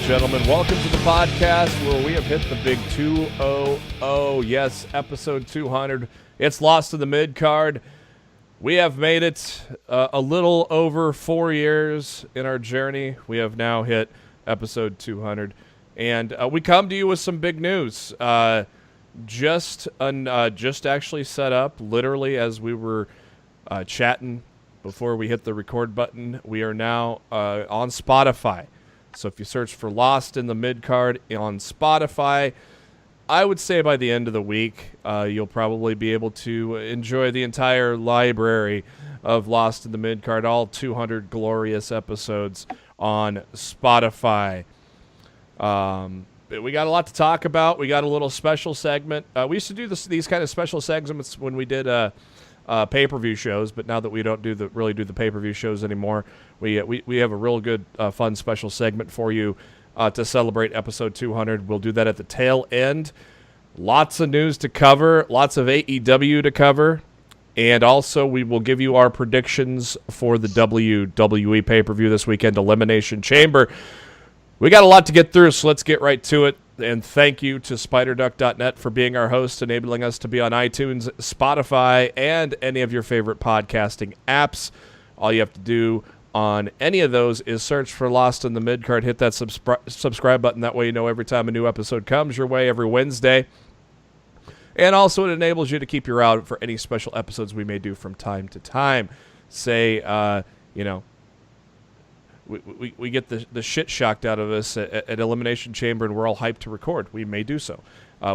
Gentlemen, welcome to the podcast where we have hit the big 200. Yes, episode 200. It's Lost in the Midcard. We have made it a little over 4 years in our journey. We have now hit episode 200, and we come to you with some big news. Just actually set up, literally as we were chatting before we hit the record button. We are now on Spotify. So if you search for Lost in the Midcard on Spotify, I would say by the end of the week, you'll probably be able to enjoy the entire library of Lost in the Midcard, all 200 glorious episodes on Spotify. We got a lot to talk about. We got a little special segment. We used to do these kind of special segments when we did pay-per-view shows, but now that we don't really do the pay-per-view shows anymore, we have a real good fun special segment for you to celebrate episode 200. We'll do that at the tail end. Lots of news to cover, lots of AEW to cover, and also we will give you our predictions for the WWE pay-per-view this weekend, Elimination Chamber. We got a lot to get through, so let's get right to it. And thank you to SpiderDuck.net for being our host, enabling us to be on iTunes, Spotify, and any of your favorite podcasting apps. All you have to do on any of those is search for Lost in the Midcard. Hit that subscribe button. That way you know every time a new episode comes your way every Wednesday. And also it enables you to keep your eye out for any special episodes we may do from time to time. Say, we get the shit shocked out of us at Elimination Chamber, and we're all hyped to record. We may do so.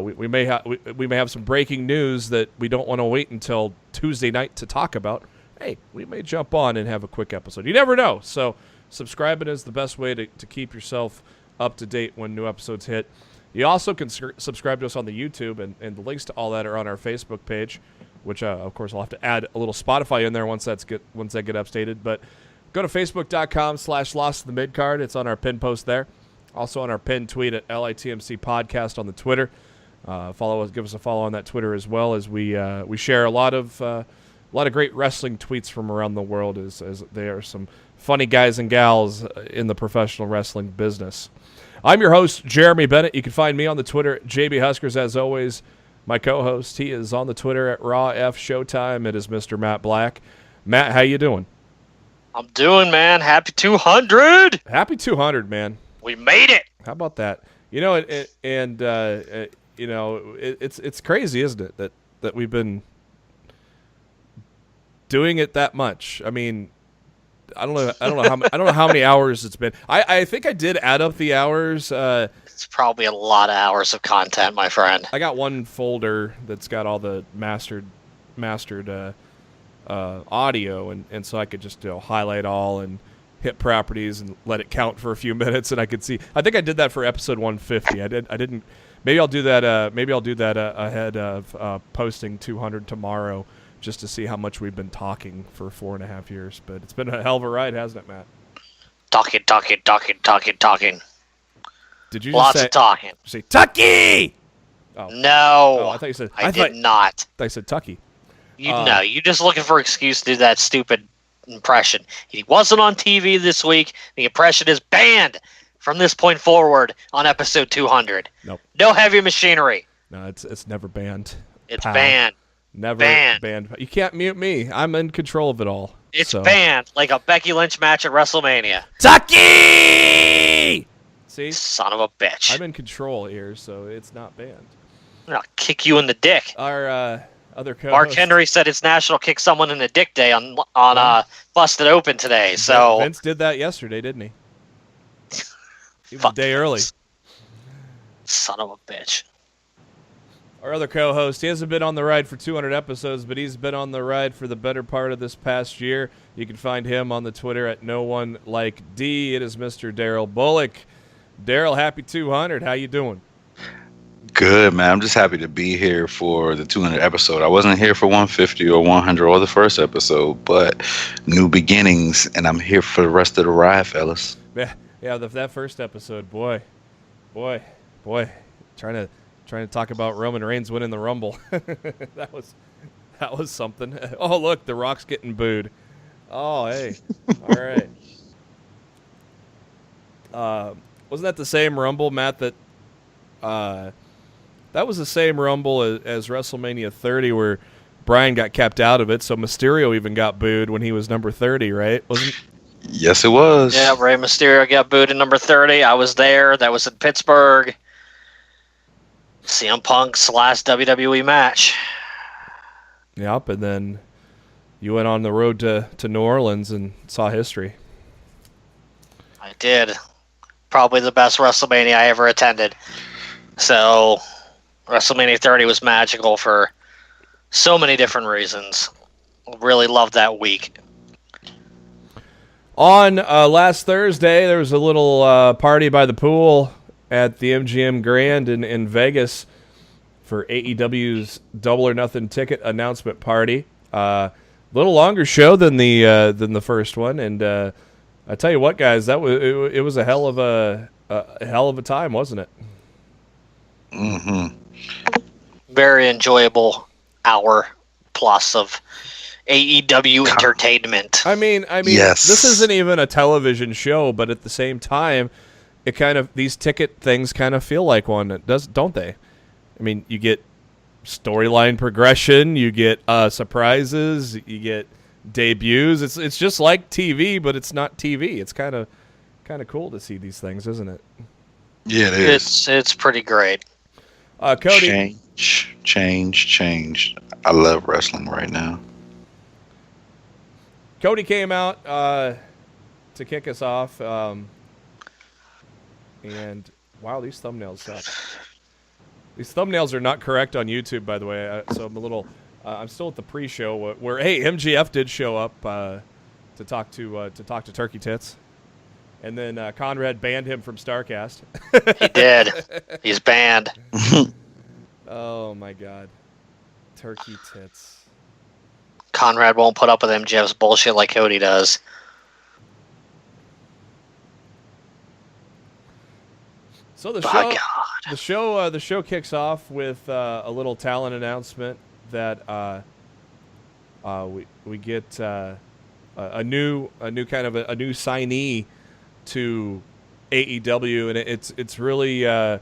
We may have some breaking news that we don't want to wait until Tuesday night to talk about. Hey, we may jump on and have a quick episode. You never know. So subscribing is the best way to keep yourself up to date when new episodes hit. You also can subscribe to us on the YouTube, and the links to all that are on our Facebook page, which of course I'll have to add a little Spotify in there once that get updated. But go to facebook.com/Lost in the Midcard. It's on our pin post there. Also on our pinned tweet at LITMC Podcast on the Twitter. Follow us, give us a follow on that Twitter as well, as we share a lot of great wrestling tweets from around the world, as there are some funny guys and gals in the professional wrestling business. I'm your host, Jeremy Bennett. You can find me on the Twitter at JB Huskers, as always. My co-host, he is on the Twitter at Raw F Showtime. It is Mr. Matt Black. Matt, how you doing? I'm doing, man. Happy 200. Happy 200, man. We made it. How about that? You know, it's crazy, isn't it, that we've been doing it that much. I mean, I don't know how many hours it's been. I think I did add up the hours. It's probably a lot of hours of content, my friend. I got one folder that's got all the mastered audio, and so I could just highlight all and hit properties and let it count for a few minutes, and I could see. I think I did that for episode 150. I didn't. Maybe I'll do that. Ahead of posting 200 tomorrow, just to see how much we've been talking for 4.5 years. But it's been a hell of a ride, hasn't it, Matt? Talking. Did you lots just of talking? Say Tucky? Oh. No. Oh, I thought you said. I did not. I thought you said Tucky. No, you're just looking for an excuse to do that stupid impression. He wasn't on TV this week. The impression is banned from this point forward on episode 200. Nope. No heavy machinery. No, it's never banned. It's banned. Never banned. You can't mute me. I'm in control of it all. It's banned, like a Becky Lynch match at WrestleMania. Tucky! See? Son of a bitch. I'm in control here, so it's not banned. I'll kick you in the dick. Our other co-host, Mark Henry said it's National Kick Someone in the Dick Day on Busted Open today. So Vince did that yesterday, didn't he? Even a day early. Son of a bitch. Our other co-host, he hasn't been on the ride for 200 episodes, but he's been on the ride for the better part of this past year. You can find him on the Twitter at NoOneLikeD. It is Mr. Darryl Bullock. Darryl, happy 200. How you doing? Good, man. I'm just happy to be here for the 200 episode. I wasn't here for 150 or 100 or the first episode, but new beginnings, and I'm here for the rest of the ride, fellas. Yeah, that first episode, boy, trying to talk about Roman Reigns winning the Rumble. that was something. Oh, look, The Rock's getting booed. Oh, hey, all right. Wasn't that the same Rumble, Matt? That was the same Rumble as WrestleMania 30, where Bryan got kept out of it. So Mysterio even got booed when he was number 30, right? Wasn't? Yes, it was. Yeah, Rey Mysterio got booed in number 30. I was there. That was in Pittsburgh. CM Punk's last WWE match. Yep, and then you went on the road to New Orleans and saw history. I did. Probably the best WrestleMania I ever attended. So, WrestleMania 30 was magical for so many different reasons. Really loved that week. On last Thursday, there was a little party by the pool at the MGM Grand in Vegas for AEW's Double or Nothing ticket announcement party. Little longer show than the first one, and I tell you what, guys, it was a hell of a time, wasn't it? Mm-hmm. Very enjoyable hour plus of AEW entertainment. I mean, yes. This isn't even a television show, but at the same time, these ticket things kind of feel like one, don't they? I mean, you get storyline progression, you get surprises, you get debuts. It's just like TV, but it's not TV. It's kind of cool to see these things, isn't it? Yeah, it is. It's pretty great. Cody, Change. I love wrestling right now. Cody came out to kick us off, and wow, these thumbnails suck. These thumbnails are not correct on YouTube, by the way. So I'm a little. I'm still at the pre-show where hey, MGF did show up to talk to Turkey Tits, and then Conrad banned him from Starcast. He did. He's banned. Oh my God, Turkey Tits. Conrad won't put up with MJF's bullshit like Cody does. So the show kicks off with a little talent announcement that we get a new signee to AEW, and it's really a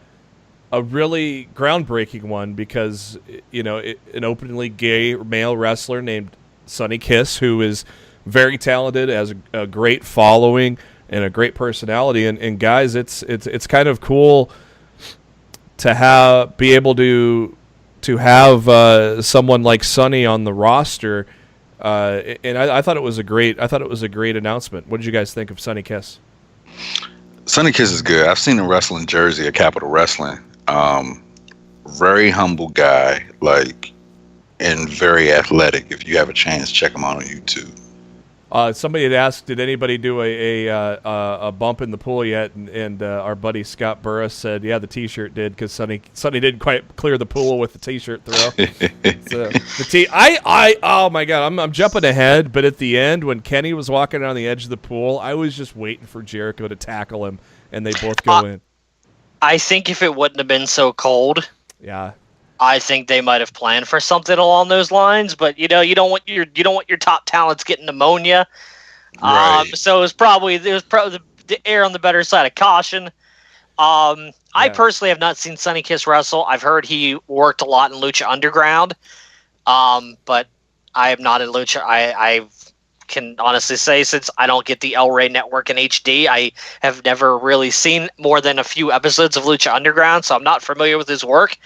really groundbreaking one because an openly gay male wrestler named Sonny Kiss, who is very talented, has a great following and a great personality, and guys, it's kind of cool to be able to have someone like Sonny on the roster, and I thought it was a great announcement. What did you guys think of Sonny Kiss? Sonny Kiss is good. I've seen him wrestle in Jersey at Capitol Wrestling. Very humble guy, and very athletic. If you have a chance, check him out on YouTube. Somebody had asked, did anybody do a bump in the pool yet? And our buddy Scott Burris said, yeah, the T-shirt did, because Sonny didn't quite clear the pool with the T-shirt throw. Oh my God, I'm jumping ahead, but at the end when Kenny was walking on the edge of the pool, I was just waiting for Jericho to tackle him, and they both go in. I think if it wouldn't have been so cold, yeah, I think they might have planned for something along those lines. But you don't want your top talents getting pneumonia. Right. So it was probably the air on the better side of caution. I personally have not seen Sonny Kiss wrestle. I've heard he worked a lot in Lucha Underground, but I am not in Lucha. I can honestly say, since I don't get the El Rey Network in HD, I have never really seen more than a few episodes of Lucha Underground, so I'm not familiar with his work.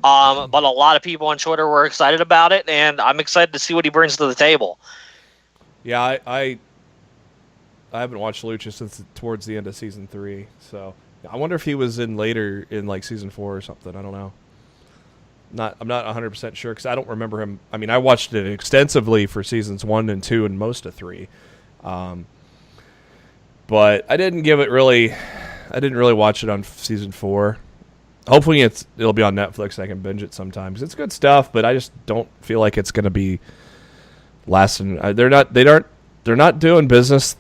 But a lot of people on Twitter were excited about it, and I'm excited to see what he brings to the table. Yeah, I haven't watched Lucha since towards the end of season 3, so I wonder if he was in later in season 4 or something. I don't know. I'm not 100% sure because I don't remember him. I mean, I watched it extensively for seasons 1 and 2 and most of 3, but I didn't really watch it on season 4. Hopefully it'll be on Netflix and I can binge it sometimes. It's good stuff, but I just don't feel like it's going to be lasting. They're not doing business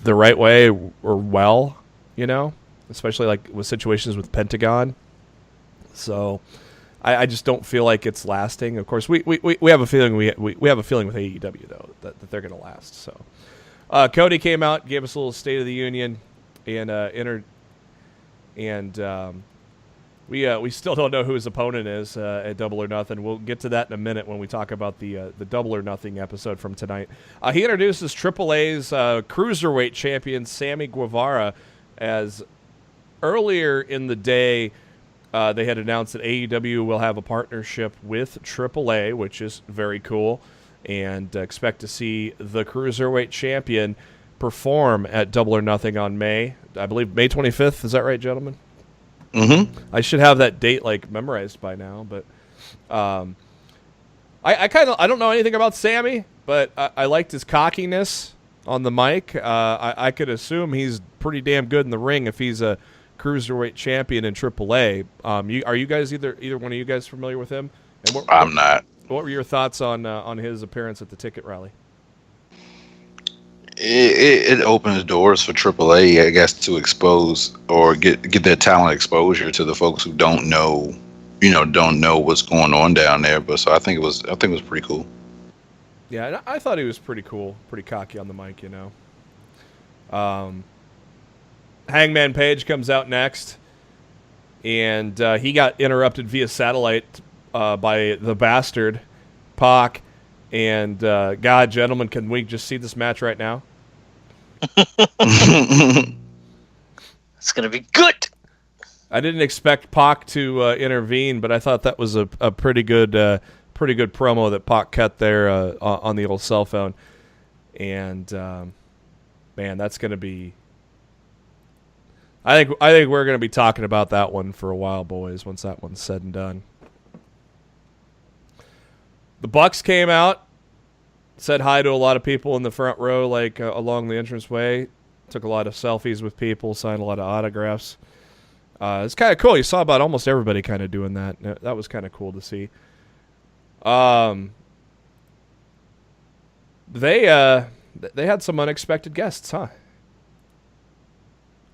the right way or well, especially like with situations with Pentagon. So I just don't feel like it's lasting. Of course, we have a feeling we have a feeling with AEW though that they're going to last. So Cody came out, gave us a little State of the Union, and we still don't know who his opponent is at Double or Nothing. We'll get to that in a minute when we talk about the Double or Nothing episode from tonight. He introduces AAA's Cruiserweight champion Sammy Guevara, as earlier in the day they had announced that AEW will have a partnership with AAA, which is very cool, and expect to see the Cruiserweight champion perform at Double or Nothing on May 25th. Is that right, gentlemen? Mm-hmm. I should have that date memorized by now, but I don't know anything about Sammy, but I liked his cockiness on the mic. I could assume he's pretty damn good in the ring if he's a Cruiserweight champion in AAA. Are you guys either one of you guys familiar with him? And I'm not. What were your thoughts on his appearance at the ticket rally? It opens doors for AAA, I guess, to expose or get their talent exposure to the folks who don't know what's going on down there. But so I think it was pretty cool. Yeah, I thought he was pretty cool, pretty cocky on the mic, Hangman Page comes out next, and he got interrupted via satellite by the bastard, Pac. And, God, gentlemen, can we just see this match right now? It's going to be good. I didn't expect Pac to intervene, but I thought that was a pretty good promo that Pac cut there on the old cell phone. And, man, that's going to be... I think we're going to be talking about that one for a while, boys, once that one's said and done. The Bucks came out, said hi to a lot of people in the front row, along the entranceway. Took a lot of selfies with people, signed a lot of autographs. It's kind of cool. You saw about almost everybody kind of doing that. That was kind of cool to see. They had some unexpected guests, huh?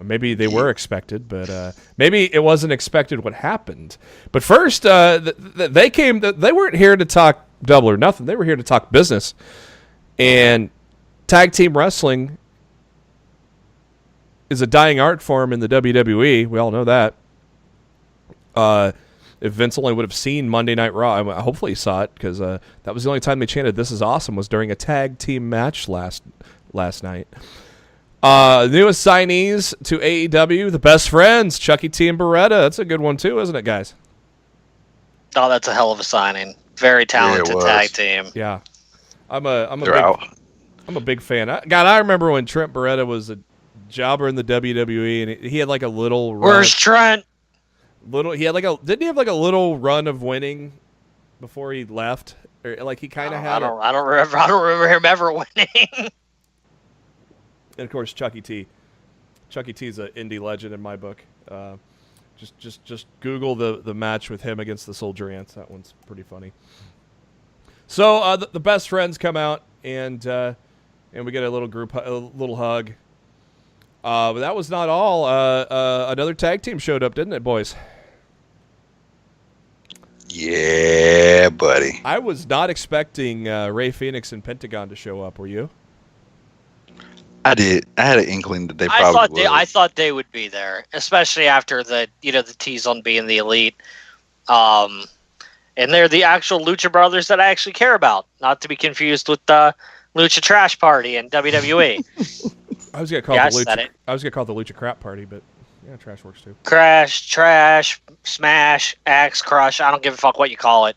Maybe they were expected, but maybe it wasn't expected what happened. But first, they came. They weren't here to talk Double or Nothing. They were here to talk business. And tag team wrestling is a dying art form in the WWE. We all know that. If Vince only would have seen Monday Night Raw, hopefully he saw it, because that was the only time they chanted "This is awesome" was during a tag team match last night. Newest signees to AEW, the Best Friends, Chucky T and Beretta. That's a good one too, isn't it, guys? Oh, that's a hell of a signing. Very talented tag team. Yeah, I'm a big fan. I remember when Trent Beretta was a jobber in the WWE, and he had like a little run. Where's Trent? Didn't he have like a little run of winning before he left? Or like he kind of had. I don't remember him ever winning. And of course, Chucky T. Chucky T is an indie legend in my book. Just Google the match with him against the Soldier Ants. That one's pretty funny. So the Best Friends come out, and we get a little hug. But that was not all. Another tag team showed up, didn't it, boys? Yeah, buddy. I was not expecting Ray Phoenix and Pentagon to show up. Were you? I did. I had an inkling that they probably would. I thought they would be there, especially after the tease on being the Elite. And they're the actual Lucha Brothers that I actually care about, not to be confused with the Lucha Trash Party in WWE. I was gonna call it the Lucha Crap Party, but yeah, trash works too. Crash, trash, smash, axe, crush. I don't give a fuck what you call it,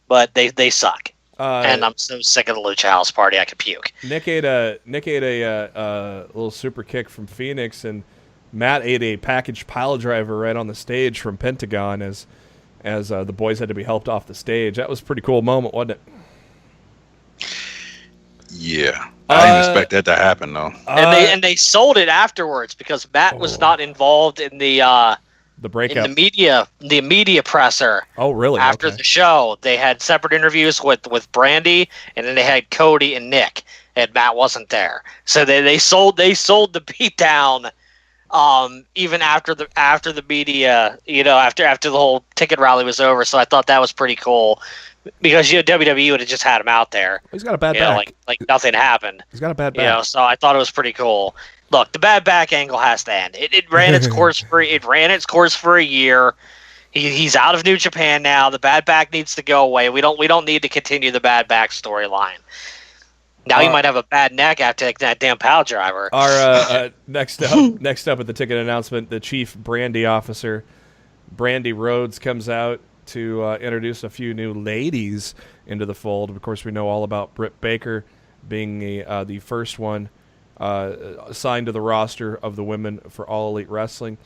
but they suck. And I'm so sick of the Lucha House Party, I could puke. Nick ate a little super kick from Phoenix, and Matt ate a packaged pile driver right on the stage from Pentagon as the boys had to be helped off the stage. That was a pretty cool moment, wasn't it? Yeah, I didn't expect that to happen though. And they sold it afterwards because Matt was not involved in the the breakup. In the media presser. Oh, really? After the show, they had separate interviews with Brandy, and then they had Cody and Nick, and Matt wasn't there. So they sold the beatdown. Even after the media, after the whole ticket rally was over. So I thought that was pretty cool, because WWE would have just had him out there. He's got a bad back. Like nothing happened. He's got a bad back. So I thought it was pretty cool. Look, the bad back angle has to end. It ran its course for a year. He's out of New Japan now. The bad back needs to go away. We don't need to continue the bad back storyline. Now you might have a bad neck after that damn pile driver. Our next up at the ticket announcement, the chief Brandy officer, Brandy Rhodes, comes out to introduce a few new ladies into the fold. Of course, we know all about Britt Baker being the first one signed to the roster of the women for All Elite Wrestling.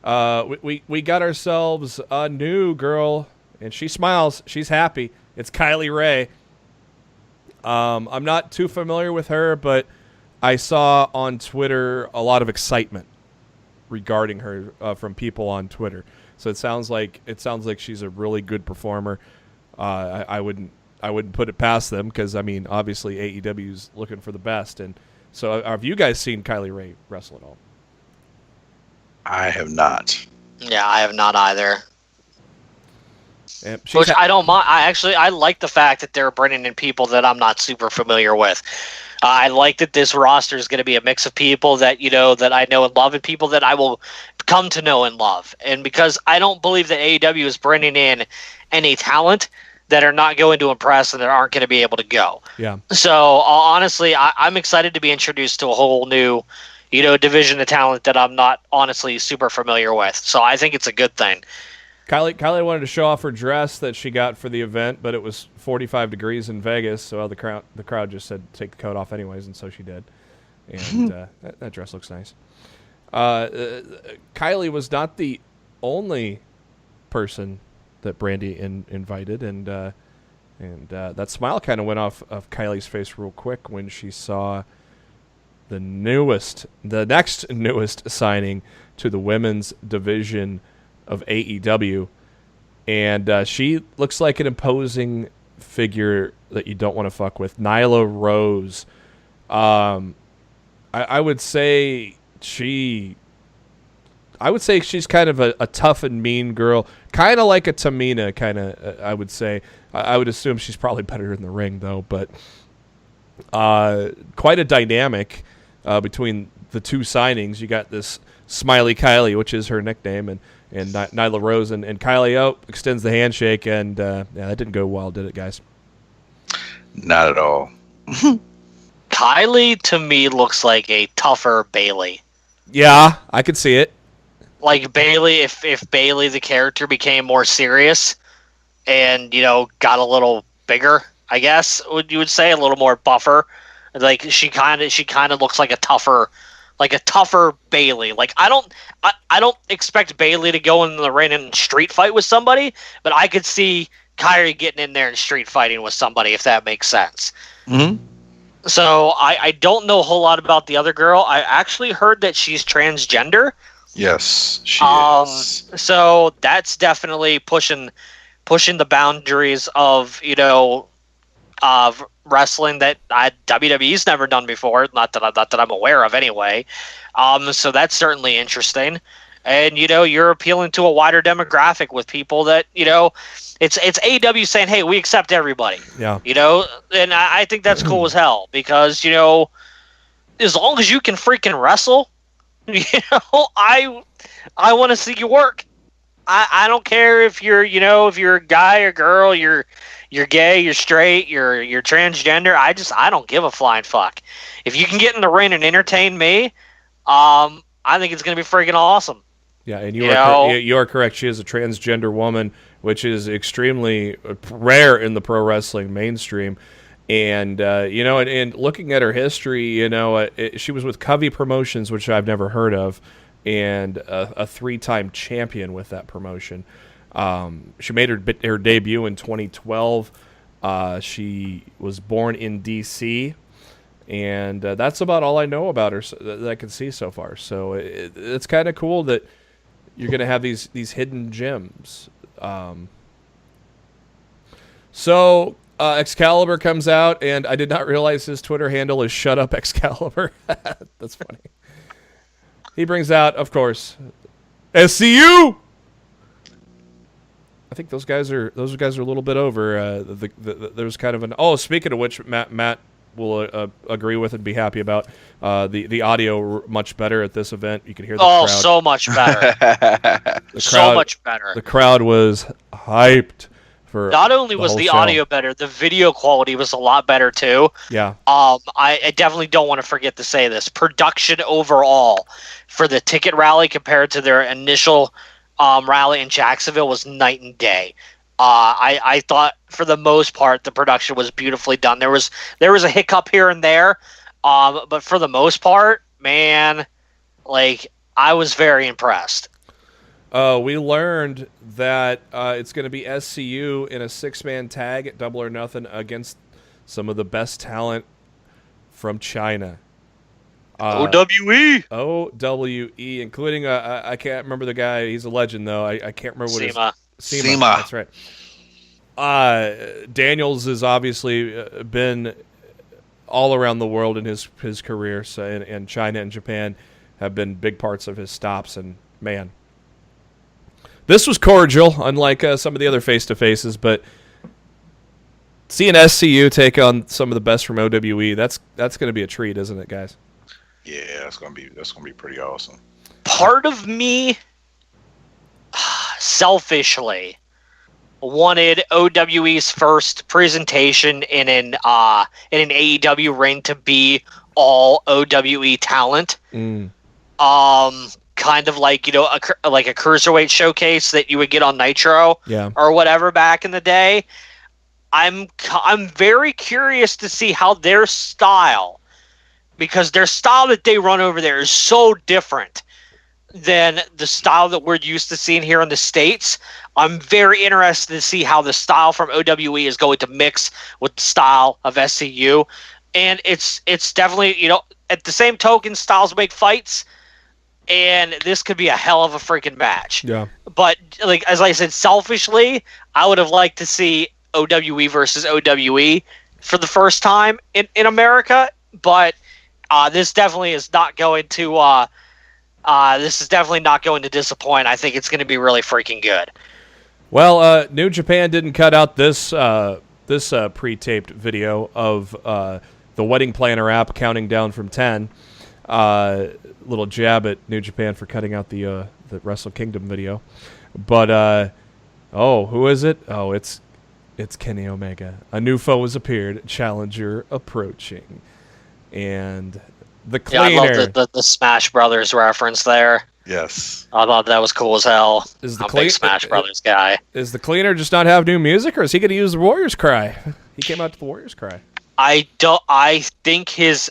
We got ourselves a new girl, and she smiles. She's happy. It's Kylie Rae. I'm not too familiar with her, but I saw on Twitter a lot of excitement regarding her from people on Twitter. So it sounds like she's a really good performer. I wouldn't put it past them, because I mean, obviously AEW's looking for the best. And so, have you guys seen Kylie Rae wrestle at all? I have not. Yeah, I have not either. Which I don't mind. I like the fact that they're bringing in people that I'm not super familiar with. I like that this roster is going to be a mix of people that that I know and love, and people that I will come to know and love. And because I don't believe that AEW is bringing in any talent that are not going to impress and that aren't going to be able to go. Yeah. So honestly, I'm excited to be introduced to a whole new division of talent that I'm not honestly super familiar with. So I think it's a good thing. Kylie wanted to show off her dress that she got for the event, but it was 45 degrees in Vegas, so the crowd just said take the coat off anyways, and so she did. And that dress looks nice. Kylie was not the only person that Brandy invited, and that smile kind of went off of Kylie's face real quick when she saw the next newest signing to the women's division of AEW, and she looks like an imposing figure that you don't want to fuck with. Nyla Rose. I would say she's kind of a tough and mean girl, kind of like a Tamina, kind of. I would say. I would assume she's probably better in the ring though, but quite a dynamic between the two signings. You got this Smiley Kylie, which is her nickname, and Nyla Rose, and Kylie extends the handshake, and that didn't go well, did it, guys? Not at all. Kylie, to me, looks like a tougher Bayley. Yeah, I could see it. Like Bayley, if Bayley, the character, became more serious and, got a little bigger, I guess, you would say, a little more buffer. Like, she kind of looks like a tougher Bayley. Like, I don't expect Bayley to go in the ring and street fight with somebody, but I could see Kyrie getting in there and street fighting with somebody, if that makes sense. Mm-hmm. So I don't know a whole lot about the other girl. I actually heard that she's transgender. Yes, she is. So that's definitely pushing the boundaries of of wrestling that WWE's never done before, not that I'm aware of anyway. So that's certainly interesting. And you're appealing to a wider demographic with people that it's AEW saying, hey, we accept everybody. Yeah. And I think that's cool as hell, because as long as you can freaking wrestle, I want to see you work. I don't care if you're if you're a guy or girl, you're gay, you're straight, you're transgender. I don't give a flying fuck. If you can get in the ring and entertain me, I think it's gonna be freaking awesome. Yeah, and you are correct. She is a transgender woman, which is extremely rare in the pro wrestling mainstream. And and looking at her history, she was with Covey Promotions, which I've never heard of, and a 3-time champion with that promotion. She made her debut in 2012. She was born in D.C., and that's about all I know about her that I can see so far. So it's kind of cool that you're going to have these hidden gems. So Excalibur comes out, and I did not realize his Twitter handle is Shut Up Excalibur. That's funny. He brings out, of course, SCU. I think those guys are a little bit over. There's kind of an. Oh, speaking of which, Matt will agree with and be happy about. The audio much better at this event. You can hear the crowd. So much better. So much better. The crowd was hyped for. Not only was the audio better, the video quality was a lot better too. Yeah. I definitely don't want to forget to say this. Production overall for the ticket rally compared to their initial rally in Jacksonville was night and day. I thought for the most part the production was beautifully done. There was a hiccup here and there, but for the most part, man, like I was very impressed. We learned that it's going to be SCU in a 6-man tag at Double or Nothing against some of the best talent from China. OWE, including I can't remember the guy. He's a legend though. I can't remember what Sema. That's right. Daniels has obviously been all around the world in his career. So and China and Japan have been big parts of his stops. And man, this was cordial, unlike some of the other face-to-faces. But seeing SCU take on some of the best from OWE, that's going to be a treat, isn't it, guys? Yeah, that's gonna be pretty awesome. Part of me, selfishly, wanted OWE's first presentation in an AEW ring to be all OWE talent. Kind of like like a cruiserweight showcase that you would get on Nitro, or whatever back in the day. I'm very curious to see how their style. Because their style that they run over there is so different than the style that we're used to seeing here in the States. I'm very interested to see how the style from OWE is going to mix with the style of SCU. And it's definitely, at the same token, styles make fights. And this could be a hell of a freaking match. Yeah. But, like as I said, selfishly, I would have liked to see OWE versus OWE for the first time in America. But this definitely is not going to. This is definitely not going to disappoint. I think it's going to be really freaking good. Well, New Japan didn't cut out this pre-taped video of the wedding planner app counting down from 10. Little jab at New Japan for cutting out the Wrestle Kingdom video. But who is it? Oh, it's Kenny Omega. A new foe has appeared. Challenger approaching. And the cleaner. Yeah, I love the Smash Brothers reference there. Yes. I thought that was cool as hell. I'm a big Smash Brothers guy. Is the cleaner just not have new music, or is he going to use the Warriors Cry? He came out to the Warriors Cry. I think his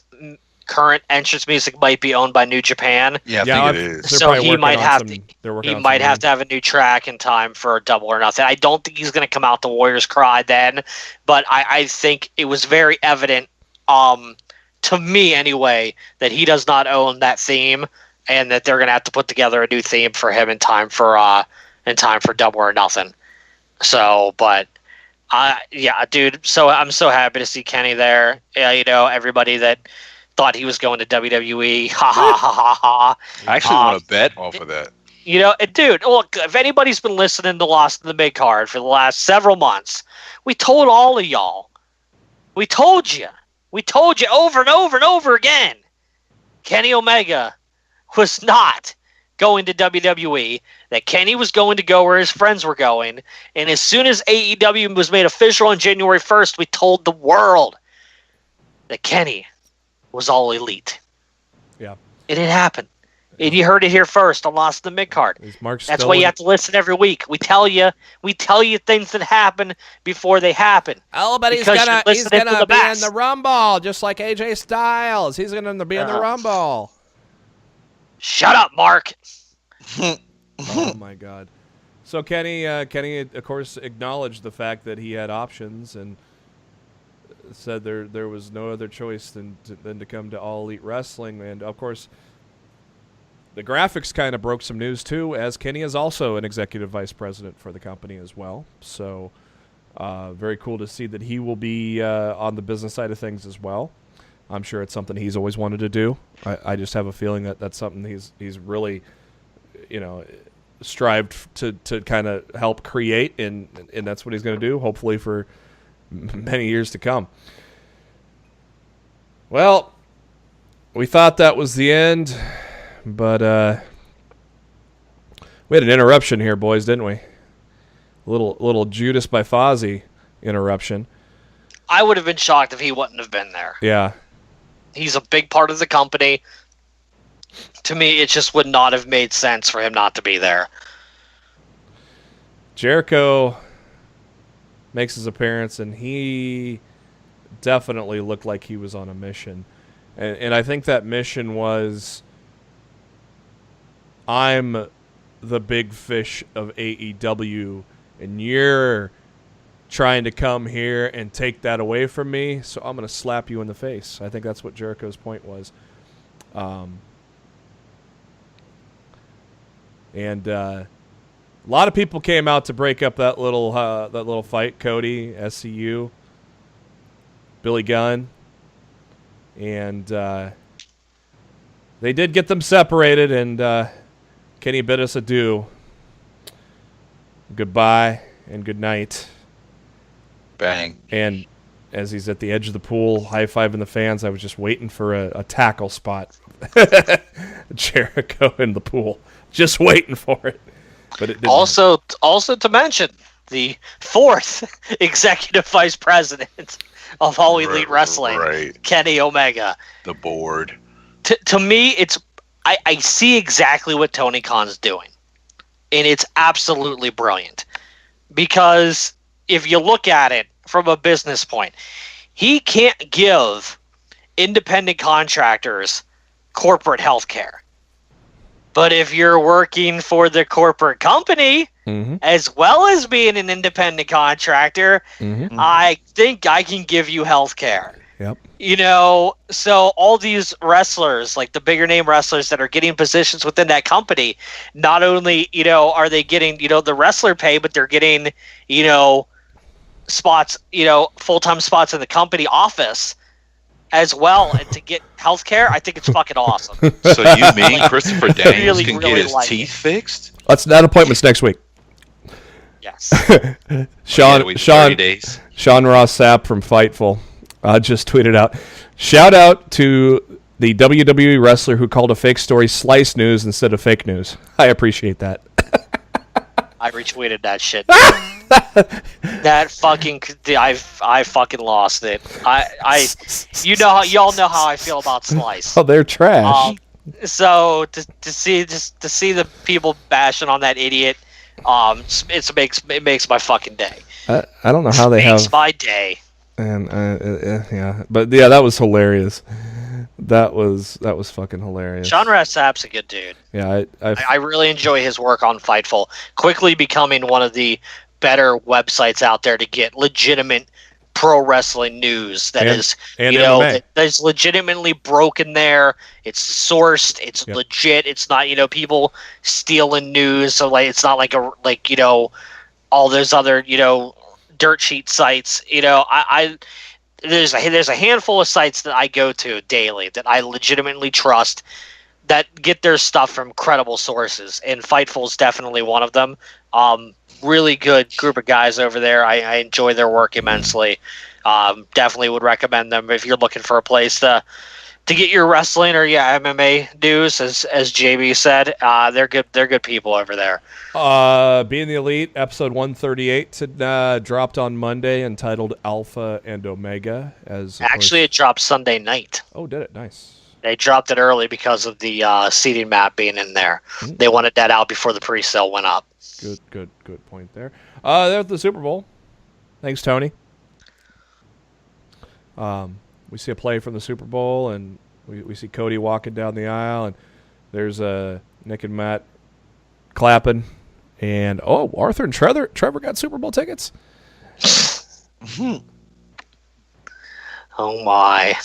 current entrance music might be owned by New Japan. Yeah, I think it is. So he might have to have a new track in time for Double or Nothing. I don't think he's going to come out to Warriors Cry then, but I think it was very evident, to me anyway, that he does not own that theme, and that they're going to have to put together a new theme for him in time for Double or Nothing. So, but yeah, dude. So I'm so happy to see Kenny there. Everybody that thought he was going to WWE. Ha ha ha ha ha. I actually want to bet off of that. Dude, look, if anybody's been listening to Lost in the Midcard for the last several months, we told all of y'all. We told you over and over and over again. Kenny Omega was not going to WWE, that Kenny was going to go where his friends were going, and as soon as AEW was made official on January 1st, we told the world that Kenny was all elite. Yeah. It didn't happen. And you heard it here first on Lost in the Midcard. That's why you have to listen every week. We tell you things that happen before they happen. Oh, but he's gonna be in the Rumble, just like AJ Styles. He's gonna be in the Rumble. Shut up, Mark. Oh my God. So Kenny, of course, acknowledged the fact that he had options and said there was no other choice than to come to All Elite Wrestling, and of course, the graphics kind of broke some news too, as Kenny is also an executive vice president for the company as well. So very cool to see that he will be on the business side of things as well. I'm sure it's something he's always wanted to do. I just have a feeling that that's something he's really, strived to kind of help create, and that's what he's going to do, hopefully for many years to come. Well, we thought that was the end, but we had an interruption here, boys, didn't we? A little Judas by Fozzy interruption. I would have been shocked if he wouldn't have been there. Yeah. He's a big part of the company. To me, it just would not have made sense for him not to be there. Jericho makes his appearance, and he definitely looked like he was on a mission. And I think that mission was, I'm the big fish of AEW, and you're trying to come here and take that away from me, so I'm going to slap you in the face. I think that's what Jericho's point was. And a lot of people came out to break up that little fight. Cody, SCU, Billy Gunn, and they did get them separated. And Kenny bid us adieu. Goodbye and good night. Bang. And as he's at the edge of the pool, high-fiving the fans, I was just waiting for a tackle spot. Jericho in the pool. Just waiting for it. But it didn't. Also to mention, the fourth executive vice president of All Elite Wrestling, right. Kenny Omega. The board. To me, I see exactly what Tony Khan's doing. And it's absolutely brilliant. Because if you look at it from a business point, he can't give independent contractors corporate health care. But if you're working for the corporate company, as well as being an independent contractor, I think I can give you health care. Yep. So all these wrestlers, like the bigger name wrestlers that are getting positions within that company, not only, are they getting, the wrestler pay, but they're getting, spots, full-time spots in the company office as well, and to get health care, I think it's fucking awesome. So you mean Christopher Daniels can get his like teeth fixed? That appointment's next week. Yes. Sean 30 days. Sean Ross Sapp from Fightful just tweeted out, shout out to the WWE wrestler who called a fake story slice news instead of fake news. I appreciate that. I retweeted that shit. That fucking, I fucking lost it. Y'all know how I feel about Slice. Oh, they're trash. So to see the people bashing on that idiot, it makes my fucking day. I don't know how they makes my day. And yeah, but yeah, that was hilarious. That was fucking hilarious. Sean Ross Sapp's a good dude. Yeah, I really enjoy his work on Fightful. Quickly becoming one of the better websites out there to get legitimate pro wrestling news that is legitimately broken there. It's sourced. It's legit. It's not people stealing news. So it's not like all those other dirt sheet sites. There's a handful of sites that I go to daily that I legitimately trust that get their stuff from credible sources, and Fightful is definitely one of them. Really good group of guys over there. I enjoy their work immensely. Definitely would recommend them if you're looking for a place to get your wrestling or MMA news. As JB said, they're good. They're good people over there. Being the Elite, episode 138 dropped on Monday, entitled Alpha and Omega. Actually, it dropped Sunday night. Oh, did it? Nice. They dropped it early because of the seating map being in there. They wanted that out before the pre-sale went up. Good point there. They're at the Super Bowl. Thanks, Tony. We see a play from the Super Bowl, and we see Cody walking down the aisle, and there's Nick and Matt clapping, and Arthur and Trevor got Super Bowl tickets. Oh my!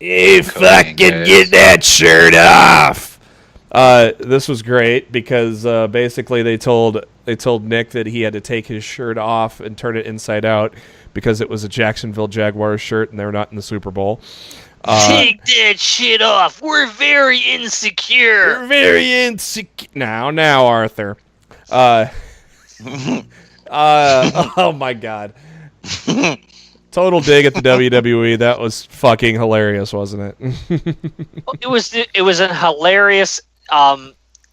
Hey, fucking get that shirt off! This was great because basically they told Nick that he had to take his shirt off and turn it inside out because it was a Jacksonville Jaguars shirt and they're not in the Super Bowl. Take that shit off. We're very insecure. Now, Arthur. Oh my God. Total dig at the WWE. That was fucking hilarious, wasn't it? It was a hilarious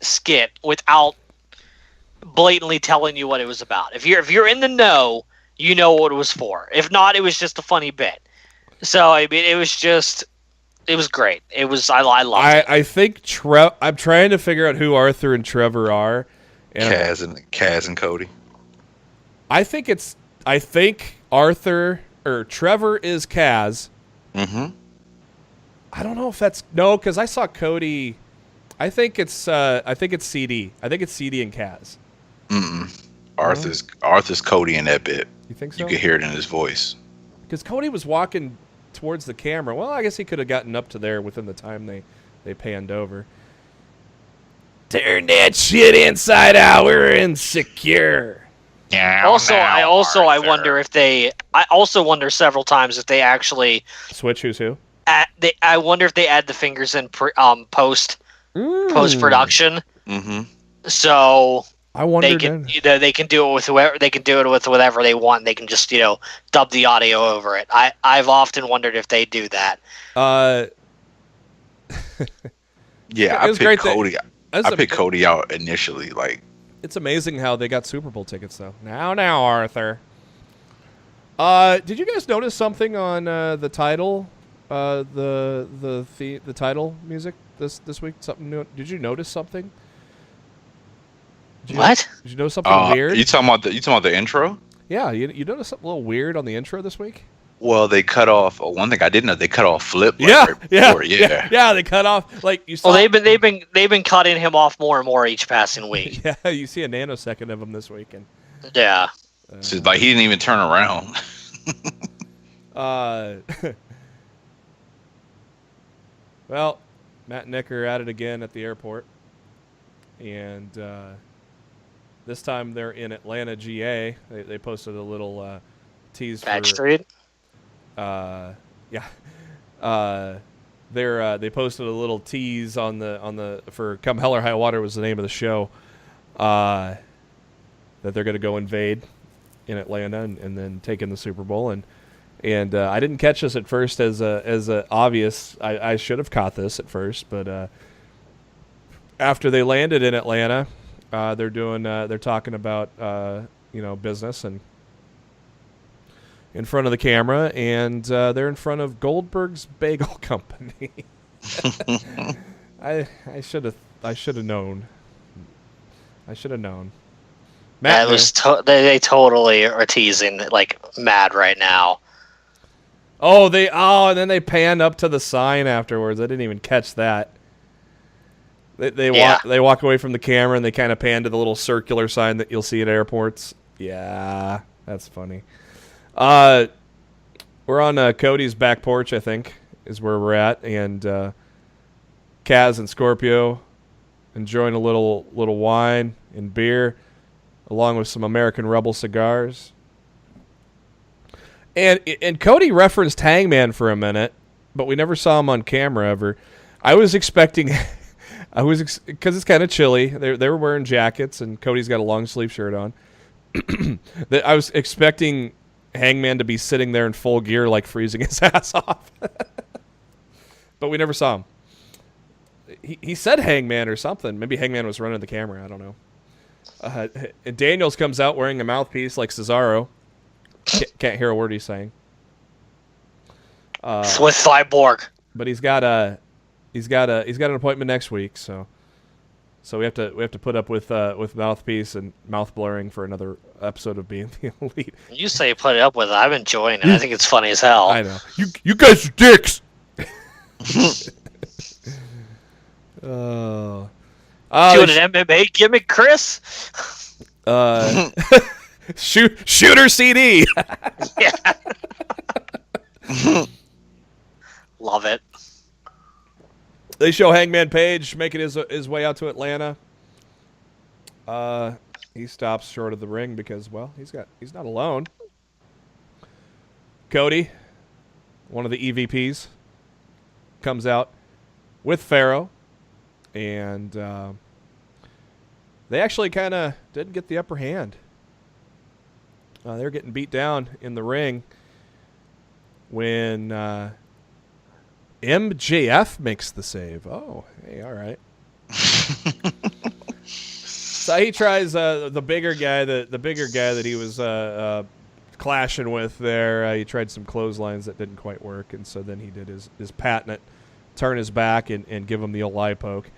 skit without blatantly telling you what it was about. If you're in the know, you know what it was for. If not, it was just a funny bit. So I mean, it was great. It was I loved it. I think I'm trying to figure out who Arthur and Trevor are. And Kaz and Cody. I think Arthur or Trevor is Kaz. Mm-hmm. I don't know if that's because I saw Cody. I think it's CD. I think it's CD and Kaz. Mm-mm. Arthur's Cody in that bit. You think so? You could hear it in his voice. Because Cody was walking towards the camera. Well, I guess he could have gotten up to there within the time they panned over. Turn that shit inside out. We're insecure. I wonder several times if they actually switch who's who. I wonder if they add the fingers in post production. Mm-hmm. So I wonder they can do it with whoever they can do it with whatever they want. They can just dub the audio over it. I've often wondered if they do that. Yeah, I picked Cody. I picked Cody out initially. Like, it's amazing how they got Super Bowl tickets though. Now, Arthur. Did you guys notice something on the title, the title music this week? Something new? Did you notice something? Did you notice something weird? You talking about the intro? Yeah, you noticed something a little weird on the intro this week? Well, they cut off. One thing I didn't know, they cut off Flip. Yeah. They cut off you saw. Well, they've been cutting him off more and more each passing week. Yeah, you see a nanosecond of him this weekend. Yeah. So like he didn't even turn around. Well, Matt and Nick are at it again at the airport, and this time they're in Atlanta, GA. They posted a little tease Badge Street. They posted a little tease on the for Come Hell or High Water was the name of the show, that they're going to go invade in Atlanta and then take in the Super Bowl and I didn't catch this at first as a obvious. I should have caught this at first, but after they landed in Atlanta, they're talking about business and in front of the camera, and they're in front of Goldberg's Bagel Company. I should have known. Matt, they totally are teasing like mad right now. And then they pan up to the sign afterwards. I didn't even catch that. They walk away from the camera and they kind of pan to the little circular sign that you'll see at airports. Yeah, that's funny. We're on Cody's back porch, I think, is where we're at, and Kaz and Scorpio enjoying a little wine and beer, along with some American Rebel cigars. And Cody referenced Hangman for a minute, but we never saw him on camera ever. I was expecting, because it's kind of chilly. They were wearing jackets, and Cody's got a long sleeve shirt on. I was expecting Hangman to be sitting there in full gear, like freezing his ass off. But we never saw him. He said Hangman or something. Maybe Hangman was running the camera. I don't know. And Daniels comes out wearing a mouthpiece like Cesaro. Can't hear a word he's saying. Swiss Cyborg. But he's got an appointment next week, so we have to put up with mouthpiece and mouth blurring for another episode of Being the Elite. You say put it up with it. I'm enjoying it. I think it's funny as hell. I know. You guys are dicks. Doing an MMA gimmick, Chris? Shooter CD. Yeah. Love it. They show Hangman Page making his way out to Atlanta. He stops short of the ring because, well, he's not alone. Cody, one of the EVPs, comes out with Pharaoh, and they actually kind of didn't get the upper hand. They were getting beat down in the ring when MJF makes the save. Oh, hey, all right. So he tries the bigger guy that he was clashing with there. He tried some clotheslines that didn't quite work, and so then he did his patent, turn his back and give him the old eye poke.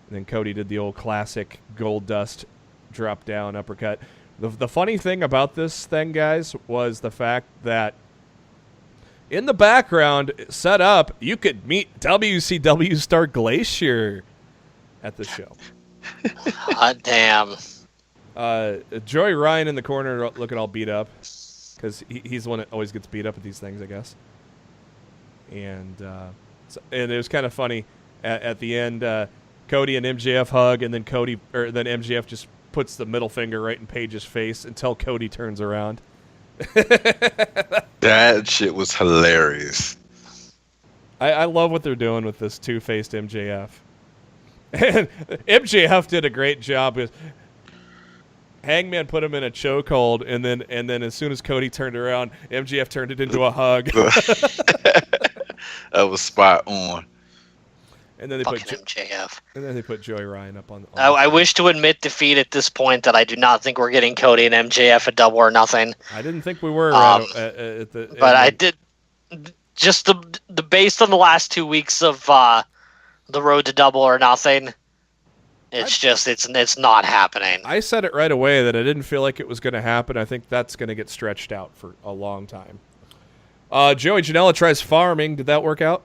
And then Cody did the old classic gold dust drop down uppercut. The funny thing about this thing, guys, was the fact that in the background, set up, you could meet WCW star Glacier at the show. Damn. Joey Ryan in the corner looking all beat up because he's the one that always gets beat up at these things, I guess. And it was kind of funny at the end. Cody and MJF hug, and then then MJF just puts the middle finger right in Page's face until Cody turns around. That shit was hilarious. I love what they're doing with this two-faced MJF. And MJF did a great job with Hangman put him in a chokehold, and then as soon as Cody turned around, MJF turned it into a hug. That was spot on. And then they MJF. And then they put Joey Ryan up on. I wish to admit defeat at this point that I do not think we're getting Cody and MJF at Double or Nothing. I didn't think we were. But I did. Just the based on the last 2 weeks of the road to Double or Nothing, it's not happening. I said it right away that I didn't feel like it was going to happen. I think that's going to get stretched out for a long time. Joey Janela tries farming. Did that work out?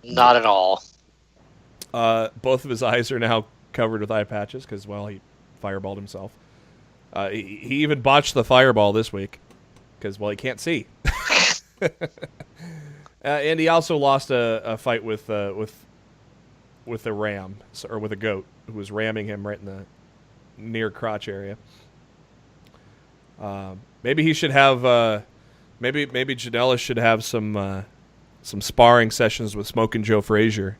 Not at all. Both of his eyes are now covered with eye patches because, well, he fireballed himself. He even botched the fireball this week because, well, he can't see. And he also lost a fight with a ram or with a goat who was ramming him right in the near crotch area. Maybe he should have. Maybe Janela should have some sparring sessions with Smokin' Joe Frazier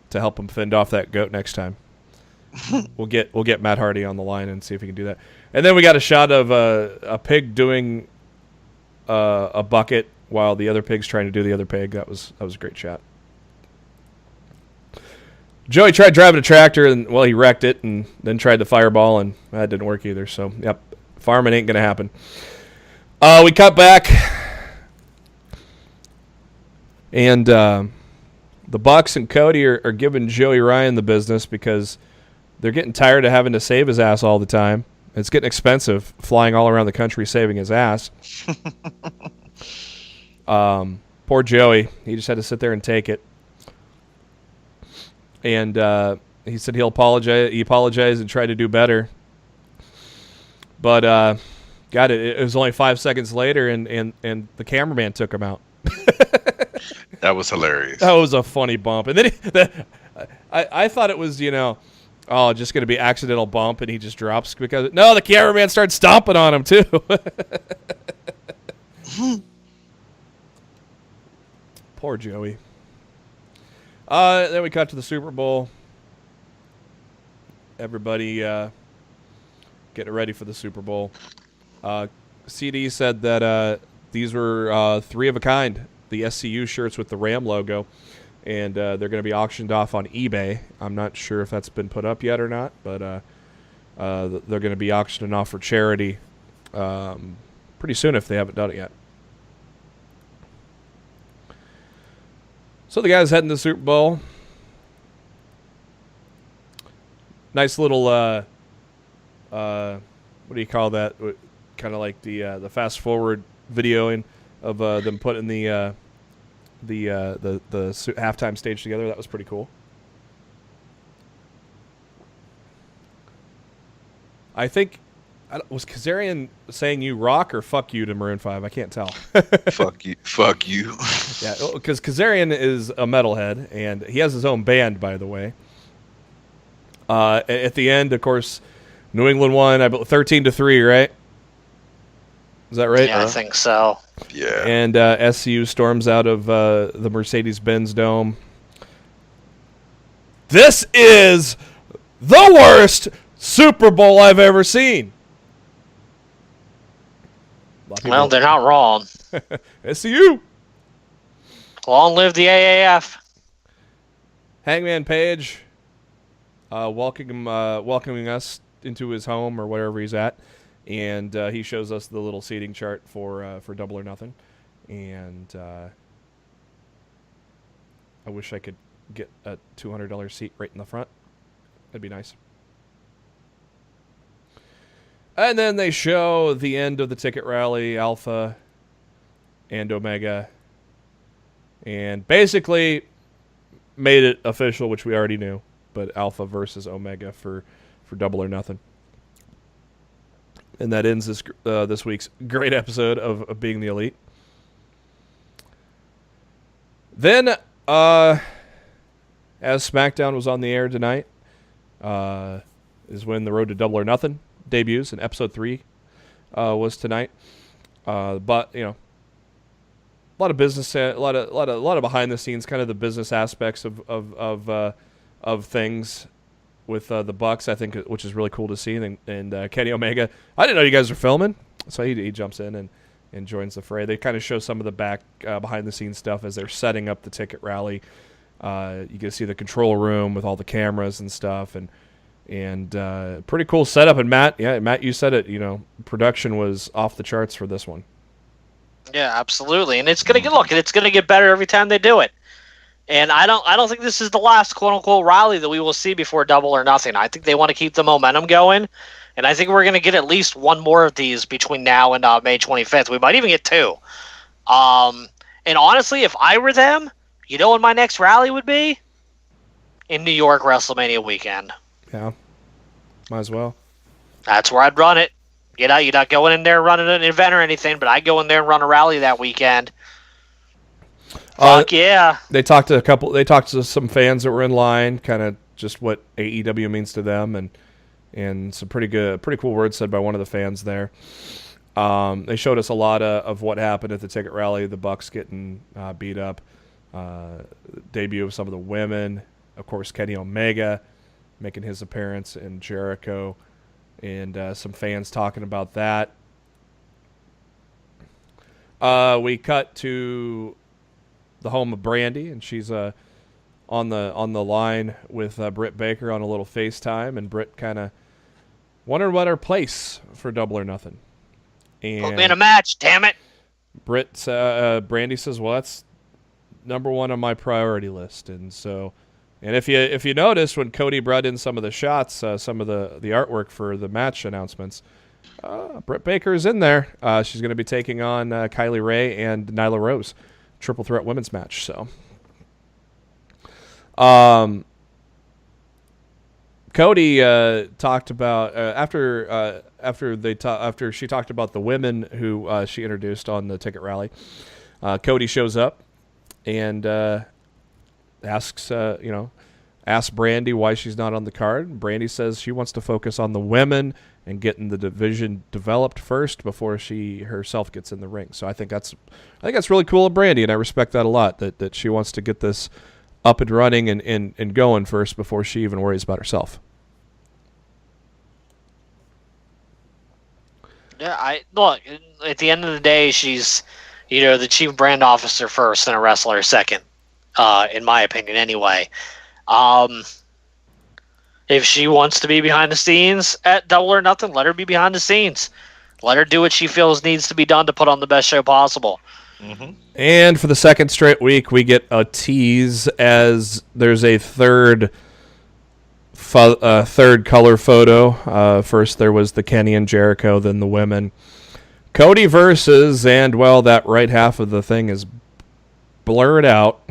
to help him fend off that goat next time. We'll get Matt Hardy on the line and see if he can do that. And then we got a shot of a pig doing a bucket while the other pig's trying to do the other pig. That was a great shot. Joey tried driving a tractor and, well, he wrecked it, and then tried the fireball, and that didn't work either. So, yep, farming ain't gonna happen. We cut back, and the Bucks and Cody are giving Joey Ryan the business because they're getting tired of having to save his ass all the time. It's getting expensive flying all around the country saving his ass. Poor Joey. He just had to sit there and take it. And he said he'll apologize. He apologized and tried to do better. But God, it was only 5 seconds later, and the cameraman took him out. That was hilarious. That was a funny bump. And then I thought it was, just going to be accidental bump, and he just drops because no, the cameraman started stomping on him too. Poor Joey. Then we cut to the Super Bowl. Everybody getting ready for the Super Bowl. CD said that these were 3 of a kind, the SCU shirts with the Ram logo, and they're going to be auctioned off on eBay. I'm not sure if that's been put up yet or not, but they're going to be auctioned off for charity pretty soon if they haven't done it yet. So the guys heading to the Super Bowl. Nice little, what do you call that? Kind of like the fast forward videoing of them putting the halftime stage together. That was pretty cool. I think, was Kazarian saying you rock or fuck you to Maroon 5? I can't tell. Fuck you. Yeah, because Kazarian is a metalhead, and he has his own band, by the way. At the end, of course, New England won 13-3, right? Is that right? Yeah, I think so. Yeah. And SCU storms out of the Mercedes-Benz Dome. This is the worst Super Bowl I've ever seen. Well, they're not wrong. SCU. Long live the AAF. Hangman Page welcoming us into his home or wherever he's at. And he shows us the little seating chart for Double or Nothing. And I wish I could get a $200 seat right in the front. That'd be nice. And then they show the end of the ticket rally, Alpha and Omega. And basically made it official, which we already knew. But Alpha versus Omega for Double or Nothing. And that ends this week's great episode of Being the Elite. Then, as SmackDown was on the air tonight, is when the Road to Double or Nothing debuts, and episode 3 was tonight. But a lot of business, a lot of behind the scenes, kind of the business aspects of things with the Bucks, I think, which is really cool to see. And Kenny Omega, I didn't know you guys were filming, so he jumps in and joins the fray. They kind of show some of the behind the scenes stuff as they're setting up the ticket rally. You get to see the control room with all the cameras and stuff, and pretty cool setup. And Matt, you said it. Production was off the charts for this one. Yeah, absolutely, and it's gonna get better every time they do it. And I don't think this is the last quote unquote rally that we will see before Double or Nothing. I think they want to keep the momentum going, and I think we're gonna get at least one more of these between now and May 25th. We might even get 2. And honestly, if I were them, when my next rally would be? In New York, WrestleMania weekend. Yeah, might as well. That's where I'd run it. You're not going in there running an event or anything, but I'd go in there and run a rally that weekend. Fuck yeah. They talked to some fans that were in line, kind of just what AEW means to them, and some pretty cool words said by one of the fans there. They showed us a lot of what happened at the ticket rally, the Bucks getting beat up, debut of some of the women, of course Kenny Omega making his appearance, and Jericho, and some fans talking about that. We cut to the home of Brandy, and she's on the line with Britt Baker on a little FaceTime, and Britt kind of wondered what her place for Double or Nothing. And put me in a match, damn it. Brandy says, "Well, that's number 1 on my priority list." And so, and if you notice when Cody brought in some of the shots, some of the artwork for the match announcements, Britt Baker is in there. She's going to be taking on Kylie Ray and Nyla Rose. Triple threat women's match. So, Cody talked about after she talked about the women who she introduced on the ticket rally. Cody shows up and asks Brandy why she's not on the card. Brandy says she wants to focus on the women and getting the division developed first before she herself gets in the ring. So I think that's really cool of Brandy, and I respect that a lot, that she wants to get this up and running and going first before she even worries about herself. Yeah, look, at the end of the day, she's the chief brand officer first and a wrestler second, in my opinion anyway. If she wants to be behind the scenes at Double or Nothing, let her be behind the scenes. Let her do what she feels needs to be done to put on the best show possible. Mm-hmm. And for the second straight week, we get a tease as there's a third color photo. First there was the Kenny and Jericho, then the women. Cody versus, and well, that right half of the thing is blurred out.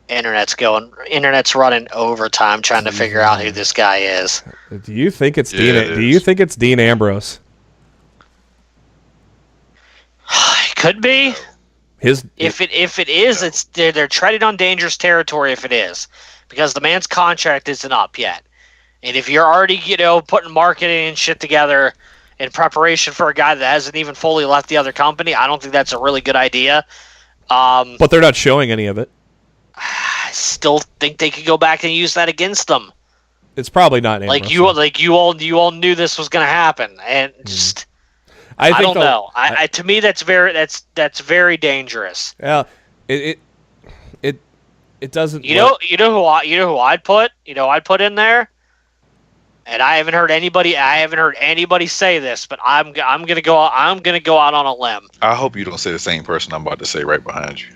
Internet's running overtime trying to figure out who this guy is. Do you think it's Dean? Do you think it's Dean Ambrose? It could be. If it is, they're treading on dangerous territory. If it is, because the man's contract isn't up yet, and if you're already putting marketing and shit together in preparation for a guy that hasn't even fully left the other company, I don't think that's a really good idea. But they're not showing any of it. I still think they could go back and use that against them. It's probably not you all knew this was going to happen, and just I don't know. To me, that's very dangerous. Yeah, it doesn't. You know who I'd put. I'd put in there. And I haven't heard anybody say this, but I'm gonna go out on a limb. I hope you don't say the same person I'm about to say right behind you.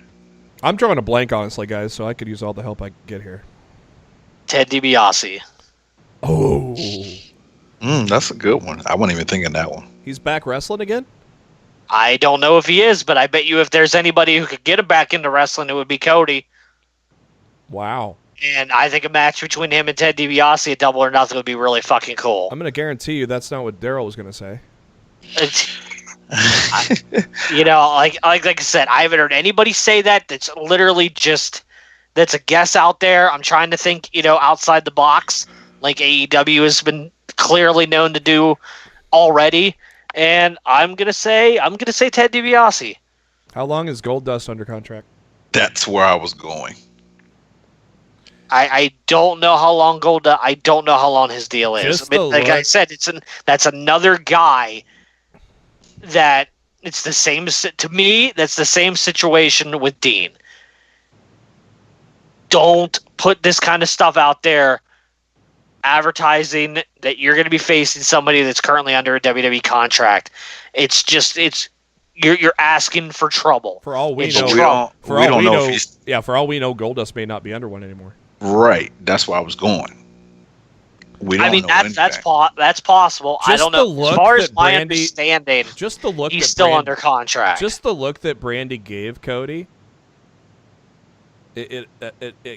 I'm drawing a blank, honestly, guys, so I could use all the help I can get here. Ted DiBiase. Oh. That's a good one. I wasn't even thinking that one. He's back wrestling again? I don't know if he is, but I bet you if there's anybody who could get him back into wrestling, it would be Cody. Wow. And I think a match between him and Ted DiBiase at Double or Nothing would be really fucking cool. I'm going to guarantee you that's not what Darryl was going to say. Like I said, I haven't heard anybody say that. That's literally that's a guess out there. I'm trying to think, outside the box, like AEW has been clearly known to do already. And I'm gonna say Ted DiBiase. How long is Goldust under contract? That's where I was going. I don't know how long I don't know how long his deal is. I said, that's another guy that it's the same. To me, that's the same situation with Dean. Don't put this kind of stuff out there advertising that you're going to be facing somebody that's currently under a WWE contract. You're asking for trouble. For all we know, Goldust may not be under one anymore. Right, that's where I was going. That's possible. I don't know. As far as my understanding, just the look he's still under contract. Just the look that Brandy gave Cody, it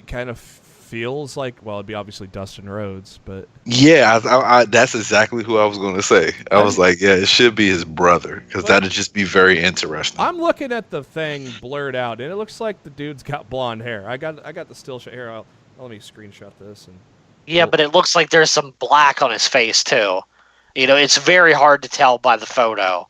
kind of feels like, well, it'd be obviously Dustin Rhodes, but yeah, I that's exactly who I was going to say. I was like, yeah, it should be his brother because that'd just be very interesting. I'm looking at the thing blurred out, and it looks like the dude's got blonde hair. I got the still shot here. Let me screenshot this. Yeah, but it looks like there's some black on his face too. It's very hard to tell by the photo,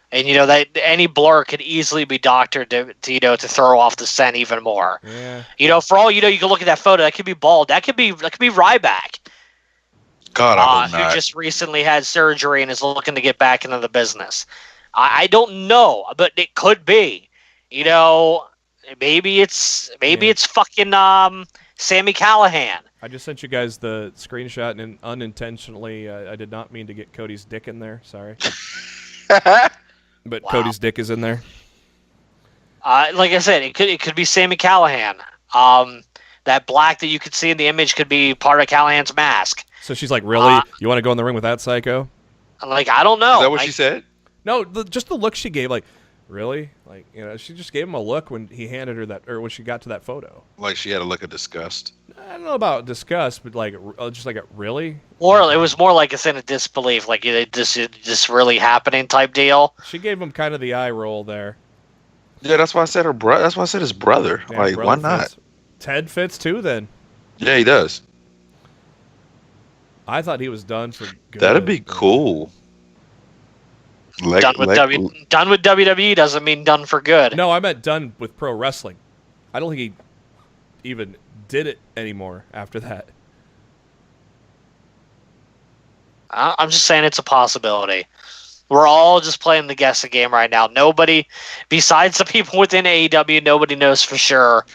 and that any blur could easily be doctored to throw off the scent even more. Yeah. For all you can look at that photo. That could be bald. That could be Ryback. God, I hope not. Who just recently had surgery and is looking to get back into the business. I don't know, but it could be. Maybe it's fucking Sami Callihan. I just sent you guys the screenshot, and unintentionally, I did not mean to get Cody's dick in there. Sorry. But wow. Cody's dick is in there. Like I said, it could be Sami Callihan. That black that you could see in the image could be part of Callahan's mask. So she's like, really? You want to go in the ring with that psycho? I'm like, I don't know. Is that what she said? No, just the look she gave, like, really? Like, she just gave him a look when he handed her that, or when she got to that photo. Like she had a look of disgust. I don't know about disgust, but like, just like, really? Or it was more like a sense of disbelief, like this really happening type deal. She gave him kind of the eye roll there. Yeah, that's why I said her brother. That's why I said his brother. Yeah, like, brother why not? Fits. Ted fits too, then. Yeah, he does. I thought he was done for good. That'd be cool. Done with WWE doesn't mean done for good. No, I meant done with pro wrestling. I don't think he even did it anymore after that. I'm just saying it's a possibility. We're all just playing the guessing game right now. Nobody, besides the people within AEW, nobody knows for sure,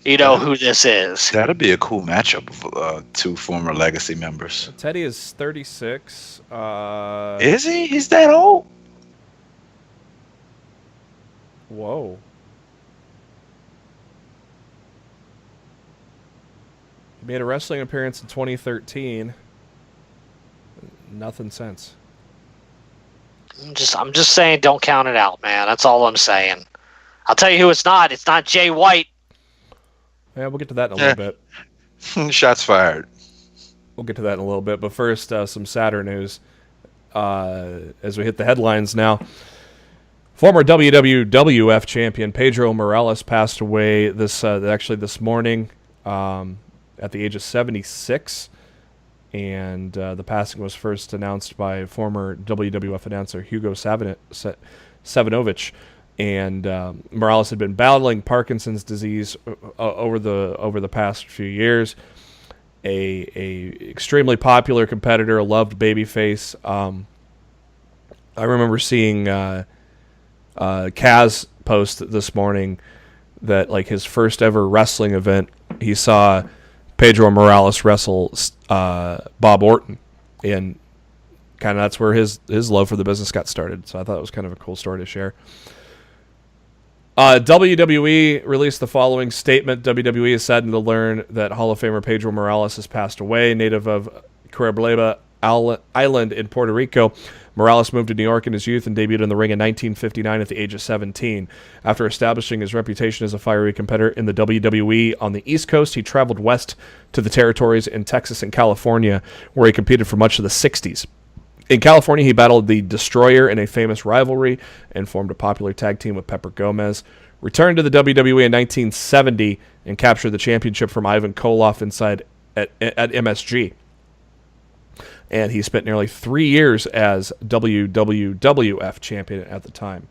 who this is. That'd be a cool matchup of two former Legacy members. Teddy is 36. Is he? He's that old? Whoa. He made a wrestling appearance in 2013. Nothing since. I'm just saying, don't count it out, man. That's all I'm saying. I'll tell you who it's not. It's not Jay White. Yeah, we'll get to that in a little bit. Shots fired. We'll get to that in a little bit, but first, some sadder news as we hit the headlines now. Former WWF champion Pedro Morales passed away this morning at the age of 76. And the passing was first announced by former WWF announcer Hugo Savinovich. And Morales had been battling Parkinson's disease over the past few years. A extremely popular competitor, a loved babyface. I remember seeing Kaz post this morning that like his first ever wrestling event, he saw Pedro Morales wrestle Bob Orton, and kind of that's where his love for the business got started. So I thought it was kind of a cool story to share. WWE released the following statement. WWE is saddened to learn that Hall of Famer Pedro Morales has passed away. Native of Carabaleba Island in Puerto Rico, Morales moved to New York in his youth and debuted in the ring in 1959 at the age of 17. After establishing his reputation as a fiery competitor in the WWE on the East Coast, he traveled west to the territories in Texas and California, where he competed for much of the 60s. In California, he battled the Destroyer in a famous rivalry and formed a popular tag team with Pepper Gomez. Returned to the WWE in 1970 and captured the championship from Ivan Koloff at MSG. And he spent nearly 3 years as WWF champion at the time.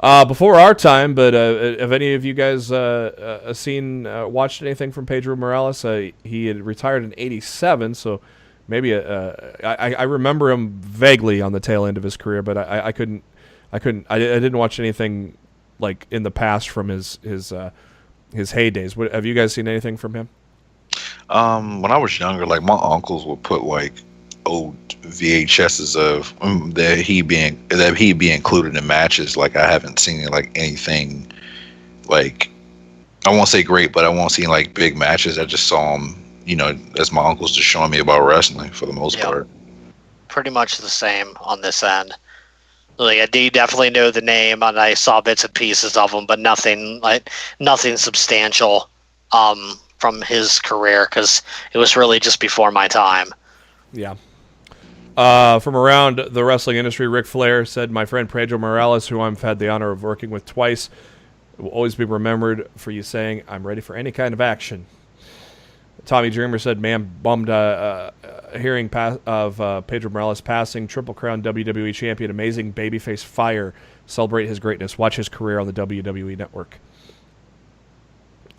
Before our time, but have any of you guys watched anything from Pedro Morales? He had retired in '87, so maybe I remember him vaguely on the tail end of his career, but I didn't watch anything like in the past from his heydays. Have you guys seen anything from him? When I was younger, like my uncles would put like old VHSs of that he be included in matches. Like I haven't seen like anything like, I won't say great, but I won't see like big matches. I just saw him, as my uncles just showing me about wrestling for the most part. Pretty much the same on this end. Like I definitely know the name, and I saw bits and pieces of him, but nothing substantial from his career, because it was really just before my time. Yeah. From around the wrestling industry, Ric Flair said, "My friend Pedro Morales, who I've had the honor of working with twice, will always be remembered for you saying, 'I'm ready for any kind of action.'" Tommy Dreamer said, "Man, bummed hearing of Pedro Morales passing. Triple Crown WWE champion, amazing babyface fire. Celebrate his greatness. Watch his career on the WWE Network."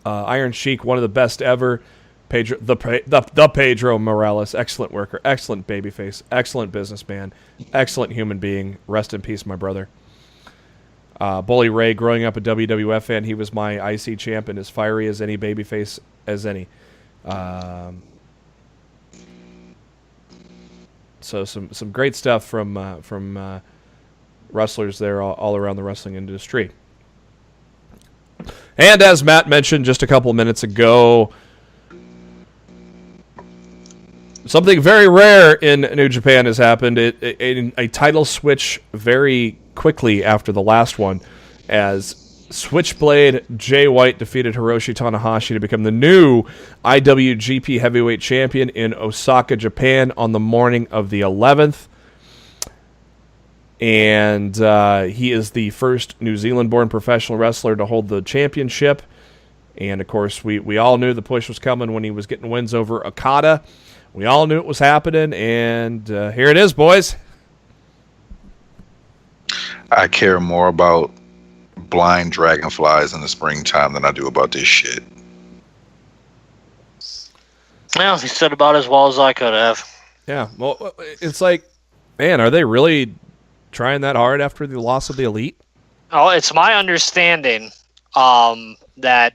Iron Sheik, one of the best ever. The Pedro Morales, excellent worker, excellent babyface, excellent businessman, excellent human being. Rest in peace, my brother. Bully Ray, growing up a WWF fan, he was my IC champ and as fiery as any babyface as any. So some great stuff from wrestlers there all around the wrestling industry. And as Matt mentioned just a couple minutes ago, something very rare in New Japan has happened. A title switch very quickly after the last one, as Switchblade Jay White defeated Hiroshi Tanahashi to become the new IWGP Heavyweight Champion in Osaka, Japan on the morning of the 11th. And he is the first New Zealand-born professional wrestler to hold the championship. And, of course, we all knew the push was coming when he was getting wins over Okada. We all knew it was happening, and here it is, boys. I care more about blind dragonflies in the springtime than I do about this shit. Well, he said about as well as I could have. Yeah, well, it's like, man, are they really trying that hard after the loss of the Elite? Oh, it's my understanding that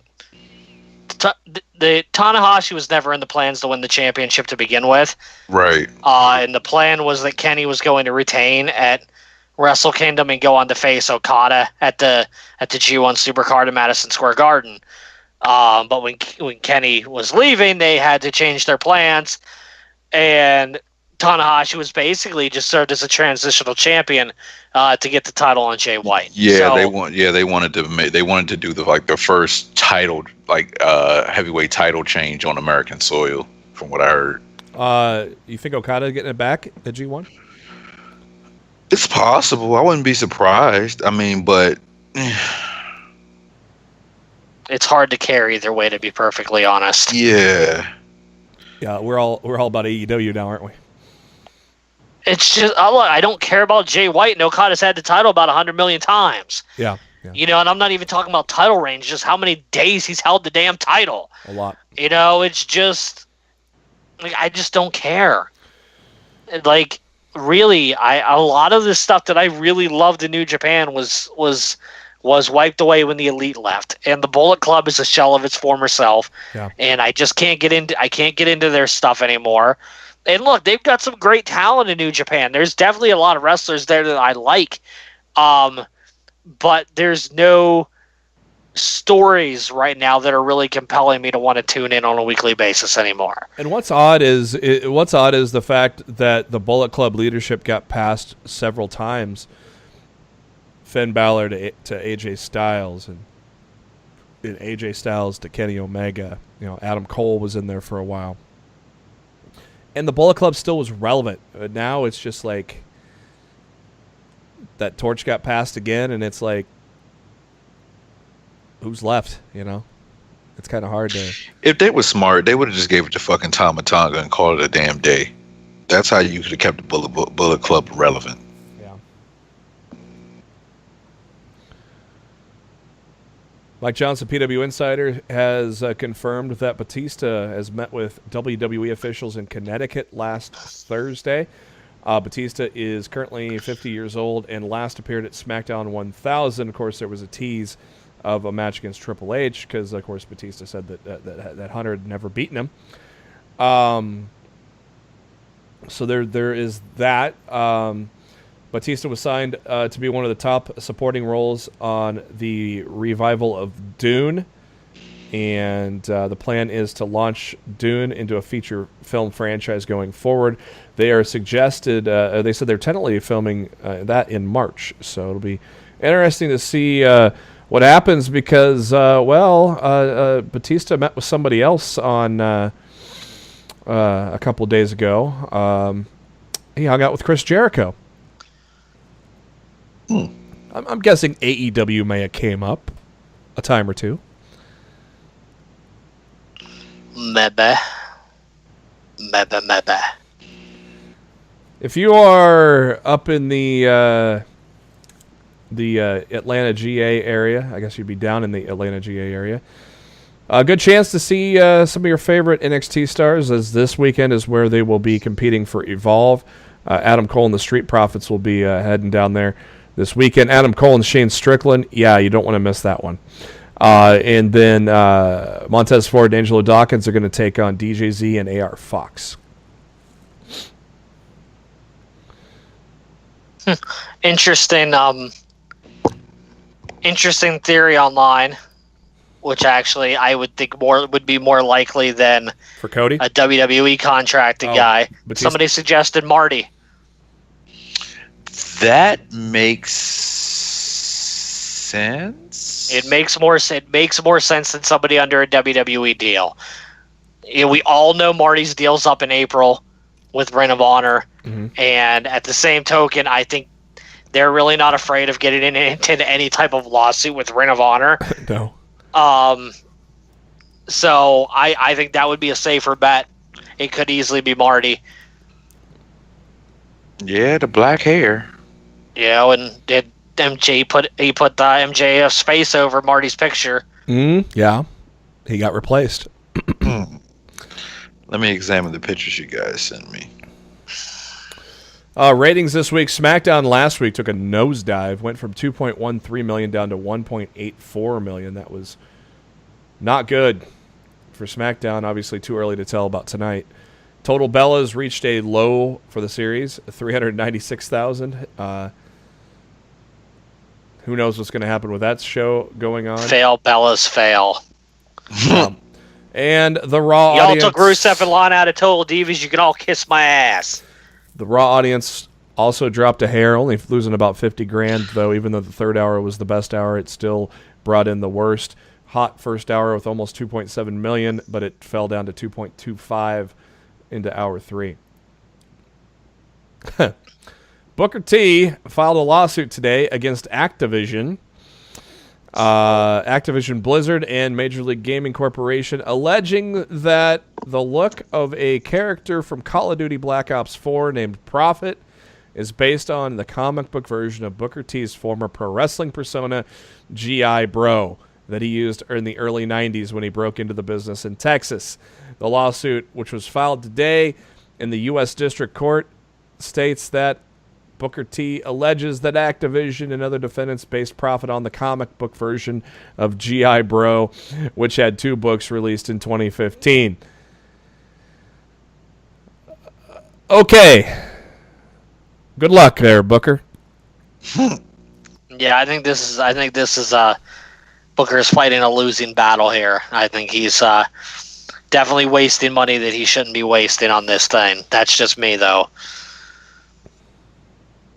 the Tanahashi was never in the plans to win the championship to begin with. Right. And the plan was that Kenny was going to retain at Wrestle Kingdom and go on to face Okada at the G1 Supercard in Madison Square Garden. But when Kenny was leaving, they had to change their plans, and Tanahashi was basically just served as a transitional champion to get the title on Jay White. Yeah, they wanted to do the first title, heavyweight title change on American soil, from what I heard. You think Okada getting it back at G1? It's possible. I wouldn't be surprised. I mean, but It's hard to care either way, to be perfectly honest. yeah. Yeah, we're all about AEW now, aren't we? It's just I don't care about Jay White. And Okada's had the title about 100 million times. Yeah. You know, and I'm not even talking about title range, just how many days he's held the damn title. A lot. You know, it's just like I just don't care. Like really, a lot of the stuff that I really loved in New Japan was wiped away when the Elite left, and the Bullet Club is a shell of its former self. Yeah. And I just can't get into their stuff anymore. And look, they've got some great talent in New Japan. There's definitely a lot of wrestlers there that I like. But there's no stories right now that are really compelling me to want to tune in on a weekly basis anymore. And what's odd is the fact that the Bullet Club leadership got passed several times. Finn Balor to AJ Styles, and AJ Styles to Kenny Omega. You know, Adam Cole was in there for a while, and the Bullet Club still was relevant. Now it's just like that torch got passed again, and it's like, who's left? You know, it's kind of hard to. If they were smart, they would have just gave it to fucking Tama Tonga and called it a damn day. That's how you could have kept the Bullet Club relevant. Yeah. Mike Johnson, PW Insider, has confirmed that Batista has met with WWE officials in Connecticut last Thursday. Batista is currently 50 years old and last appeared at SmackDown 1000. Of course, there was a tease of a match against Triple H because, of course, Batista said that Hunter had never beaten him. So there is that. Batista was signed to be one of the top supporting roles on the revival of Dune. And the plan is to launch Dune into a feature film franchise going forward. They are suggested, they said they're tentatively filming that in March. So it'll be interesting to see what happens because, Batista met with somebody else on a couple of days ago. He hung out with Chris Jericho. I'm guessing AEW may have came up a time or two. Maybe. If you are up in the Atlanta GA area, I guess you'd be down in the Atlanta GA area. A good chance to see some of your favorite NXT stars, as this weekend is where they will be competing for Evolve. Adam Cole and the Street Profits will be heading down there this weekend. Adam Cole and Shane Strickland, yeah, you don't want to miss that one. And then Montez Ford and Angelo Dawkins are going to take on DJZ and AR Fox. Interesting theory online, which actually I would think would be more likely than For Cody? a WWE contracted guy. Batista. Somebody suggested Marty. That makes sense. It makes more sense than somebody under a WWE deal. You know, we all know Marty's deal's up in April with Ring of Honor, and at the same token, I think they're really not afraid of getting into any type of lawsuit with Ring of Honor. No. So I think that would be a safer bet. It could easily be Marty. Yeah, the black hair. You know, and did MJ put MJF's face over Marty's picture? Yeah, he got replaced. Let me examine the pictures you guys sent me. Ratings this week. SmackDown last week took a nosedive, went from 2.13 million down to 1.84 million. That was not good for SmackDown. Obviously, too early to tell about tonight. Total Bellas reached a low for the series, 396,000. Who knows what's going to happen with that show going on? Fail, Bellas, fail. And the Raw Y'all audience... took Rusev and Lana out of Total Divas. You can all kiss my ass. The Raw audience also dropped a hair, only losing about 50 grand, though. Even though the third hour was the best hour, it still brought in the worst. Hot first hour with almost 2.7 million, but it fell down to 2.25 into hour 3. Booker T filed a lawsuit today against Activision, Activision Blizzard, and Major League Gaming Corporation, alleging that the look of a character from Call of Duty Black Ops 4 named Prophet is based on the comic book version of Booker T's former pro wrestling persona, G.I. Bro, that he used in the early 90s when he broke into the business in Texas. The lawsuit, which was filed today in the U.S. District Court, states that Booker T alleges that Activision and other defendants based Prophet on the comic book version of G.I. Bro, which had 2 books released in 2015. Okay. Good luck there, Booker. Yeah, I think this is Booker's fighting a losing battle here. I think he's definitely wasting money that he shouldn't be wasting on this thing. That's just me, though.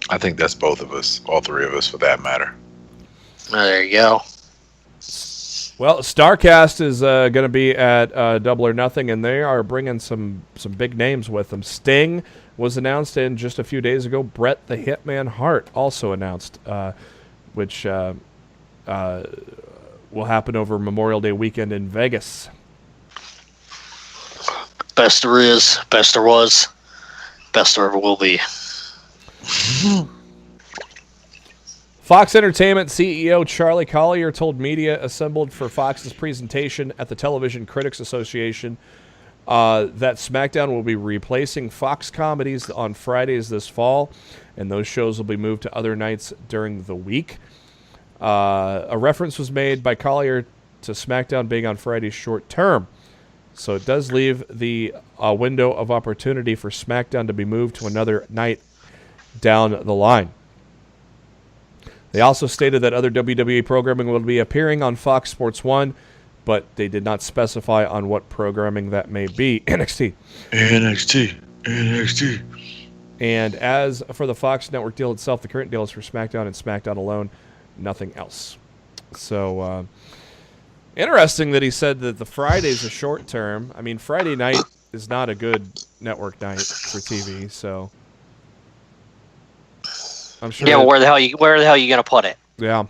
I think that's both of us, all 3 of us, for that matter. There you go. Well, StarCast is going to be at Double or Nothing, and they are bringing some big names with them. Sting was announced, and just a few days ago, Bret the Hitman Hart also announced, which will happen over Memorial Day weekend in Vegas. Best there is, best there was, best there ever will be. Fox Entertainment CEO Charlie Collier told media assembled for Fox's presentation at the Television Critics Association that SmackDown will be replacing Fox comedies on Fridays this fall, and those shows will be moved to other nights during the week. A reference was made by Collier to SmackDown being on Fridays short term, so it does leave the window of opportunity for SmackDown to be moved to another night down the line. They also stated that other WWE programming will be appearing on Fox Sports 1, but they did not specify on what programming that may be. NXT. And as for the Fox network deal itself, the current deal is for SmackDown and SmackDown alone, nothing else. So, interesting that he said that the Friday's a short term. I mean, Friday night is not a good network night for TV, so I'm sure. Yeah, well, where the hell you gonna put it? Yeah.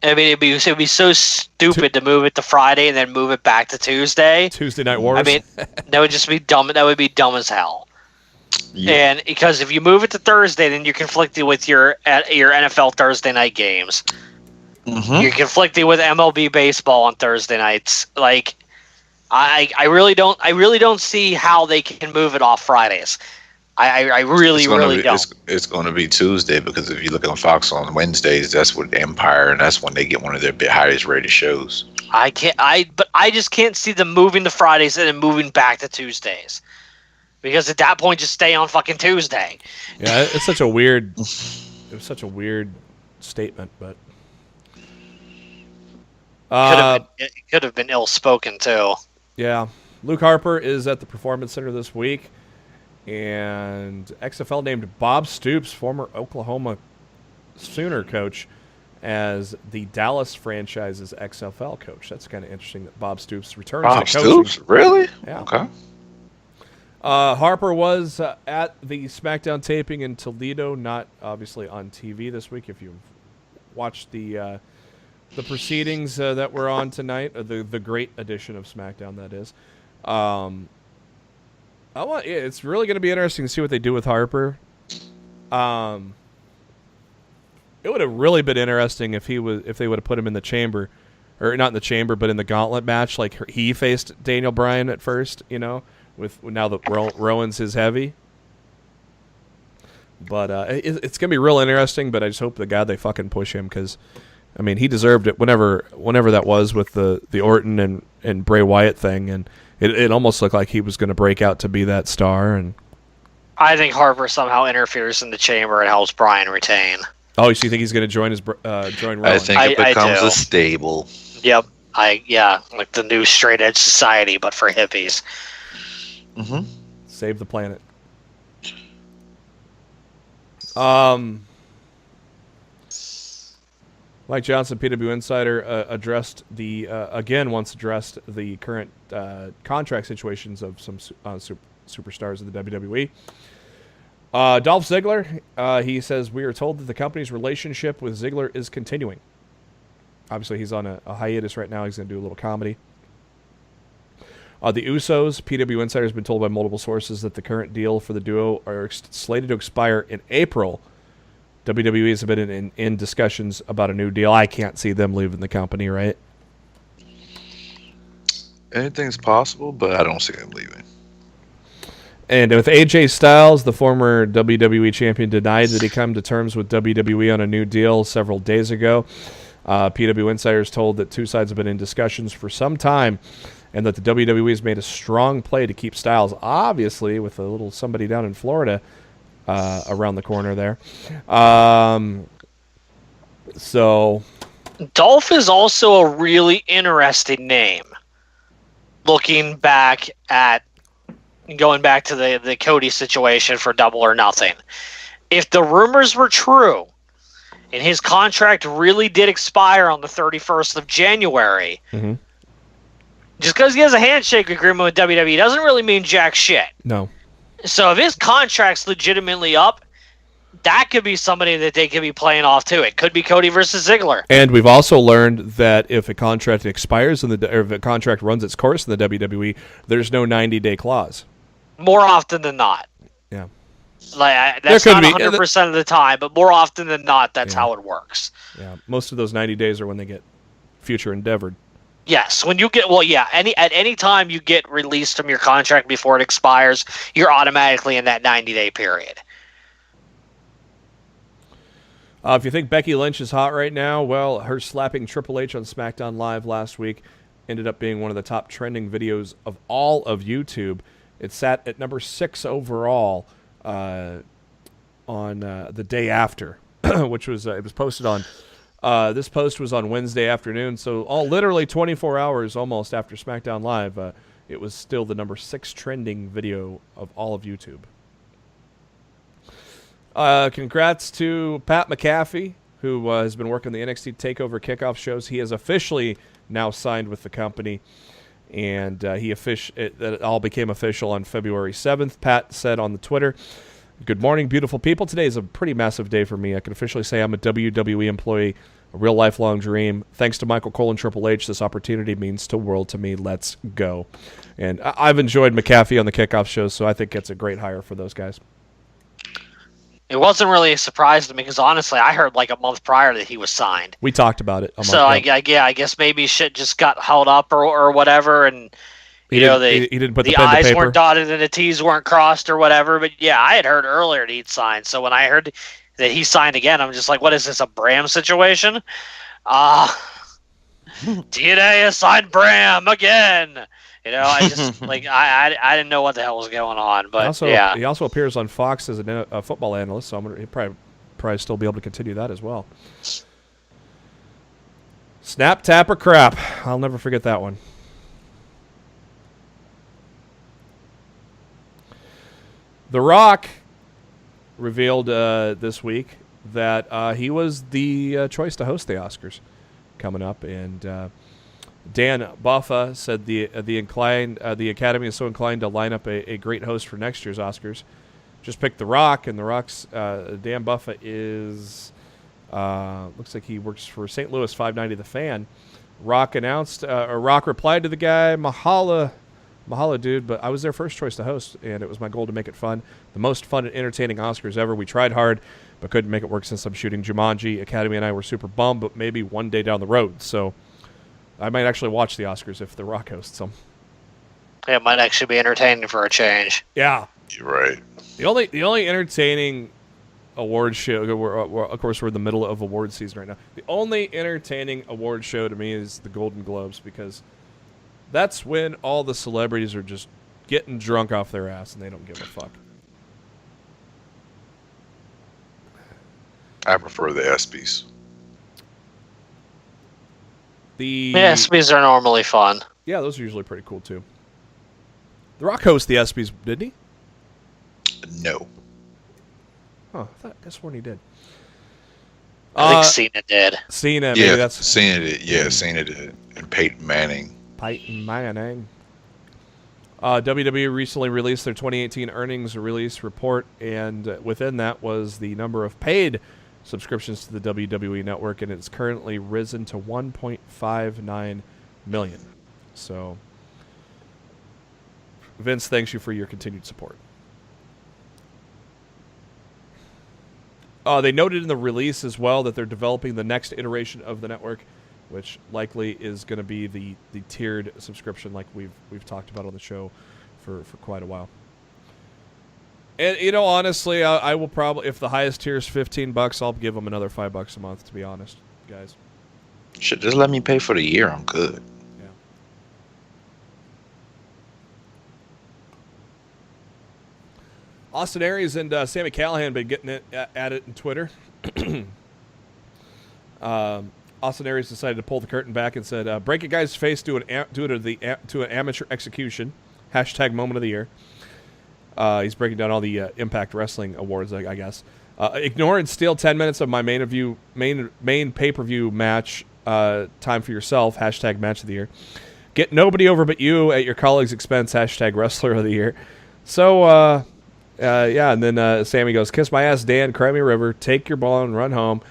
I mean, it'd be so stupid to move it to Friday and then move it back to Tuesday. Tuesday Night Wars. I mean, that would just be dumb. That would be dumb as hell. Yeah. And because if you move it to Thursday, then you're conflicted with your NFL Thursday night games. Mm-hmm. You're conflicted with MLB baseball on Thursday nights. Like, I really don't see how they can move it off Fridays. I really don't. It's going to be Tuesday because if you look on Fox on Wednesdays, that's when Empire, and that's when they get one of their highest rated shows. But I just can't see them moving to Fridays and then moving back to Tuesdays. Because at that point, just stay on fucking Tuesday. Yeah, it's such a weird. It was such a weird statement, but it could have been ill spoken too. Yeah, Luke Harper is at the Performance Center this week, and XFL named Bob Stoops, former Oklahoma Sooner coach, as the Dallas franchise's XFL coach. That's kind of interesting that Bob Stoops returns to coaching. Stoops, really? Yeah. Okay. Harper was at the SmackDown taping in Toledo, not obviously on TV this week. If you've watched the proceedings that were on tonight, the great edition of SmackDown, that is. It's really going to be interesting to see what they do with Harper. It would have really been interesting if they would have put him in the chamber, or not in the chamber, but in the gauntlet match, like he faced Daniel Bryan at first, with now that Rowan's his heavy. But it's going to be real interesting, but I just hope to God they fucking push him, because, I mean, he deserved it whenever that was with the Orton and Bray Wyatt thing, and it almost looked like he was going to break out to be that star. And I think Harper somehow interferes in the chamber and helps Bryan retain. Oh, so you think he's going to join Rowan? I think it becomes a stable. Yep. Like the new straight edge society, but for hippies. Mm-hmm. Save the planet. Mike Johnson, PW Insider, addressed the current contract situations of some superstars of the WWE. Dolph Ziggler, he says, we are told that the company's relationship with Ziggler is continuing. Obviously, he's on a hiatus right now. He's going to do a little comedy. The Usos, PW Insider has been told by multiple sources that the current deal for the duo are slated to expire in April. WWE has been in discussions about a new deal. I can't see them leaving the company, right? Anything's possible, but I don't see them leaving. And with AJ Styles, the former WWE champion, denied that he come to terms with WWE on a new deal several days ago. PW Insiders told that two sides have been in discussions for some time, and that the WWE has made a strong play to keep Styles, obviously, with a little somebody down in Florida around the corner there. So, Dolph is also a really interesting name. Looking back at going back to the Cody situation for Double or Nothing. If the rumors were true and his contract really did expire on the 31st of January, just because he has a handshake agreement with WWE doesn't really mean jack shit. No. So if his contract's legitimately up, that could be somebody that they could be playing off too. It could be Cody versus Ziggler. And we've also learned that if a contract expires or if a contract runs its course in the WWE, there's no 90-day clause. More often than not. Yeah. That's not 100% of the time, but more often than not, that's how it works. Yeah. Most of those 90 days are when they get future endeavored. Yes, when you get at any time you get released from your contract before it expires, you're automatically in that 90-day period. If you think Becky Lynch is hot right now, well, her slapping Triple H on SmackDown Live last week ended up being one of the top trending videos of all of YouTube. It sat at number 6 overall on the day after, which was it was posted on. This post was on Wednesday afternoon, so literally 24 hours almost after SmackDown Live, it was still the number 6 trending video of all of YouTube. Congrats to Pat McAfee, who has been working the NXT TakeOver kickoff shows. He is officially now signed with the company, and it all became official on February 7th. Pat said on the Twitter, "Good morning, beautiful people. Today is a pretty massive day for me. I can officially say I'm a WWE employee, a real lifelong dream. Thanks to Michael Cole and Triple H, this opportunity means the world to me. Let's go." And I've enjoyed McAfee on the kickoff shows, so I think it's a great hire for those guys. It wasn't really a surprise to me because honestly, I heard like a month prior that he was signed. We talked about it. I guess maybe shit just got held up or whatever, and he didn't put the I's weren't dotted and the T's weren't crossed or whatever. But yeah, I had heard earlier that he'd signed. So when I heard that he signed again, I'm just like, what is this, a Bram situation? TNA has signed Bram again. I just I didn't know what the hell was going on, but he also appears on Fox as a football analyst, so he'll probably still be able to continue that as well. Snap, tap, or crap. I'll never forget that one. The Rock revealed this week that he was the choice to host the Oscars coming up, and Dan Buffa said the Academy is so inclined to line up a great host for next year's Oscars. Just pick The Rock, and The Rock's Dan Buffa is looks like he works for St. Louis 590 The Fan. Rock replied to the guy, Mahalo, dude, but I was their first choice to host, and it was my goal to make it fun. The most fun and entertaining Oscars ever. We tried hard, but couldn't make it work since I'm shooting Jumanji. Academy and I were super bummed, but maybe one day down the road. So I might actually watch the Oscars if The Rock hosts them. It might actually be entertaining for a change. Yeah. You're right. The only entertaining award show, of course we're in the middle of award season right now. The only entertaining award show to me is the Golden Globes, because that's when all the celebrities are just getting drunk off their ass and they don't give a fuck. I prefer the ESPYs. The ESPYs are normally fun. Yeah, those are usually pretty cool too. The Rock hosts the ESPYs, didn't he? No. Huh, I guess when he did. I think Cena did. Cena, yeah, maybe that's Cena did. Yeah, Cena did. And Peyton Manning. Peyton Manning. WWE recently released their 2018 earnings release report, and within that was the number of paid subscriptions to the WWE Network, and it's currently risen to 1.59 million. So, Vince, thanks you for your continued support. They noted in the release as well that they're developing the next iteration of the network, which likely is going to be the tiered subscription like we've talked about on the show for quite a while. And, honestly, I will probably, if the highest tier is $15, I'll give them another $5 a month, to be honest, guys. Shit, just let me pay for the year. I'm good. Yeah. Austin Aries and Sami Callihan been getting it at it in Twitter. Austin Aries decided to pull the curtain back and said, "Break a guy's face to an amateur execution." # moment of the year. He's breaking down all the Impact Wrestling awards, I guess. Ignore and steal 10 minutes of my main pay-per-view match. Time for yourself. # match of the year. Get nobody over but you at your colleague's expense. # wrestler of the year. So, yeah, and then Sammy goes, "Kiss my ass, Dan, cry me a river, take your ball and run home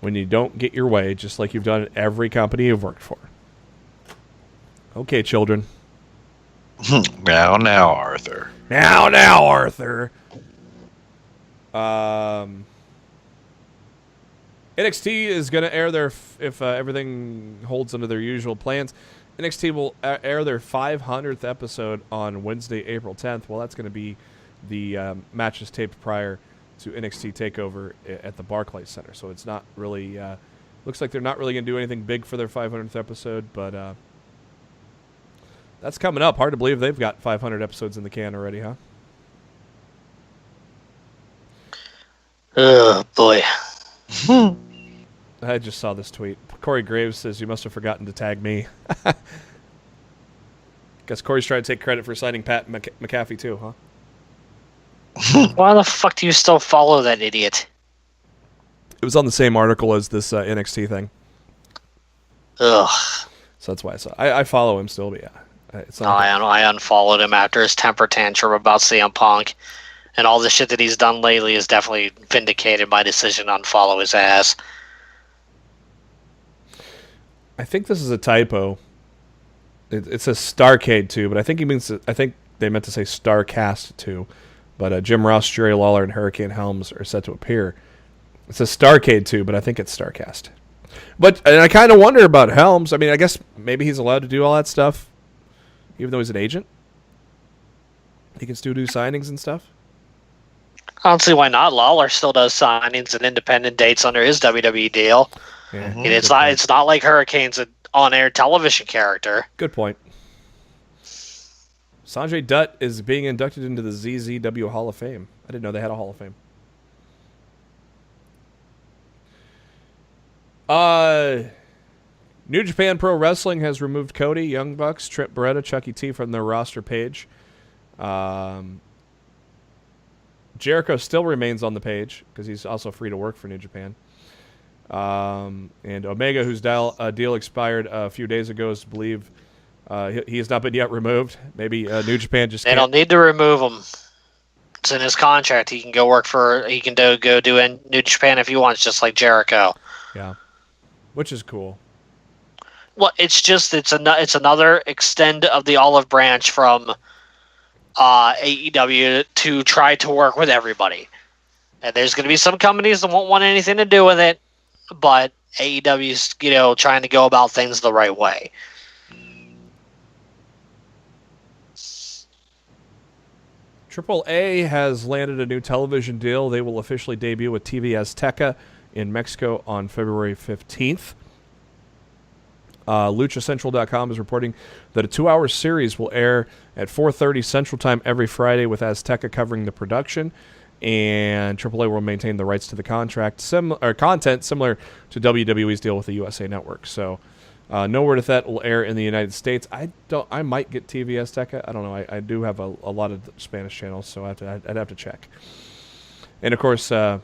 when you don't get your way, just like you've done at every company you've worked for." Okay, children. Now, Arthur. Now, Arthur. NXT is going to air if everything holds under their usual plans, NXT will air their 500th episode on Wednesday, April 10th. Well, that's going to be the matches taped prior to NXT TakeOver at the Barclays Center. So it's not really, looks like they're not really going to do anything big for their 500th episode, but that's coming up. Hard to believe they've got 500 episodes in the can already, huh? Oh, boy. I just saw this tweet. Corey Graves says, "You must have forgotten to tag me." Guess Corey's trying to take credit for signing Pat McAfee too, huh? Why the fuck do you still follow that idiot? It was on the same article as this NXT thing. Ugh. So that's why I saw. I follow him still, but yeah. It's not I unfollowed him after his temper tantrum about CM Punk, and all the shit that he's done lately has definitely vindicated my decision to unfollow his ass. I think this is a typo. It says Starcade 2, but I think they meant to say Starcast 2. But Jim Ross, Jerry Lawler, and Hurricane Helms are set to appear. It says Starcade 2, but I think it's Starcast. And I kind of wonder about Helms. I mean, I guess maybe he's allowed to do all that stuff, even though he's an agent. He can still do signings and stuff. I don't see why not. Lawler still does signings and independent dates under his WWE deal. Yeah, And it's not like Hurricane's an on-air television character. Good point. Sanjay Dutt is being inducted into the ZZW Hall of Fame. I didn't know they had a Hall of Fame. New Japan Pro Wrestling has removed Cody, Young Bucks, Trent Beretta, Chucky T from their roster page. Jericho still remains on the page because he's also free to work for New Japan. And Omega, whose deal expired a few days ago, is believed he has not been yet removed. Maybe New Japan just They don't need to remove him. It's in his contract. He can go work he can go do in New Japan if he wants, just like Jericho. Yeah, which is cool. Well, it's another extend of the olive branch from AEW to try to work with everybody. And there's going to be some companies that won't want anything to do with it, but AEW's trying to go about things the right way. AAA has landed a new television deal. They will officially debut with TV Azteca in Mexico on February 15th. LuchaCentral.com is reporting that a 2-hour series will air at 4:30 Central Time every Friday, with Azteca covering the production, and AAA will maintain the rights to the content similar to WWE's deal with the USA Network. So, no word if that will air in the United States. I might get TV Azteca. I don't know. I do have a lot of Spanish channels, so I'd have to check. And of course, All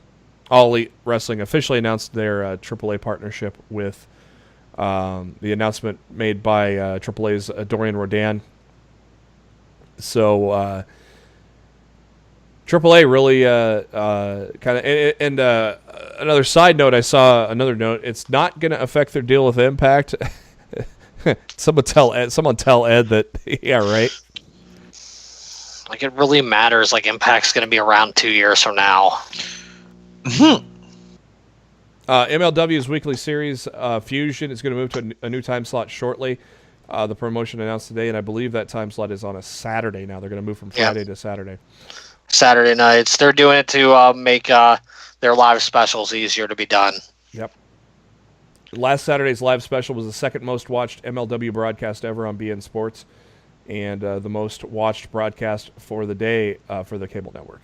Elite Wrestling officially announced their AAA partnership with. The announcement made by AAA's Dorian Rodan So AAA really kind of and another side note. I saw another note. It's not going to affect their deal with Impact. Someone tell Ed that. Yeah, right. Like, it really matters. Like, Impact's going to be around 2 years from now. MLW's weekly series Fusion is going to move to a new time slot shortly. The promotion announced today, and I believe that time slot is on a Saturday now. They're going to move from Friday to Saturday. Saturday nights. They're doing it to make their live specials easier to be done. Yep. Last Saturday's live special was the second most watched MLW broadcast ever on BN Sports, and the most watched broadcast for the day for the cable network.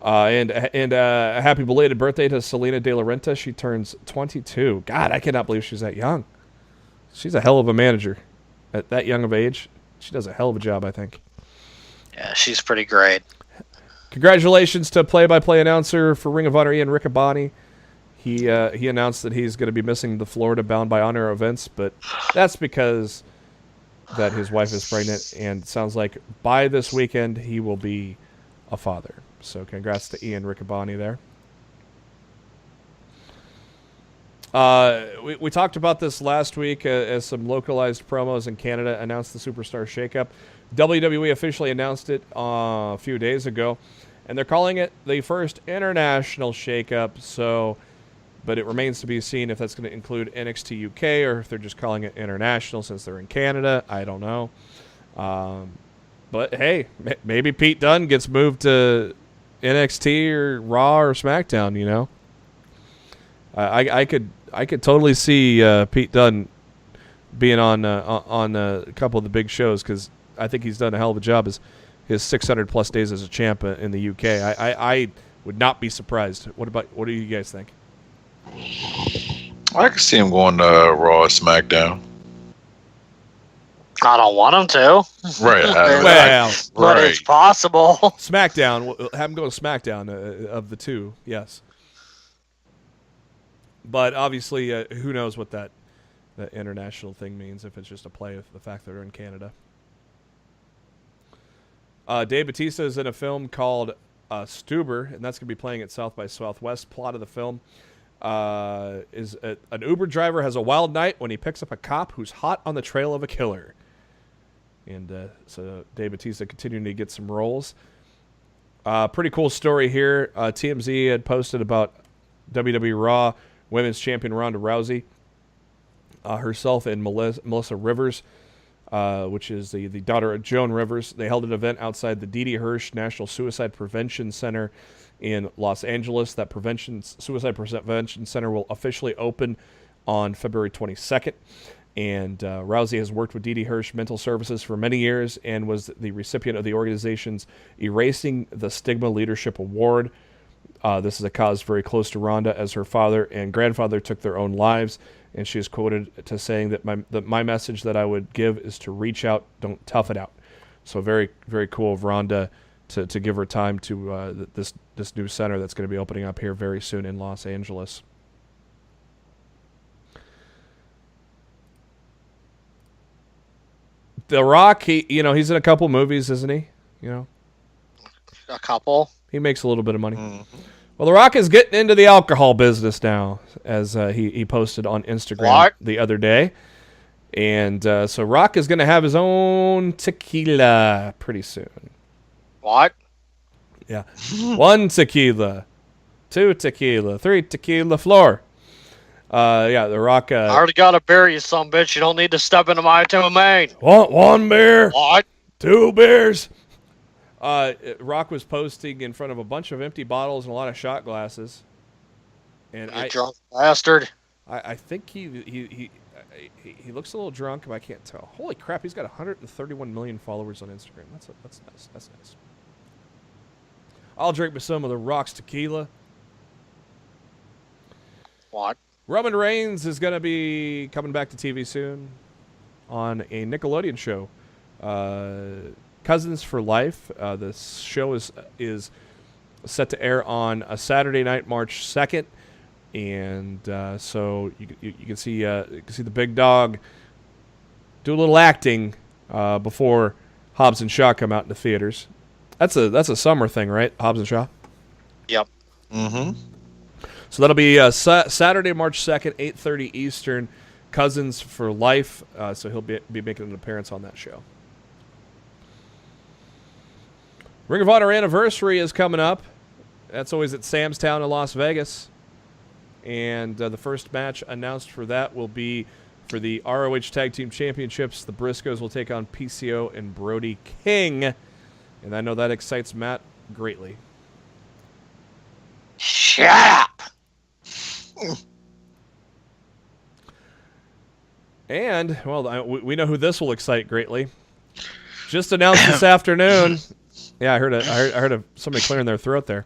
And a happy belated birthday to Selena De La Renta. She turns 22. God, I cannot believe she's that young. She's a hell of a manager at that young of age. She does a hell of a job, I think. Yeah, she's pretty great. Congratulations to play-by-play announcer for Ring of Honor, Ian Riccaboni. He announced that he's going to be missing the Florida Bound by Honor events, but that's because that his wife is pregnant, and it sounds like by this weekend he will be a father. So congrats to Ian Riccaboni there. We talked about this last week as some localized promos in Canada announced the Superstar Shakeup. WWE officially announced it a few days ago, and they're calling it the first international shakeup. So, but it remains to be seen if that's going to include NXT UK or if they're just calling it international since they're in Canada. I don't know. But hey, maybe Pete Dunne gets moved to NXT or Raw or SmackDown. You know, I could totally see Pete Dunne being on a couple of the big shows because I think he's done a hell of a job as his 600 plus days as a champ in the UK. I would not be surprised. What do you guys think? I can see him going to Raw or SmackDown. I don't want him to. Right. But it's possible. SmackDown. Have him go to SmackDown of the two. Yes. But obviously, who knows what that international thing means if it's just a play of the fact that they're in Canada. Dave Bautista is in a film called Stuber, and that's going to be playing at South by Southwest. Plot of the film is an Uber driver has a wild night when he picks up a cop who's hot on the trail of a killer. And so Dave Bautista continuing to get some roles. Pretty cool story here. TMZ had posted about WWE Raw Women's Champion Ronda Rousey herself and Melissa Rivers, which is the daughter of Joan Rivers. They held an event outside the Didi Hirsch National Suicide Prevention Center in Los Angeles. That Suicide Prevention Center will officially open on February 22nd. And Rousey has worked with Didi Hirsch Mental Services for many years and was the recipient of the organization's Erasing the Stigma Leadership Award. This is a cause very close to Rhonda, as her father and grandfather took their own lives. And she is quoted to saying that my message that I would give is to reach out, don't tough it out. So very, very cool of Rhonda to give her time to this new center that's going to be opening up here very soon in Los Angeles. The Rock, he's in a couple movies, isn't he? A couple. He makes a little bit of money. Mm-hmm. Well, The Rock is getting into the alcohol business now, as he posted on Instagram the other day. And so Rock is going to have his own tequila pretty soon. What? Yeah. 1 tequila, 2 tequila, 3 tequila floor. The Rock. I already got a beer, you son bitch. You don't need to step into my domain. Want 1 beer? What? 2 beers? Rock was posting in front of a bunch of empty bottles and a lot of shot glasses. And you drunk bastard. I think he looks a little drunk, but I can't tell. Holy crap, he's got 131 million followers on Instagram. That's nice. That's nice. I'll drink me some of the Rock's tequila. What? Roman Reigns is going to be coming back to TV soon on a Nickelodeon show. Cousins for Life. This show is set to air on a Saturday night, March 2nd. And so you can see the big dog do a little acting before Hobbs and Shaw come out in the theaters. That's a summer thing, right? Hobbs and Shaw. Yep. Mm-hmm. So that'll be Saturday, March 2nd, 8:30 Eastern. Cousins for Life. So he'll be making an appearance on that show. Ring of Honor Anniversary is coming up. That's always at Sam's Town in Las Vegas. And the first match announced for that will be for the ROH Tag Team Championships. The Briscoes will take on PCO and Brody King. And I know that excites Matt greatly. Shut up! And, well, we know who this will excite greatly. Just announced this afternoon. Yeah, I heard somebody clearing their throat there.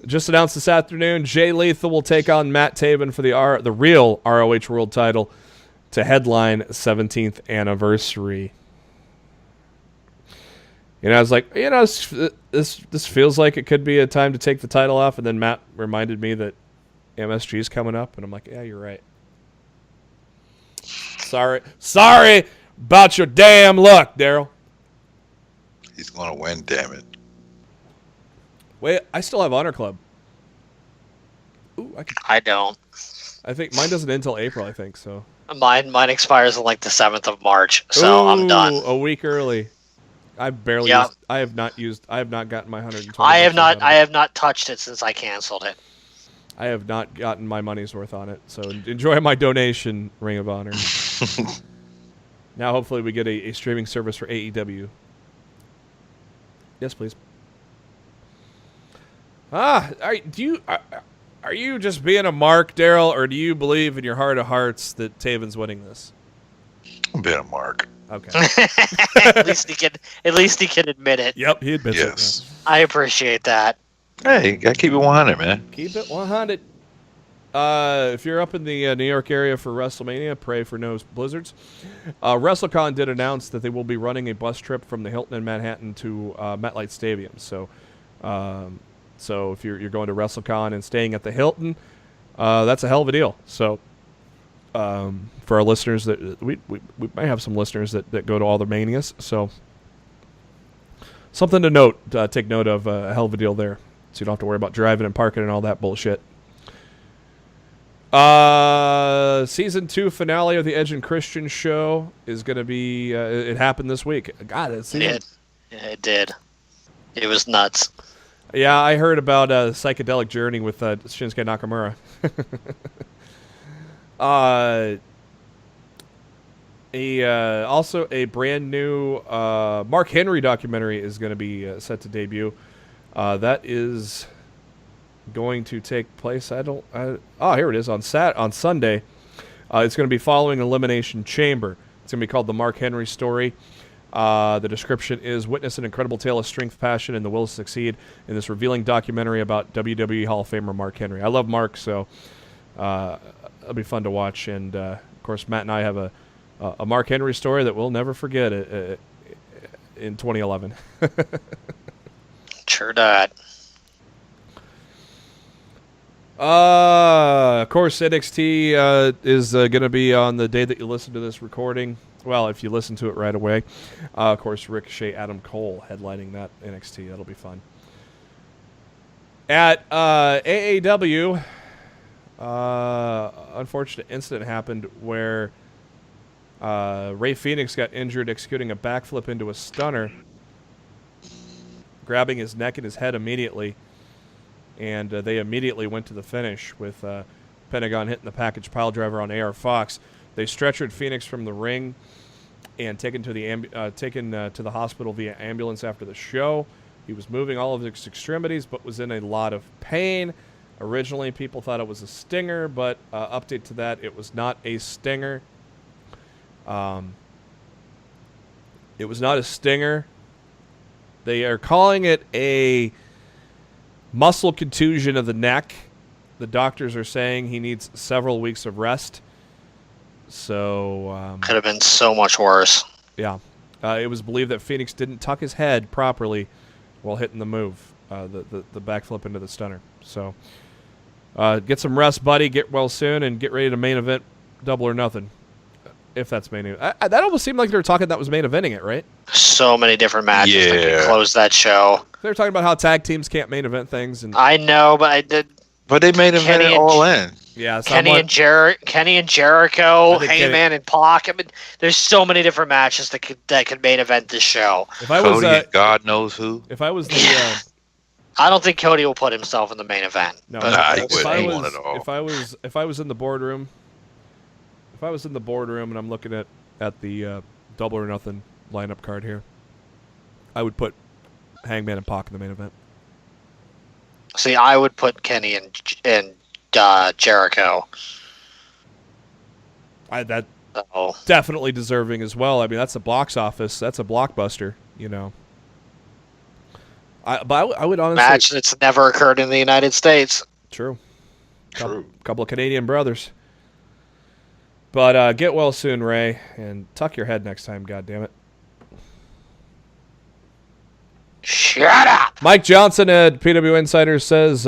Just announced this afternoon, Jay Lethal will take on Matt Taven for the real ROH World Title to headline 17th anniversary. You know, I was like, you know, this feels like it could be a time to take the title off, and then Matt reminded me that MSG is coming up, and I'm like, yeah, you're right. Sorry about your damn luck, Darryl. He's going to win, damn it. Wait, I still have Honor Club. Ooh, I don't. I think mine doesn't end until April, I think, so. Mine expires on like the 7th of March, so I'm done. A week early. I have not gotten my 120. I have not touched it since I canceled it. I have not gotten my money's worth on it. So enjoy my donation, Ring of Honor. Now hopefully we get a streaming service for AEW. Yes, please. Are you just being a mark, Darryl, or do you believe in your heart of hearts that Taven's winning this? I'm being a mark. Okay. At least he can admit it. Yep, he admits it. Yes. Yeah. I appreciate that. Hey, you gotta keep it 100, man. Keep it 100. If you're up in the New York area for WrestleMania, pray for no blizzards. WrestleCon did announce that they will be running a bus trip from the Hilton in Manhattan to MetLife Stadium. So if you're going to WrestleCon and staying at the Hilton, that's a hell of a deal. So for our listeners, that we might have some listeners that go to all the manias. So something to note, take note of, a hell of a deal there. So you don't have to worry about driving and parking and all that bullshit. Season 2 finale of the Edge and Christian show is going to be, it happened this week. God, it did. It was nuts. Yeah, I heard about a psychedelic journey with Shinsuke Nakamura. Also a brand new Mark Henry documentary is going to be set to debut. That is going to take place. Here it is on Sunday. It's going to be following Elimination Chamber. It's going to be called The Mark Henry Story. The description is: witness an incredible tale of strength, passion, and the will to succeed in this revealing documentary about WWE Hall of Famer Mark Henry. I love Mark, so it'll be fun to watch. And of course, Matt and I have a Mark Henry story that we'll never forget in 2011. Sure not. Of course, NXT is going to be on the day that you listen to this recording. Well, if you listen to it right away. Of course, Ricochet, Adam Cole headlining that NXT. That'll be fun. At AAW, unfortunate incident happened where Ray Phoenix got injured executing a backflip into a stunner, grabbing his neck and his head immediately. And they immediately went to the finish with Pentagon hitting the package piledriver on AR Fox. They stretchered Phoenix from the ring and taken to the hospital via ambulance after the show. He was moving all of his extremities, but was in a lot of pain. Originally, people thought it was a stinger, but update to that, it was not a stinger. It was not a stinger. They are calling it a muscle contusion of the neck. The doctors are saying he needs several weeks of rest. So could have been so much worse. Yeah, it was believed that Phoenix didn't tuck his head properly while hitting the move, the backflip into the stunner. So get some rest, buddy. Get well soon, and get ready to main event Double or Nothing, if that's main event. That almost seemed like they were talking that was main eventing it, right? So many different matches that could close that show. They're talking about how tag teams can't main event things, and I know, but I did. But they made event All In. Yeah, Kenny and Jericho, Heyman and Pac. I mean, there's so many different matches that could main event this show. If I was Cody, God knows who. If I was the, I don't think Cody will put himself in the main event. No, he wouldn't at all. If I was in the boardroom, and I'm looking at the Double or Nothing lineup card here, I would put Hangman and Pac in the main event. See, I would put Kenny and Jericho. Definitely deserving as well. I mean, that's a box office. That's a blockbuster. You know. I would honestly match that's never occurred in the United States. True. Couple of Canadian brothers. But get well soon, Ray, and tuck your head next time. God damn it. Shut up. Mike Johnson at PW Insider says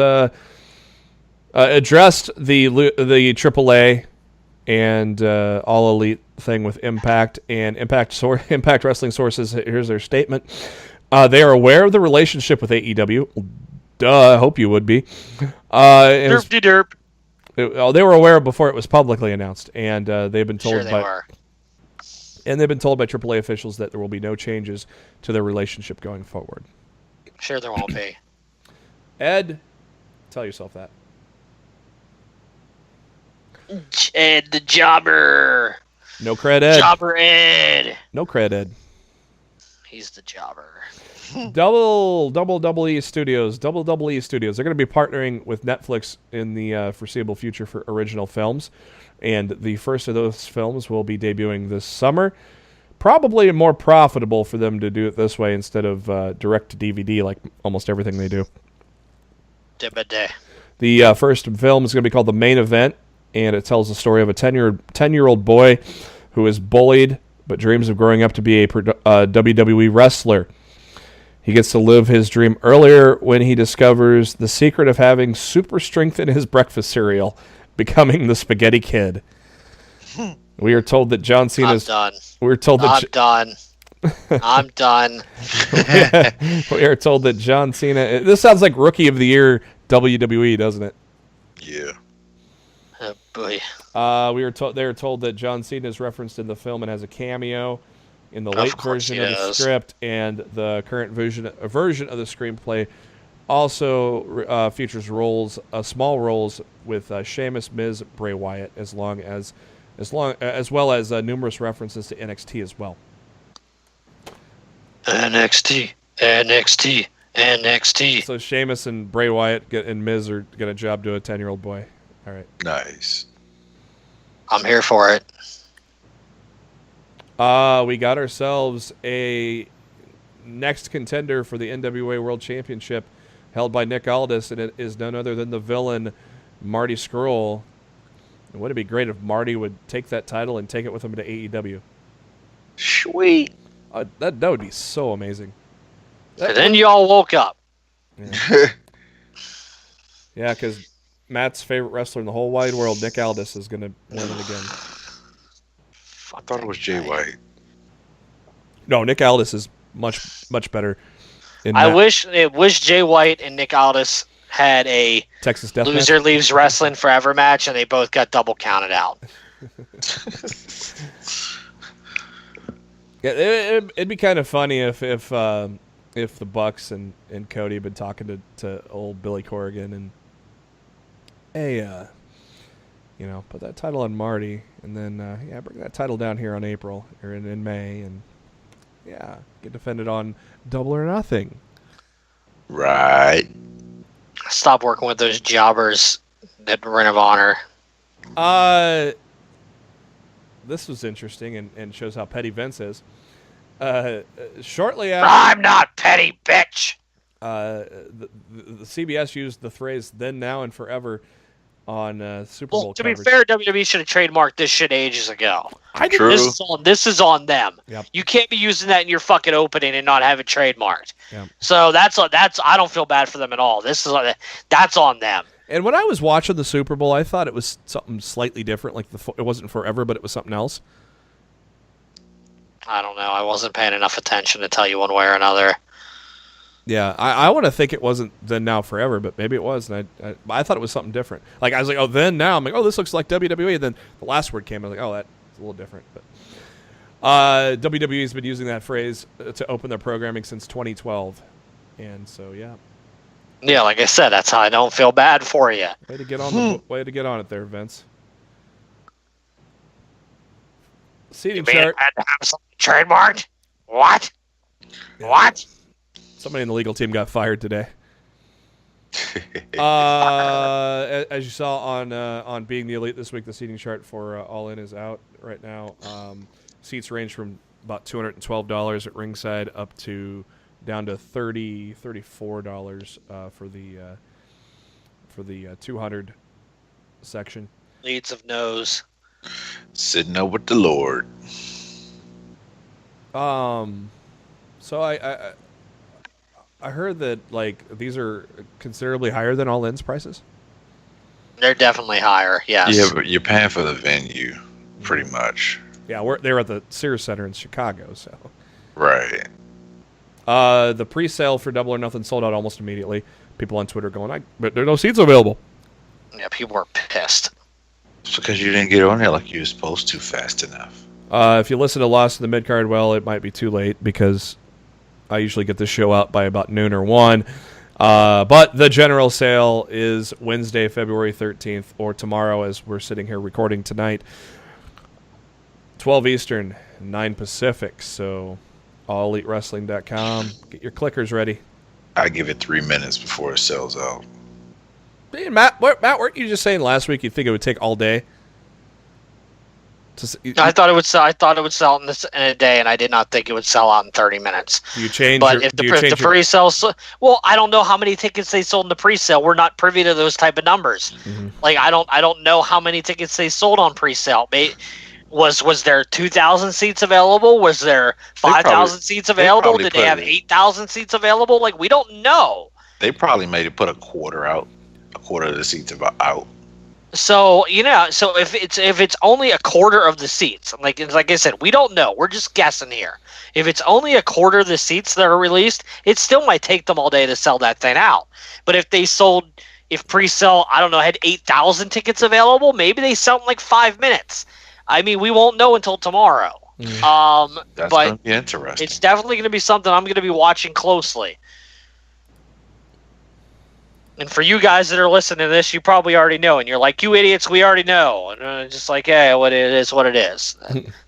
addressed the AAA and All Elite thing with Impact and Impact Wrestling sources. Here's their statement. They are aware of the relationship with AEW. Duh, I hope you would be. Derp. They were aware before it was publicly announced, and they've been told they've been told by AAA officials that there will be no changes to their relationship going forward. Sure, there won't be. Ed, tell yourself that. Ed the Jobber. No cred, Ed. Jobber Ed. No cred, Ed. He's the Jobber. WWE Studios. They're going to be partnering with Netflix in the foreseeable future for original films. And the first of those films will be debuting this summer. Probably more profitable for them to do it this way instead of direct to DVD like almost everything they do. The first film is going to be called The Main Event, and it tells the story of a 10-year-old boy who is bullied but dreams of growing up to be a WWE wrestler. He gets to live his dream earlier when he discovers the secret of having super strength in his breakfast cereal, becoming the Spaghetti Kid. We are told that John Cena's... I'm done. We're told that... I'm done. We are told that John Cena... This sounds like Rookie of the Year WWE, doesn't it? Yeah. Oh, boy. They were told that John Cena is referenced in the film and has a cameo in the late version of the script, and the current version of the screenplay also features small roles with Sheamus, Miz, Bray Wyatt, as well as numerous references to NXT as well. NXT. So Sheamus and Bray Wyatt and Miz are get a job to a 10-year-old boy. All right. Nice. I'm here for it. We got ourselves a next contender for the NWA World Championship held by Nick Aldis, and it is none other than the villain, Marty Scurll. And wouldn't it be great if Marty would take that title and take it with him to AEW? Sweet. That would be so amazing. And then you all woke up. Yeah, because Matt's favorite wrestler in the whole wide world, Nick Aldis, is going to win it again. I thought it was Jay White. No, Nick Aldis is much better. I wish Jay White and Nick Aldis had a Texas Death loser match? leaves wrestling forever match, and they both got double counted out. Yeah, it'd be kind of funny if the Bucks and Cody had been talking to old Billy Corrigan and, hey, put that title on Marty, and then bring that title down here on April or in May, and get defended on Double or Nothing. Right. Stop working with those jobbers at Ring of Honor. This was interesting and shows how petty Vince is. Shortly after, I'm not petty, bitch. The CBS used the phrase "then, now, and forever" on Super Bowl. To be fair, WWE should have trademarked this shit ages ago. True. This is on them. Yep. You can't be using that in your fucking opening and not have it trademarked. Yep. So that's I don't feel bad for them at all. That's on them. And when I was watching the Super Bowl, I thought it was something slightly different. Like it wasn't forever, but it was something else. I don't know. I wasn't paying enough attention to tell you one way or another. Yeah, I want to think it wasn't Then Now Forever, but maybe it was, and I thought it was something different. Like, I was like, oh, Then Now. I'm like, oh, this looks like WWE. And then the last word came, I was like, oh, that's a little different. But WWE's been using that phrase to open their programming since 2012, and so yeah. Yeah, like I said, that's how I don't feel bad for you. Way to get on it there, Vince. Seating chart. Had to have something trademarked? What? Yeah. What? Somebody in the legal team got fired today. As you saw on Being the Elite this week, the seating chart for All In is out right now. Seats range from about $212 at ringside up to down to $34 for the 200 section. Leads of nose. Sitting up with the Lord. So I heard that like these are considerably higher than All In's prices. They're definitely higher. Yes. Yeah, but you're paying for the venue, pretty much. Yeah, they were at the Sears Center in Chicago, so. Right. The pre-sale for Double or Nothing sold out almost immediately. People on Twitter going, but there are no seats available. Yeah, people were pissed. It's because you didn't get on there like you were supposed to fast enough. If you listen to Lost in the Midcard, well, it might be too late because I usually get this show out by about noon or 1. But the general sale is Wednesday, February 13th, or tomorrow as we're sitting here recording tonight. 12 Eastern, 9 Pacific. So, AllEliteWrestling.com. Get your clickers ready. I give it 3 minutes before it sells out. Hey, Matt, weren't you just saying last week you think it would take all day? I thought it would sell. I thought it would sell in a day, and I did not think it would sell out in 30 minutes. Do you change? But if the pre-sale, well, I don't know how many tickets they sold in the pre-sale. We're not privy to those type of numbers. Mm-hmm. Like I don't know how many tickets they sold on pre-sale. Was there 2,000 seats available? Was there 5,000 seats available? Did they have 8,000 seats available? Like we don't know. They probably made it put a quarter out. A quarter of the seats out. So so if it's only a quarter of the seats, like I said, we don't know. We're just guessing here. If it's only a quarter of the seats that are released, it still might take them all day to sell that thing out. But if pre-sale, I don't know, had 8,000 tickets available, maybe they sell in like 5 minutes. I mean, we won't know until tomorrow. That's but going to be interesting. It's definitely going to be something I'm going to be watching closely. And for you guys that are listening to this, you probably already know, and you're like, "You idiots, we already know." And just like, "Hey, what it is, what it is."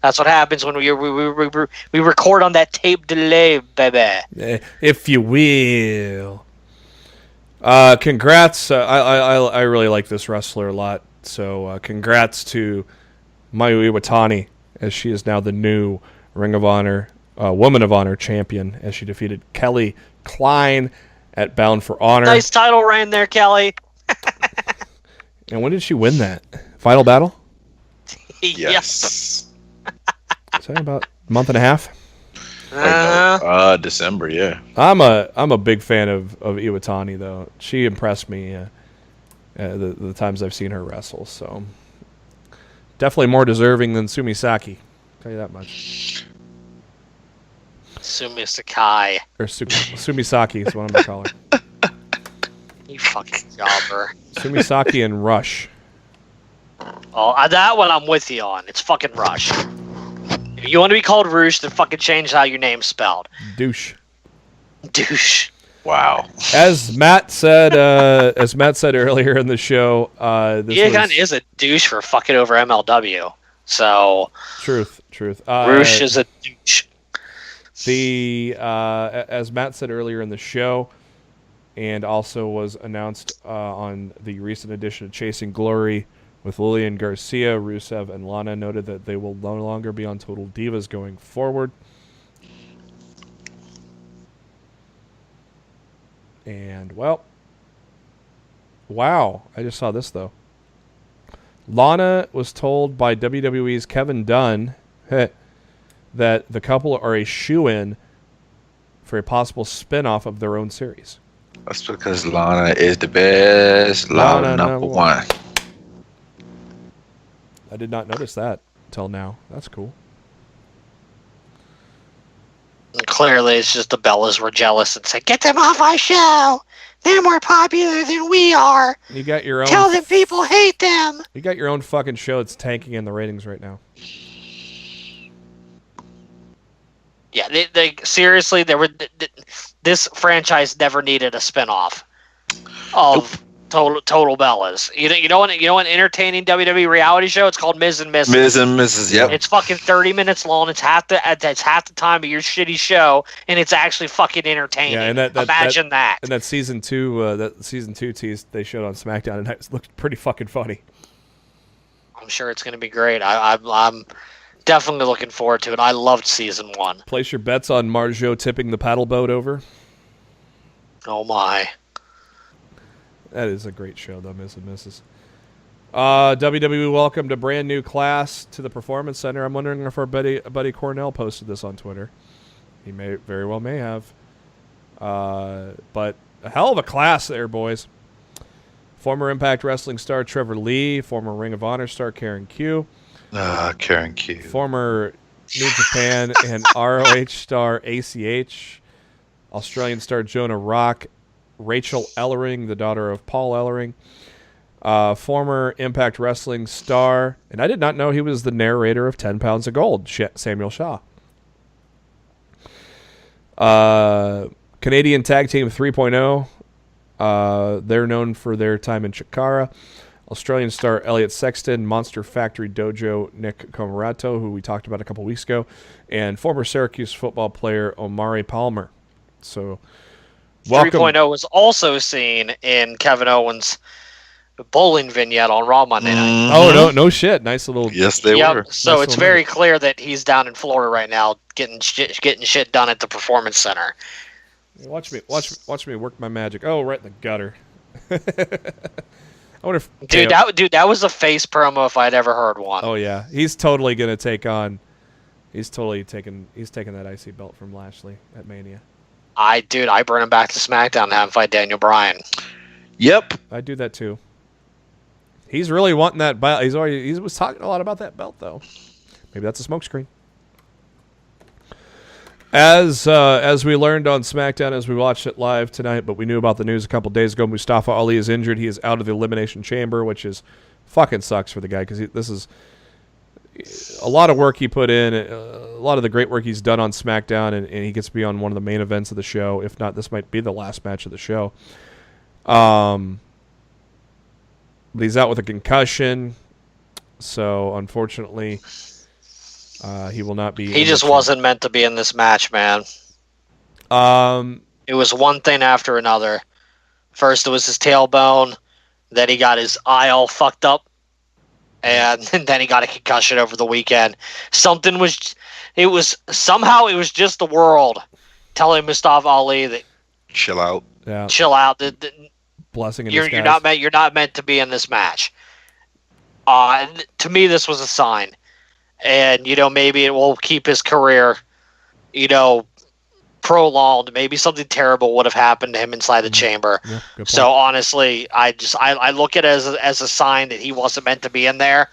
That's what happens when we record on that tape delay, baby. If you will. Congrats! I really like this wrestler a lot. So congrats to Mayu Iwatani, as she is now the new Ring of Honor Woman of Honor champion, as she defeated Kelly Klein at Bound for Honor. Nice title reign there, Kelly. And when did she win that? Final Battle? Yes. Is that about a month and a half? December, yeah. I'm a big fan of Iwatani, though. She impressed me the times I've seen her wrestle. So definitely more deserving than Sumi Saki. I'll tell you that much. Sumi Sakai. Or Sumi Saki is what I'm going to call her. You fucking jobber. Sumi Saki and Rush. Oh, that one I'm with you on. It's fucking Rush. If you want to be called Roosh, then fucking change how your name's spelled. Douche. Wow. As Matt said earlier in the show, Diagon is a douche for fucking over MLW. So truth. Roosh is a douche. As Matt said earlier in the show, and also was announced on the recent edition of Chasing Glory with Lillian Garcia, Rusev, and Lana, noted that they will no longer be on Total Divas going forward. And, well, wow, I just saw this, though. Lana was told by WWE's Kevin Dunn that the couple are a shoo-in for a possible spin-off of their own series. That's because Lana is the best. Lana number one. I did not notice that until now. That's cool. And clearly, it's just the Bellas were jealous and said, "Get them off our show. They're more popular than we are. You got your own. Tell them people hate them." You got your own fucking show that's tanking in the ratings right now. Yeah, they seriously, this franchise never needed a spinoff of Total Bellas. You know an entertaining WWE reality show? It's called Ms. and Mrs. Ms. and Mrs. Yep. It's fucking 30 minutes long. That's half the time of your shitty show, and it's actually fucking entertaining. Yeah, and Imagine that. And that season two tease they showed on SmackDown tonight it looked pretty fucking funny. I'm sure it's going to be great. I'm definitely looking forward to it. I loved season 1. Place your bets on Marjo tipping the paddle boat over. Oh my. That is a great show, though, Ms. and Mrs. WWE welcomed a brand new class to the Performance Center. I'm wondering if our buddy Cornell posted this on Twitter. He very well may have. But a hell of a class there, boys. Former Impact Wrestling star Trevor Lee, former Ring of Honor star Karen Q. Karen Q. Former New Japan and ROH star ACH. Australian star Jonah Rock. Rachel Ellering, the daughter of Paul Ellering. Former Impact Wrestling star, and I did not know he was the narrator of 10 Pounds of Gold, Samuel Shaw. Canadian Tag Team 3.0. They're known for their time in Chikara. Australian star Elliot Sexton, Monster Factory Dojo Nick Comarato, who we talked about a couple weeks ago, and former Syracuse football player Omari Palmer. So, welcome. 3.0 was also seen in Kevin Owens' bowling vignette on Raw Monday night. Oh, no shit. Nice little... Yes, they were. So nice it's very clear that he's down in Florida right now getting shit done at the Performance Center. Watch me work my magic. Oh, right in the gutter. I wonder if... That was a face promo if I'd ever heard one. Oh, yeah. He's totally going to take on... He's taking that IC belt from Lashley at Mania. I bring him back to SmackDown and have him fight Daniel Bryan. Yep. I do that too. He's really wanting that belt. He was talking a lot about that belt though. Maybe that's a smokescreen. As we learned on SmackDown as we watched it live tonight, but we knew about the news a couple days ago. Mustafa Ali is injured. He is out of the Elimination Chamber, which is fucking sucks for the guy because this is a lot of work he put in, a lot of the great work he's done on SmackDown, and he gets to be on one of the main events of the show. If not, this might be the last match of the show. But he's out with a concussion, so unfortunately, he will not be. He just wasn't meant to be in this match, man. It was one thing after another. First, it was his tailbone. Then he got his eye all fucked up. And then he got a concussion over the weekend. It was just the world telling Mustafa Ali that chill out. Yeah. Chill out. Blessing in You're not meant to be in this match. To me, this was a sign, and maybe it will keep his career, prolonged. Maybe something terrible would have happened to him inside the chamber. Yeah, so honestly, I look at it as a sign that he wasn't meant to be in there,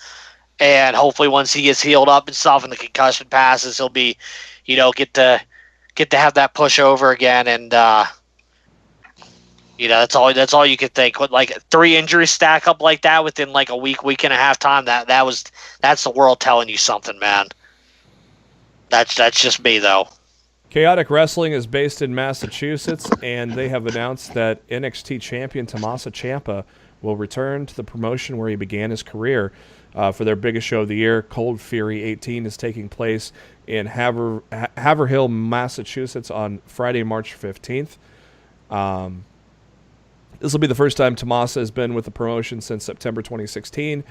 and hopefully once he gets healed up and stuff and the concussion passes, he'll be, get to have that push over again, and that's all you could think. With like 3 injuries stack up like that within like a week and a half time, that's the world telling you something, man. That's just me though. Chaotic Wrestling is based in Massachusetts, and they have announced that NXT champion Tommaso Ciampa will return to the promotion where he began his career for their biggest show of the year. Cold Fury 18 is taking place in Haverhill, Massachusetts on Friday, March 15th. This will be the first time Tommaso has been with the promotion since September 2016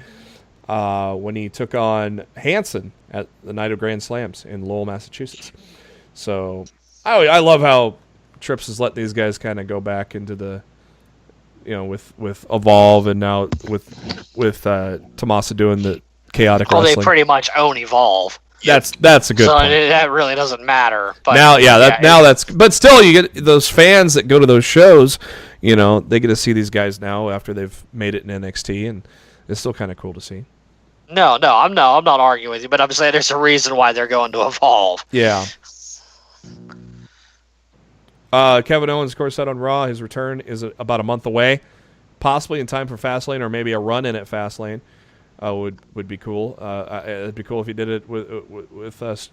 when he took on Hanson at the Night of Grand Slams in Lowell, Massachusetts. So I love how Trips has let these guys kind of go back into the, with Evolve and now with Tommaso doing the Chaotic Wrestling. They pretty much own Evolve. That's a good point. That really doesn't matter. But but still you get those fans that go to those shows, they get to see these guys now after they've made it in NXT, and it's still kind of cool to see. No, I'm not arguing with you, but I'm saying there's a reason why they're going to Evolve. Yeah. Kevin Owens, of course, said on Raw his return is about a month away, possibly in time for Fastlane or maybe a run in at Fastlane. Would be cool. It'd be cool if he did it with us,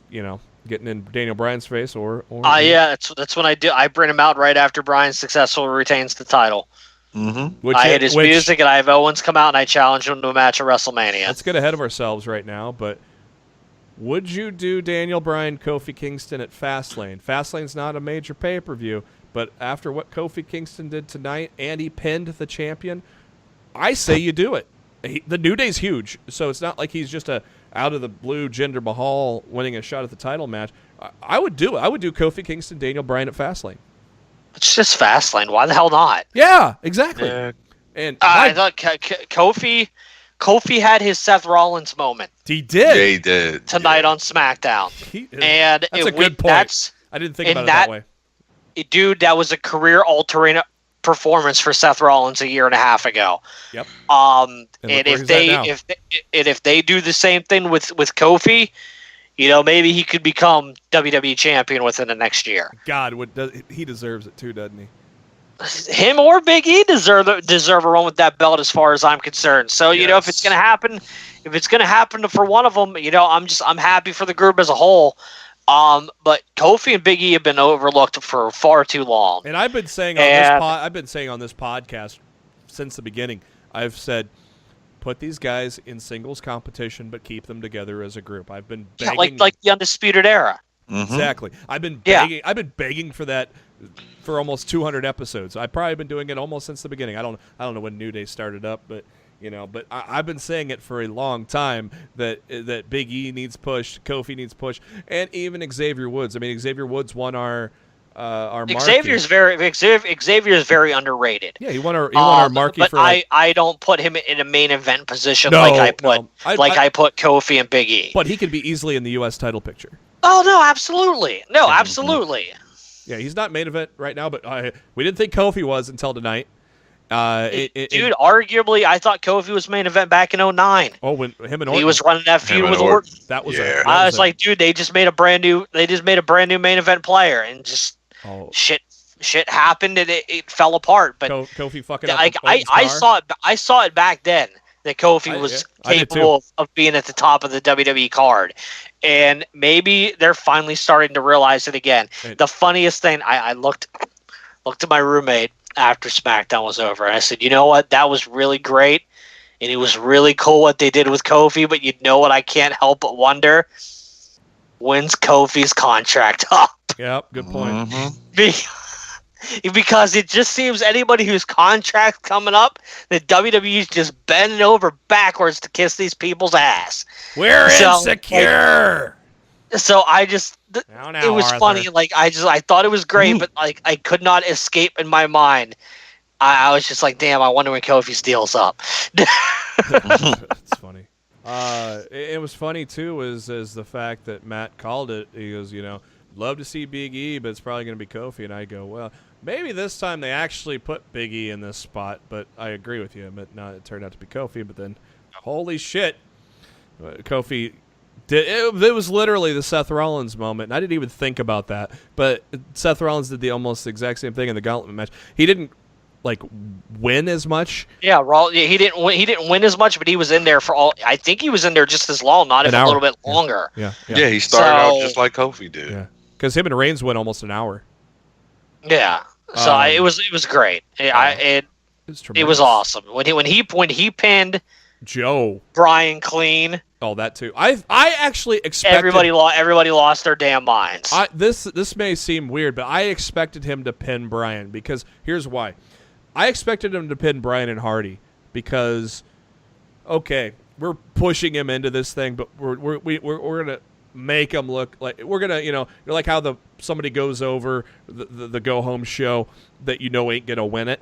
getting in Daniel Bryan's face or yeah, that's when I do. I bring him out right after Bryan successfully retains the title. Mm-hmm. I hit his music, and I have Owens come out, and I challenge him to a match at WrestleMania. Let's get ahead of ourselves right now, but would you do Daniel Bryan, Kofi Kingston at Fastlane? Fastlane's not a major pay-per-view, but after what Kofi Kingston did tonight, and he pinned the champion, I say you do it. The New Day's huge, so it's not like he's just a out-of-the-blue Jinder Mahal winning a shot at the title match. I would do it. I would do Kofi Kingston, Daniel Bryan at Fastlane. It's just Fastlane. Why the hell not? Yeah, exactly. And I thought Kofi had his Seth Rollins moment. He did. Yeah, he did. Tonight on SmackDown. That's a good point. I didn't think about it that way. Dude, that was a career-altering performance for Seth Rollins a year and a half ago. Yep. And if they do the same thing with Kofi, maybe he could become WWE champion within the next year. God, he deserves it too, doesn't he? Him or Big E deserve a run with that belt, as far as I'm concerned. So if it's gonna happen for one of them, I'm happy for the group as a whole. But Kofi and Big E have been overlooked for far too long. And I've been saying on this podcast since the beginning. I've said, put these guys in singles competition, but keep them together as a group. I've been begging, like the Undisputed Era. Mm-hmm. Exactly. I've been begging. I've been begging for that for almost 200 episodes. I've probably been doing it almost since the beginning. I don't know when New Day started up, but. But I've been saying it for a long time that Big E needs pushed, Kofi needs pushed, and even Xavier Woods. I mean, Xavier Woods won our marquee. Xavier's very underrated. Yeah, he won our marquee. But I don't put him in a main event position I put Kofi and Big E. But he could be easily in the U.S. title picture. Oh no, absolutely, absolutely. Yeah, he's not main event right now, but we didn't think Kofi was until tonight. Arguably, I thought Kofi was main event back in 2009. Oh, when him and Orton. He was running that feud with Orton. That was. I was like, dude, they just made a brand new main event player, and just shit happened, and it fell apart. But Kofi fucking up. I saw it back then that Kofi was capable of being at the top of the WWE card, and maybe they're finally starting to realize it again. The funniest thing, I looked at my roommate after SmackDown was over, and I said, you know what, that was really great, and it was really cool what they did with Kofi, but you know what I can't help but wonder? When's Kofi's contract up? Yep, good point. Mm-hmm. Because it just seems anybody whose contract coming up, the WWE's just bending over backwards to kiss these people's ass. We're insecure! So I just... it was Arthur. funny. I thought it was great, but I could not escape in my mind. I was just like, damn, I wonder when Kofi's deal's up. That's funny. It was funny too, is the fact that Matt called it. He goes, love to see Big E, but it's probably going to be Kofi. And I go, well, maybe this time they actually put Big E in this spot. But I agree with you. But no, it turned out to be Kofi. But then, holy shit, Kofi. It was literally the Seth Rollins moment, and I didn't even think about that. But Seth Rollins did the almost exact same thing in the Gauntlet match. He didn't win as much. Yeah, he didn't win. He didn't win as much, but he was in there for all. I think he was in there just as long, not even a little bit longer. Yeah. He started out just like Kofi did. Yeah, because him and Reigns went almost an hour. Yeah, so it was great. It was awesome when he pinned Joe Bryan clean. Oh, that too. I actually expected everybody lost their damn minds. This may seem weird, but I expected him to pin Bryan because here's why. I expected him to pin Bryan and Hardy because, okay, we're pushing him into this thing, but we're gonna make him look like we're gonna like how somebody goes over the go home show that ain't gonna win it.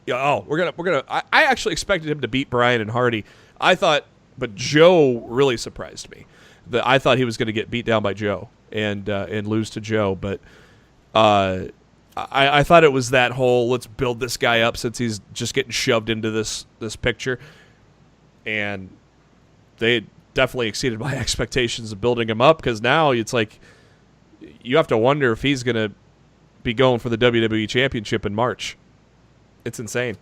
Yeah. Oh, we're gonna. I actually expected him to beat Bryan and Hardy. I thought. But Joe really surprised me. I thought he was going to get beat down by Joe and lose to Joe. But I thought it was that whole let's build this guy up since he's just getting shoved into this picture. And they definitely exceeded my expectations of building him up because now it's like you have to wonder if he's going to be going for the WWE Championship in March. It's insane.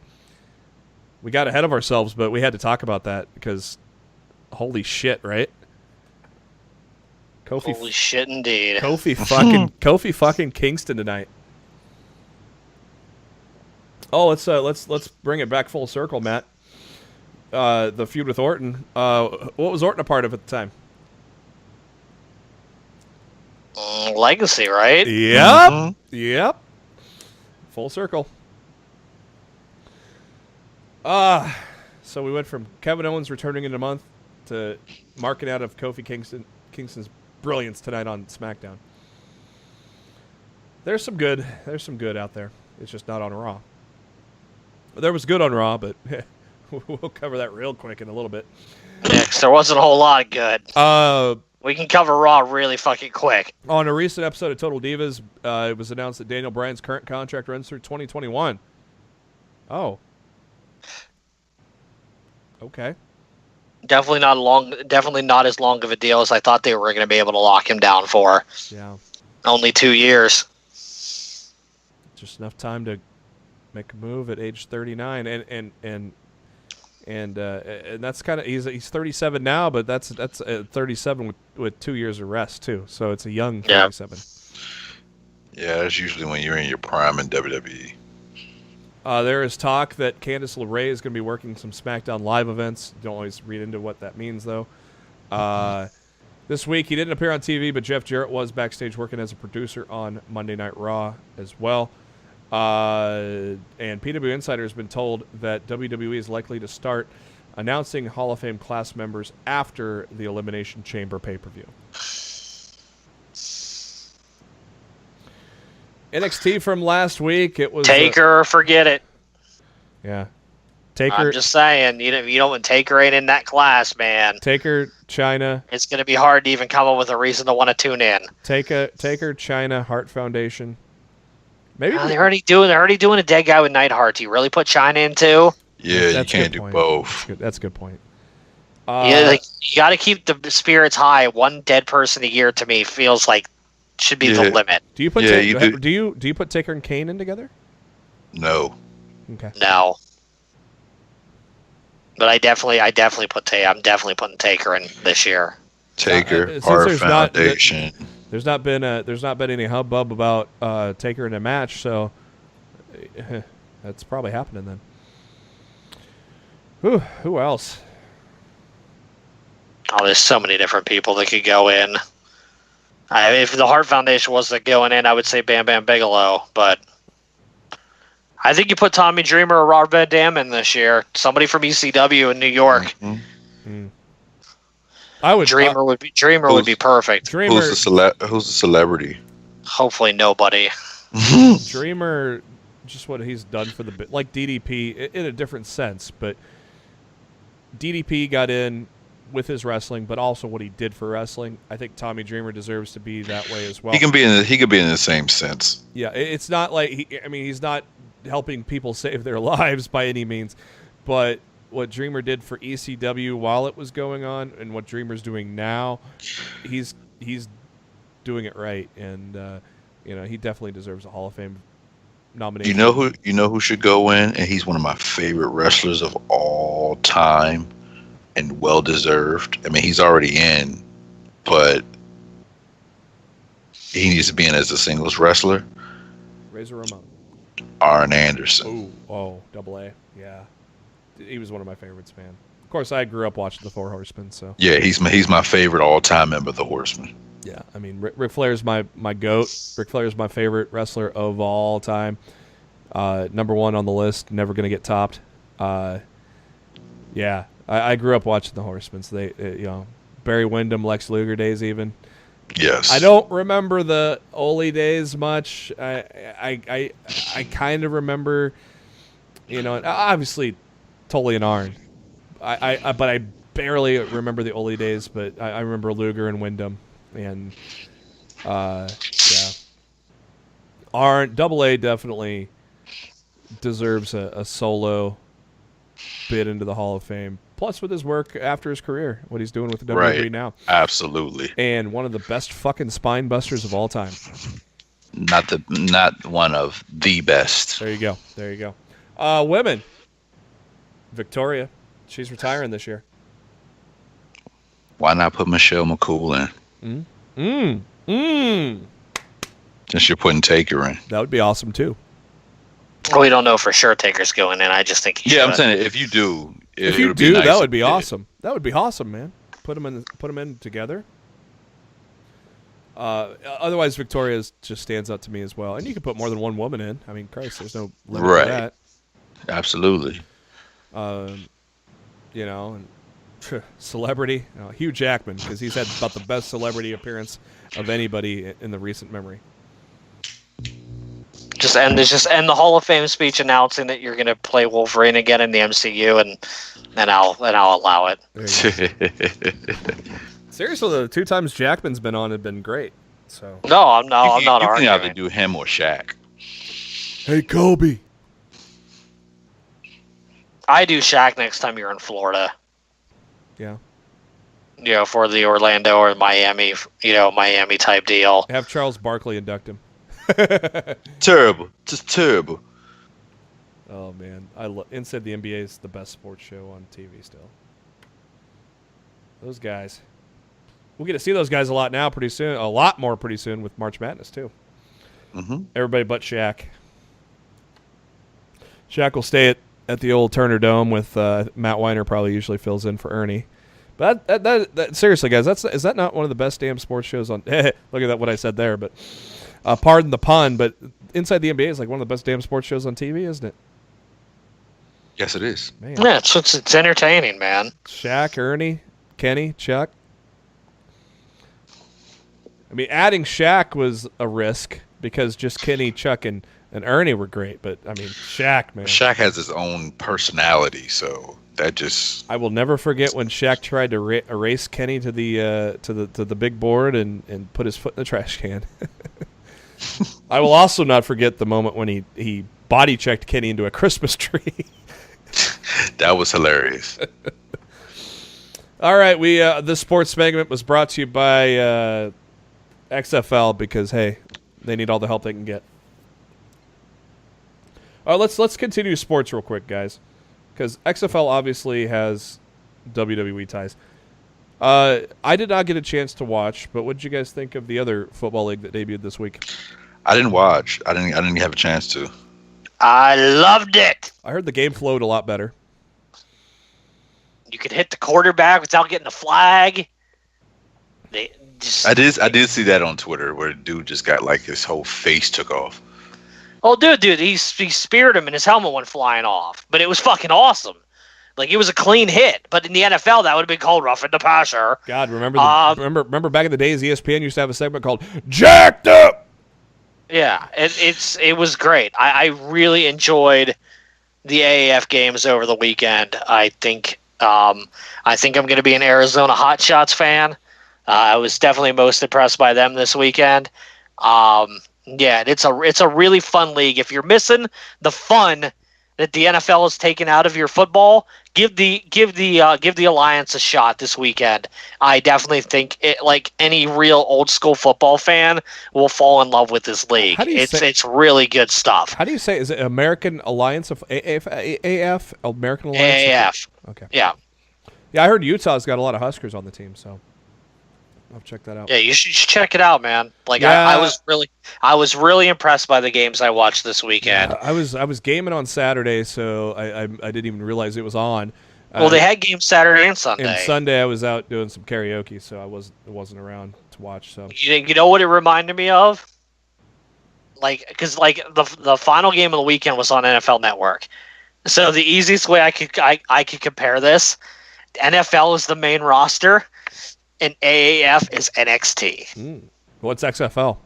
We got ahead of ourselves, but we had to talk about that because holy shit, right? Holy shit, indeed. Kofi fucking Kingston tonight. Oh, let's bring it back full circle, Matt. The feud with Orton. What was Orton a part of at the time? Legacy, right? Yep. Yep. Full circle. So we went from Kevin Owens returning in a month to marking out of Kofi Kingston's brilliance tonight on SmackDown. There's some good out there. It's just not on Raw. There was good on Raw, but we'll cover that real quick in a little bit. Yeah, 'cause there wasn't a whole lot of good. We can cover Raw really fucking quick. On a recent episode of Total Divas, it was announced that Daniel Bryan's current contract runs through 2021. Oh. Okay. Definitely not as long of a deal as I thought they were going to be able to lock him down for. Yeah. Only 2 years. Just enough time to make a move at age 39, and that's kind of he's 37 now, but that's 37 with 2 years of rest too. So it's a young 37. Yeah, that's usually when you're in your prime in WWE. There is talk that Candice LeRae is going to be working some SmackDown Live events. Don't always read into what that means, though. This week, he didn't appear on TV, but Jeff Jarrett was backstage working as a producer on Monday Night Raw as well. And PW Insider has been told that WWE is likely to start announcing Hall of Fame class members after the Elimination Chamber pay-per-view. NXT from last week, it was Taker or forget it. Yeah, Taker. I'm just saying, you don't want Taker ain't in that class, man. Taker, China. It's going to be hard to even come up with a reason to want to tune in. Taker, China, Hart Foundation. Maybe they're already doing a dead guy with Neidhart. Do you really put China in too? Yeah, you can't do both. That's a good point. You got to keep the spirits high. One dead person a year to me feels like should be the limit. Do you put do you put Taker and Kane in together? No. Okay. No. But I definitely put I'm definitely putting Taker in this year. Taker, Hart Foundation. There's not been any hubbub about Taker in a match, so that's probably happening then. Who else? Oh, there's so many different people that could go in. If the Hart Foundation wasn't going in, I would say Bam Bam Bigelow, but I think you put Tommy Dreamer or Rob Van Dam in this year. Somebody from ECW in New York. Mm-hmm. Dreamer would be perfect. Who's the celebrity? Hopefully nobody. Dreamer, just what he's done for the bit, like DDP in a different sense, but DDP got in with his wrestling, but also what he did for wrestling. I think Tommy Dreamer deserves to be that way as well. He could be in the same sense. Yeah, it's not like he's not helping people save their lives by any means, but what Dreamer did for ECW while it was going on, and what Dreamer's doing now, he's doing it right, and he definitely deserves a Hall of Fame nomination. You know who should go in, and he's one of my favorite wrestlers of all time. And well deserved. I mean, he's already in, but he needs to be in as a singles wrestler. Razor Ramon. Arn Anderson. Oh, Double A. Yeah, he was one of my favorites, man. Of course, I grew up watching the Four Horsemen, so yeah, he's my favorite all-time member of the Horsemen. Yeah, I mean, Ric Flair's my goat. Ric Flair's my favorite wrestler of all time. Number one on the list, never gonna get topped. Yeah. I grew up watching the Horsemen. So they Barry Windham, Lex Luger days even. Yes. I don't remember the Ole days much. I kind of remember, obviously Tully and Arn. But I barely remember the Ole days. But I remember Luger and Windham, and Arn. Double A definitely deserves a solo bid into the Hall of Fame. Plus, with his work after his career, what he's doing with the WWE now. Absolutely. And one of the best fucking spine busters of all time. not one of the best. There you go. There you go. Women. Victoria. She's retiring this year. Why not put Michelle McCool in? Since you're putting Taker in. That would be awesome too. We don't know for sure Taker's going in. I just think he should. I'm saying if you do, nice, that would be awesome. That would be awesome, man. Put them in together. Otherwise, Victoria just stands out to me as well. And you can put more than one woman in. I mean, Christ, there's no limit to that. Absolutely. And celebrity, Hugh Jackman, because he's had about the best celebrity appearance of anybody in the recent memory. Just end the Hall of Fame speech announcing that you're going to play Wolverine again in the MCU, and I'll allow it. Seriously, the 2 times Jackman's been on have been great. So no, I'm not You arguing. can either do him or Shaq. Hey, Kobe. I do Shaq next time you're in Florida. Yeah. For the Orlando or Miami, Miami type deal. Have Charles Barkley induct him. Terrible. Just terrible. Oh, man. Inside the NBA is the best sports show on TV still. Those guys. We'll get to see those guys a lot now pretty soon. A lot more pretty soon with March Madness, too. Mm-hmm. Everybody but Shaq. Shaq will stay at the old Turner Dome with Matt Weiner probably usually fills in for Ernie. But that seriously, guys, is that not one of the best damn sports shows on? Look at that, what I said there. But pardon the pun, but Inside the NBA is like one of the best damn sports shows on TV, isn't it? Yes, it is. Man. Yeah, it's entertaining, man. Shaq, Ernie, Kenny, Chuck. I mean, adding Shaq was a risk because just Kenny, Chuck, and Ernie were great. But I mean, Shaq, man. Shaq has his own personality, so that just. I will never forget when Shaq tried to erase Kenny to the big board and put his foot in the trash can. I will also not forget the moment when he body checked Kenny into a Christmas tree. That was hilarious. All right, this sports segment was brought to you by XFL because hey, they need all the help they can get. All right, let's continue sports real quick, guys, because XFL obviously has WWE ties. I did not get a chance to watch, but what did you guys think of the other football league that debuted this week? I didn't watch. I didn't have a chance to. I loved it. I heard the game flowed a lot better. You could hit the quarterback without getting a flag. I did see that on Twitter where a dude just got like his whole face took off. Oh, dude, he speared him and his helmet went flying off. But it was fucking awesome. Like, it was a clean hit. But in the NFL, that would have been called roughing the passer. God, remember back in the days, ESPN used to have a segment called Jacked Up. Yeah, it was great. I really enjoyed the AAF games over the weekend. I think I'm going to be an Arizona Hot Shots fan. I was definitely most impressed by them this weekend. Yeah, it's a really fun league. If you're missing the fun that the NFL has taken out of your football, give the Alliance a shot this weekend. I definitely think like any real old school football fan will fall in love with this league. It's really good stuff. How do you say? Is it American Alliance of AAF? American Alliance? AAF. Okay. Yeah. Yeah, I heard Utah's got a lot of Huskers on the team, so I'll check that out. Yeah, you should check it out, man. Like yeah. I was really impressed by the games I watched this weekend. I was gaming on Saturday, so I didn't even realize it was on. Well, they had games Saturday and Sunday. And Sunday I was out doing some karaoke, so I wasn't around to watch. So you know what it reminded me of? Because the final game of the weekend was on NFL Network. So the easiest way I could compare this, NFL is the main roster, and AAF is NXT. What's XFL?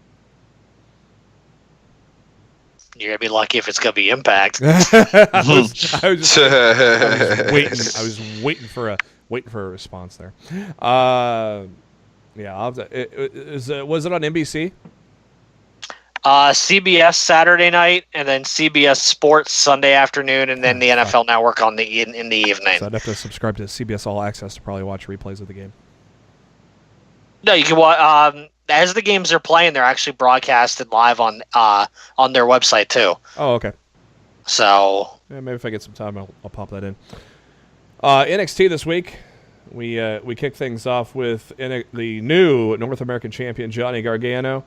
You're gonna be lucky if it's gonna be Impact. I was waiting for a response there. Yeah, was it on NBC? CBS Saturday night, and then CBS Sports Sunday afternoon, and then the NFL Network in the evening. So I'd have to subscribe to CBS All Access to probably watch replays of the game. No, you can watch. As the games are playing, they're actually broadcasted live on their website too. Oh, okay. So yeah, maybe if I get some time, I'll pop that in. NXT this week, we kick things off with the new North American champion Johnny Gargano,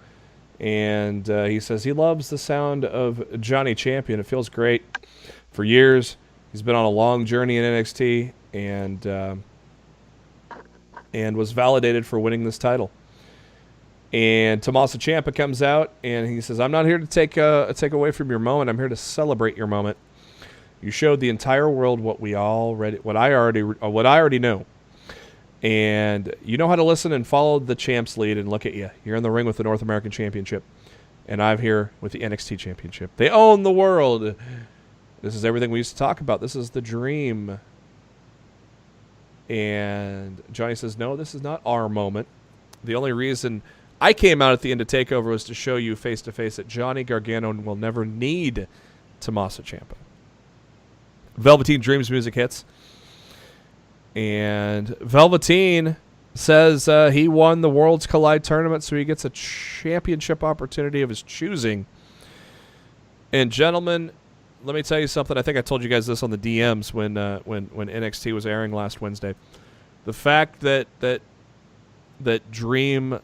and he says he loves the sound of Johnny Champion. It feels great. For years, he's been on a long journey in NXT, and was validated for winning this title. And Tommaso Ciampa comes out and he says, "I'm not here to take away from your moment. I'm here to celebrate your moment. You showed the entire world what I already know. And you know how to listen and follow the champ's lead. And look at you. You're in the ring with the North American Championship, and I'm here with the NXT Championship. They own the world. This is everything we used to talk about. This is the dream." And Johnny says, "No, this is not our moment. The only reason I came out at the end of TakeOver was to show you face-to-face that Johnny Gargano will never need Tommaso Ciampa." Velveteen Dream's music hits. And Velveteen says he won the Worlds Collide tournament, so he gets a championship opportunity of his choosing. And gentlemen, let me tell you something. I think I told you guys this on the DMs when NXT was airing last Wednesday. The fact that Dream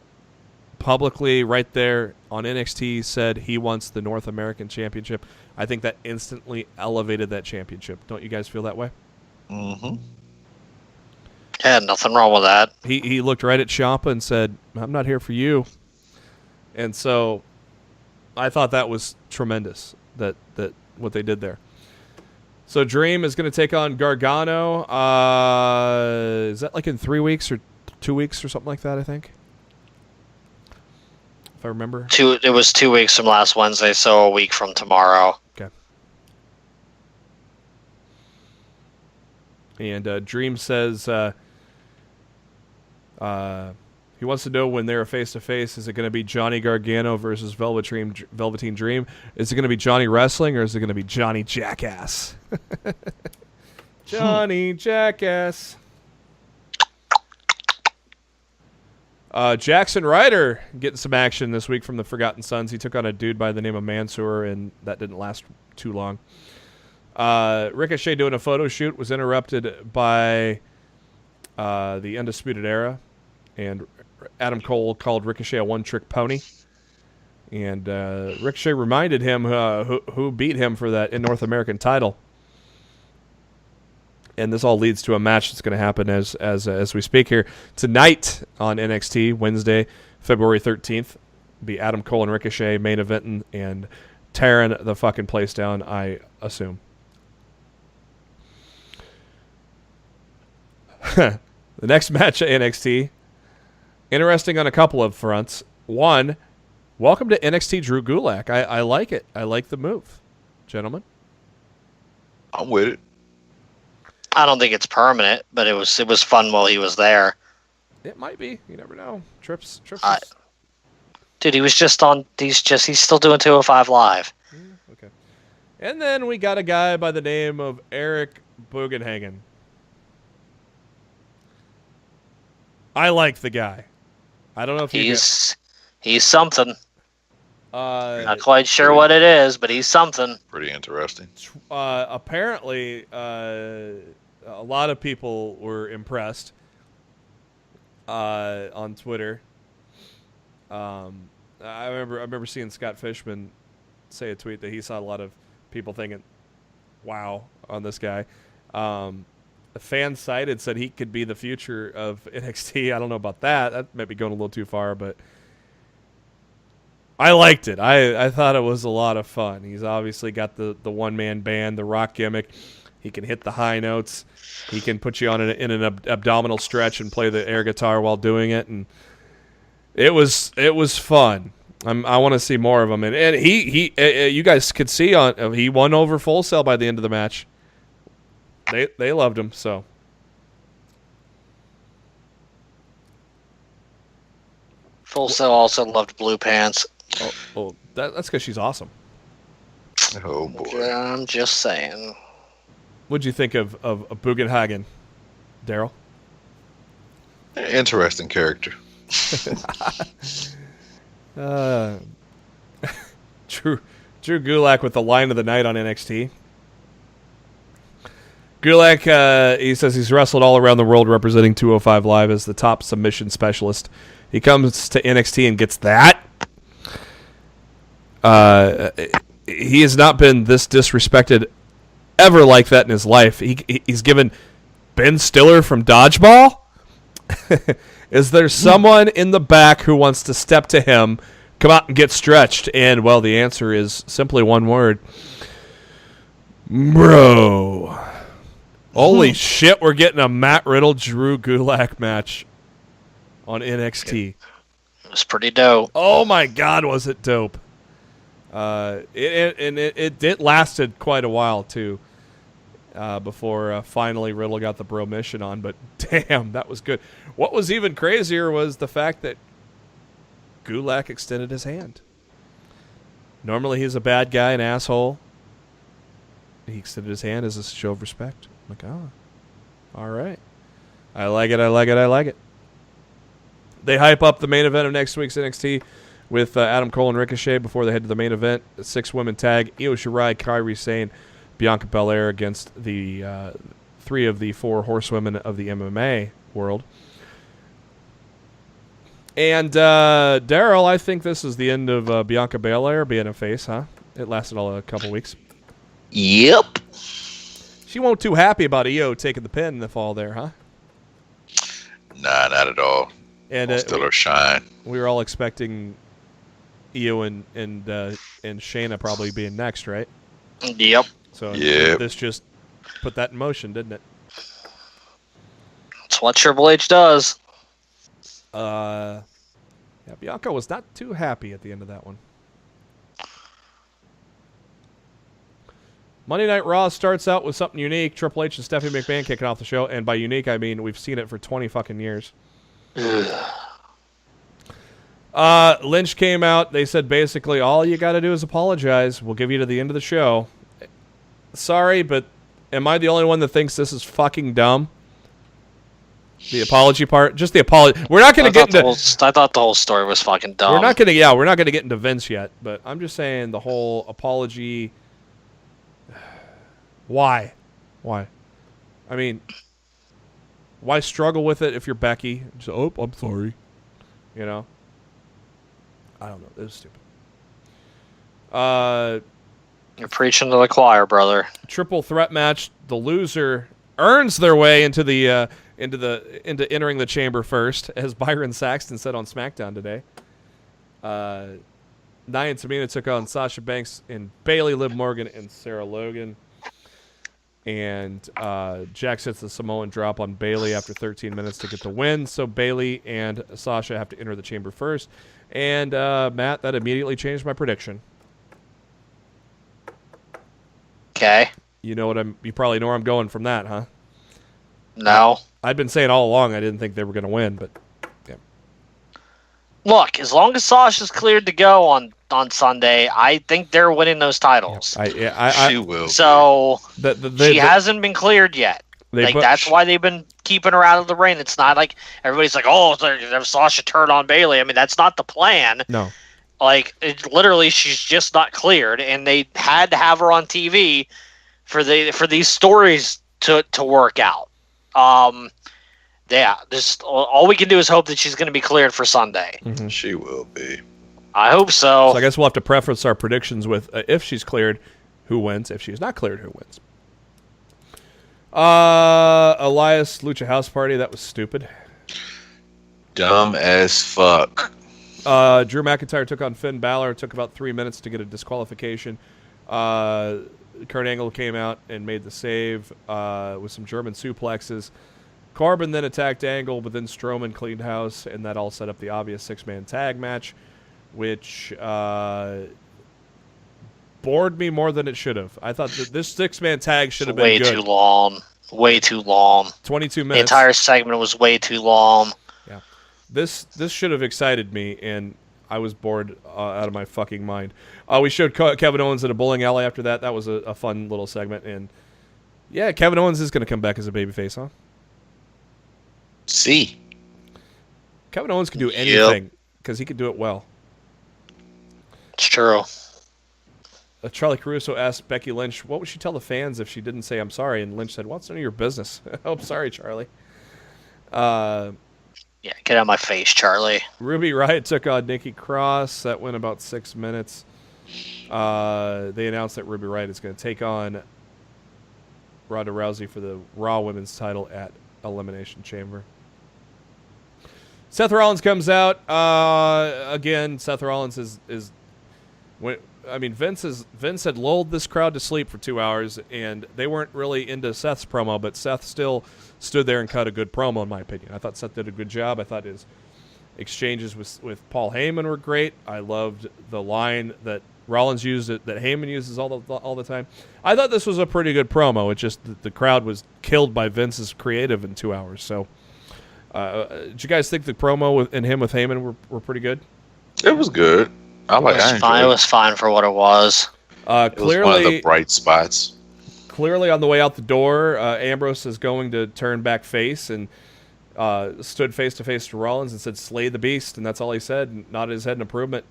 publicly right there on NXT said he wants the North American Championship, I think that instantly elevated that championship. Don't you guys feel that way? Mm-hmm. yeah, nothing wrong with that. He looked right at Ciampa and said, "I'm not here for you." And so I thought that was tremendous, that what they did there. So Dream is going to take on Gargano. Is that like in 3 weeks or 2 weeks or something like that, I think? If I remember. It was 2 weeks from last Wednesday, so a week from tomorrow. Okay. And Dream says he wants to know when they're face-to-face, is it going to be Johnny Gargano versus Velveteen Dream? Is it going to be Johnny Wrestling, or is it going to be Johnny Jackass? Johnny Jackass. Jackson Ryder getting some action this week from the Forgotten Sons. He took on a dude by the name of Mansoor, and that didn't last too long. Ricochet doing a photo shoot was interrupted by the Undisputed Era, and Adam Cole called Ricochet a one-trick pony. And Ricochet reminded him who beat him for that North American title. And this all leads to a match that's going to happen as we speak here tonight on NXT, Wednesday, February 13th. Be Adam Cole and Ricochet main eventing and tearing the fucking place down, I assume. The next match at NXT, interesting on a couple of fronts. One, welcome to NXT Drew Gulak. I like it. I like the move, gentlemen. I'm with it. I don't think it's permanent, but it was fun while he was there. It might be. You never know. Trips. Dude, he's still doing 205 Live. Okay. And then we got a guy by the name of Eric Bugenhagen. I like the guy. I don't know if he's something. Not quite sure pretty, what it is, but he's something. Pretty interesting. Apparently, a lot of people were impressed on Twitter. I remember seeing Scott Fishman say a tweet that he saw a lot of people thinking, "Wow," on this guy. A fan cited said he could be the future of NXT. I don't know about that. That might be going a little too far, but I liked it. I thought it was a lot of fun. He's obviously got the one-man band, the rock gimmick. He can hit the high notes. He can put you on in an abdominal stretch and play the air guitar while doing it, and it was fun. I want to see more of him, and he you guys could see he won over Full Sail by the end of the match. They loved him, so. Full Sail also loved Blue Pants. Oh, that's because she's awesome. Oh boy! I'm just saying. What'd you think of Bugenhagen, Darryl? Interesting character. Drew Gulak with the line of the night on NXT. Gulak, he says he's wrestled all around the world representing 205 Live as the top submission specialist. He comes to NXT and gets that. He has not been this disrespected ever like that in his life. He's given Ben Stiller from Dodgeball. Is there someone in the back who wants to step to him, come out and get stretched? And, well, the answer is simply one word. Bro. Holy shit, we're getting a Matt Riddle-Drew Gulak match on NXT. It was pretty dope. Oh, my God, was it dope. It lasted quite a while, too, before finally Riddle got the bro mission on. But, damn, that was good. What was even crazier was the fact that Gulak extended his hand. Normally he's a bad guy, an asshole. He extended his hand as a show of respect. I'm like, oh, all right. I like it. They hype up the main event of next week's NXT with Adam Cole and Ricochet before they head to the main event. A 6-women tag. Io Shirai, Kairi Sane, Bianca Belair against the 3 of the 4 horsewomen of the MMA world. And Darryl, I think this is the end of Bianca Belair being a face, huh? It lasted all a couple weeks. Yep. She won't too happy about Io taking the pin in the fall there, huh? Nah, not at all. And still her shine. We were all expecting Io and Shayna probably being next, right? Yep. So yep. This just put that in motion, didn't it? That's what Triple H does. Yeah, Bianca was not too happy at the end of that one. Monday Night Raw starts out with something unique. Triple H and Stephanie McMahon kicking off the show, and by unique I mean we've seen it for 20 fucking years. Lynch came out. They said basically all you got to do is apologize. We'll give you to the end of the show. Sorry, but am I the only one that thinks this is fucking dumb? The apology part, just the apology. We're not going to get into. I thought the whole story was fucking dumb. We're not going to. Yeah, we're not going to get into Vince yet. But I'm just saying the whole apology. Why? I mean, why struggle with it if you're Becky? Just, oh, I'm sorry. You know. I don't know. It was stupid. You're preaching to the choir, brother. Triple threat match. The loser earns their way into entering the chamber first, as Byron Saxton said on SmackDown today. Nia and Tamina took on Sasha Banks and Bayley, Liv Morgan, and Sarah Logan. And Jax hits the Samoan drop on Bayley after 13 minutes to get the win. So Bayley and Sasha have to enter the chamber first. And Matt, that immediately changed my prediction. Okay. You probably know where I'm going from that, huh? No. I've been saying all along I didn't think they were going to win, but yeah. Look, as long as Sasha's cleared to go on Sunday, I think they're winning those titles. She will. So she hasn't been cleared yet. That's why they've been keeping her out of the ring. It's not like everybody's like, oh, Sasha turned on Bayley. I mean, that's not the plan. No. Literally, she's just not cleared, and they had to have her on TV for these stories to work out. Yeah, just all we can do is hope that she's going to be cleared for Sunday. Mm-hmm. She will be. I hope so. So I guess we'll have to preface our predictions with if she's cleared, who wins. If she's not cleared, who wins. Elias Lucha House Party, that was stupid. Dumb as fuck. Drew McIntyre took on Finn Balor. It took about 3 minutes to get a disqualification. Kurt Angle came out and made the save with some German suplexes. Corbin then attacked Angle, but then Strowman cleaned house, and that all set up the obvious 6-man tag match, which bored me more than it should have. I thought that this 6-man tag should have been good. Way too long. 22 minutes. The entire segment was way too long. Yeah. This should have excited me, and I was bored out of my fucking mind. We showed Kevin Owens in a bowling alley after that. That was a fun little segment. And, yeah, Kevin Owens is going to come back as a babyface, huh? See. Kevin Owens can do anything because he can do it well. It's true. Charlie Caruso asked Becky Lynch, what would she tell the fans if she didn't say I'm sorry? And Lynch said, well, it's none of your business. Oh, I'm sorry, Charlie. Yeah, get out of my face, Charlie. Ruby Riott took on Nikki Cross. That went about 6 minutes. They announced that Ruby Riott is going to take on Ronda Rousey for the Raw Women's title at Elimination Chamber. Seth Rollins comes out. Again, Seth Rollins is Vince had lulled this crowd to sleep for 2 hours, and they weren't really into Seth's promo, but Seth still stood there and cut a good promo, in my opinion. I thought Seth did a good job. I thought his exchanges with Paul Heyman were great. I loved the line that Rollins used, that Heyman uses all the time. I thought this was a pretty good promo. It's just that the crowd was killed by Vince's creative in 2 hours. So, did you guys think the promo and him with Heyman were pretty good? It was good. It was fine for what it was. It was one of the bright spots. Clearly, on the way out the door, Ambrose is going to turn back face and stood face to face to Rollins and said, "Slay the beast," and that's all he said. Nodded his head in improvement,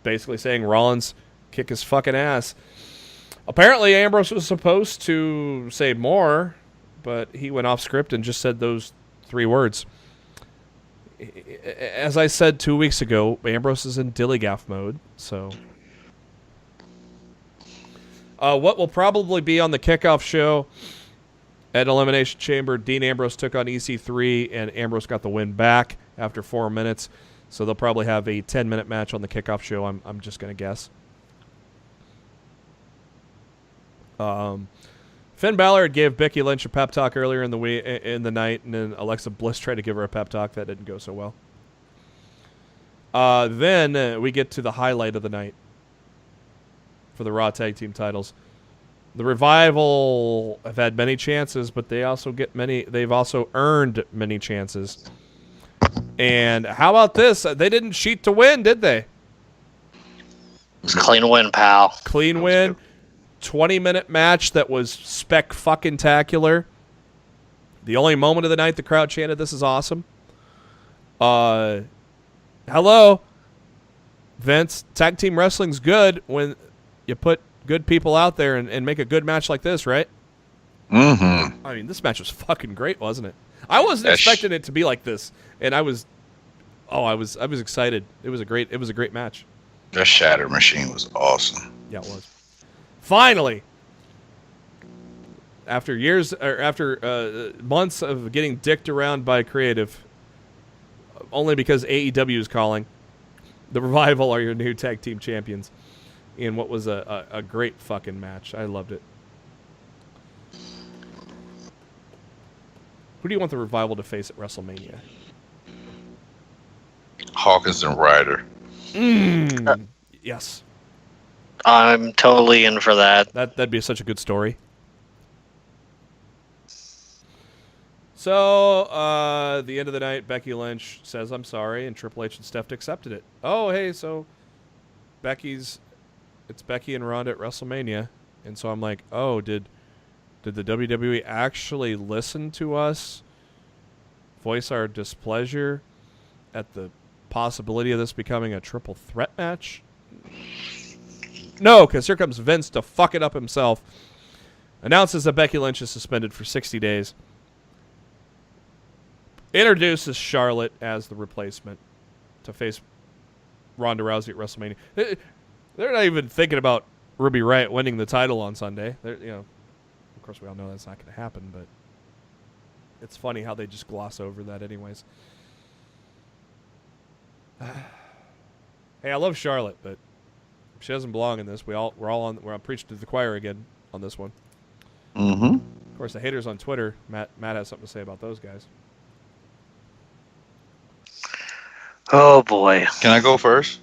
basically saying Rollins kick his fucking ass. Apparently, Ambrose was supposed to say more, but he went off script and just said those 3 words. As I said 2 weeks ago, Ambrose is in dilly-gaff mode, so... what will probably be on the kickoff show at Elimination Chamber, Dean Ambrose took on EC3, and Ambrose got the win back after 4 minutes, so they'll probably have a 10-minute match on the kickoff show, I'm just going to guess. Finn Balor gave Becky Lynch a pep talk earlier in the night, and then Alexa Bliss tried to give her a pep talk. That didn't go so well. Then we get to the highlight of the night for the Raw Tag Team titles. The Revival have had many chances, but they've also earned many chances. And how about this? They didn't cheat to win, did they? It was a clean win, pal. Clean win. 20-minute match that was spec-fucking-tacular. The only moment of the night the crowd chanted, "This is awesome." Hello, Vince. Tag team wrestling's good when you put good people out there and make a good match like this, right? Mm-hmm. I mean, this match was fucking great, wasn't it? I wasn't expecting it to be like this, and I was excited. It was a great match. The Shatter Machine was awesome. Yeah, it was. Finally, after months of getting dicked around by creative, only because AEW is calling, the Revival are your new tag team champions in what was a great fucking match. I loved it. Who do you want the Revival to face at WrestleMania? Hawkins and Ryder. Yes. I'm totally in for that. That'd be such a good story. So, the end of the night, Becky Lynch says, "I'm sorry," and Triple H and Steph accepted it. Oh, hey, so it's Becky and Ronda at WrestleMania. And so I'm like, oh, did the WWE actually listen to us, voice our displeasure at the possibility of this becoming a triple threat match? No, because here comes Vince to fuck it up himself. Announces that Becky Lynch is suspended for 60 days. Introduces Charlotte as the replacement to face Ronda Rousey at WrestleMania. They're not even thinking about Ruby Riott winning the title on Sunday. Of course, we all know that's not going to happen, but it's funny how they just gloss over that anyways. Hey, I love Charlotte, but she doesn't belong in this. We're on preaching to the choir again on this one. Mm-hmm. Of course, the haters on Twitter, Matt has something to say about those guys. Oh boy. Can I go first?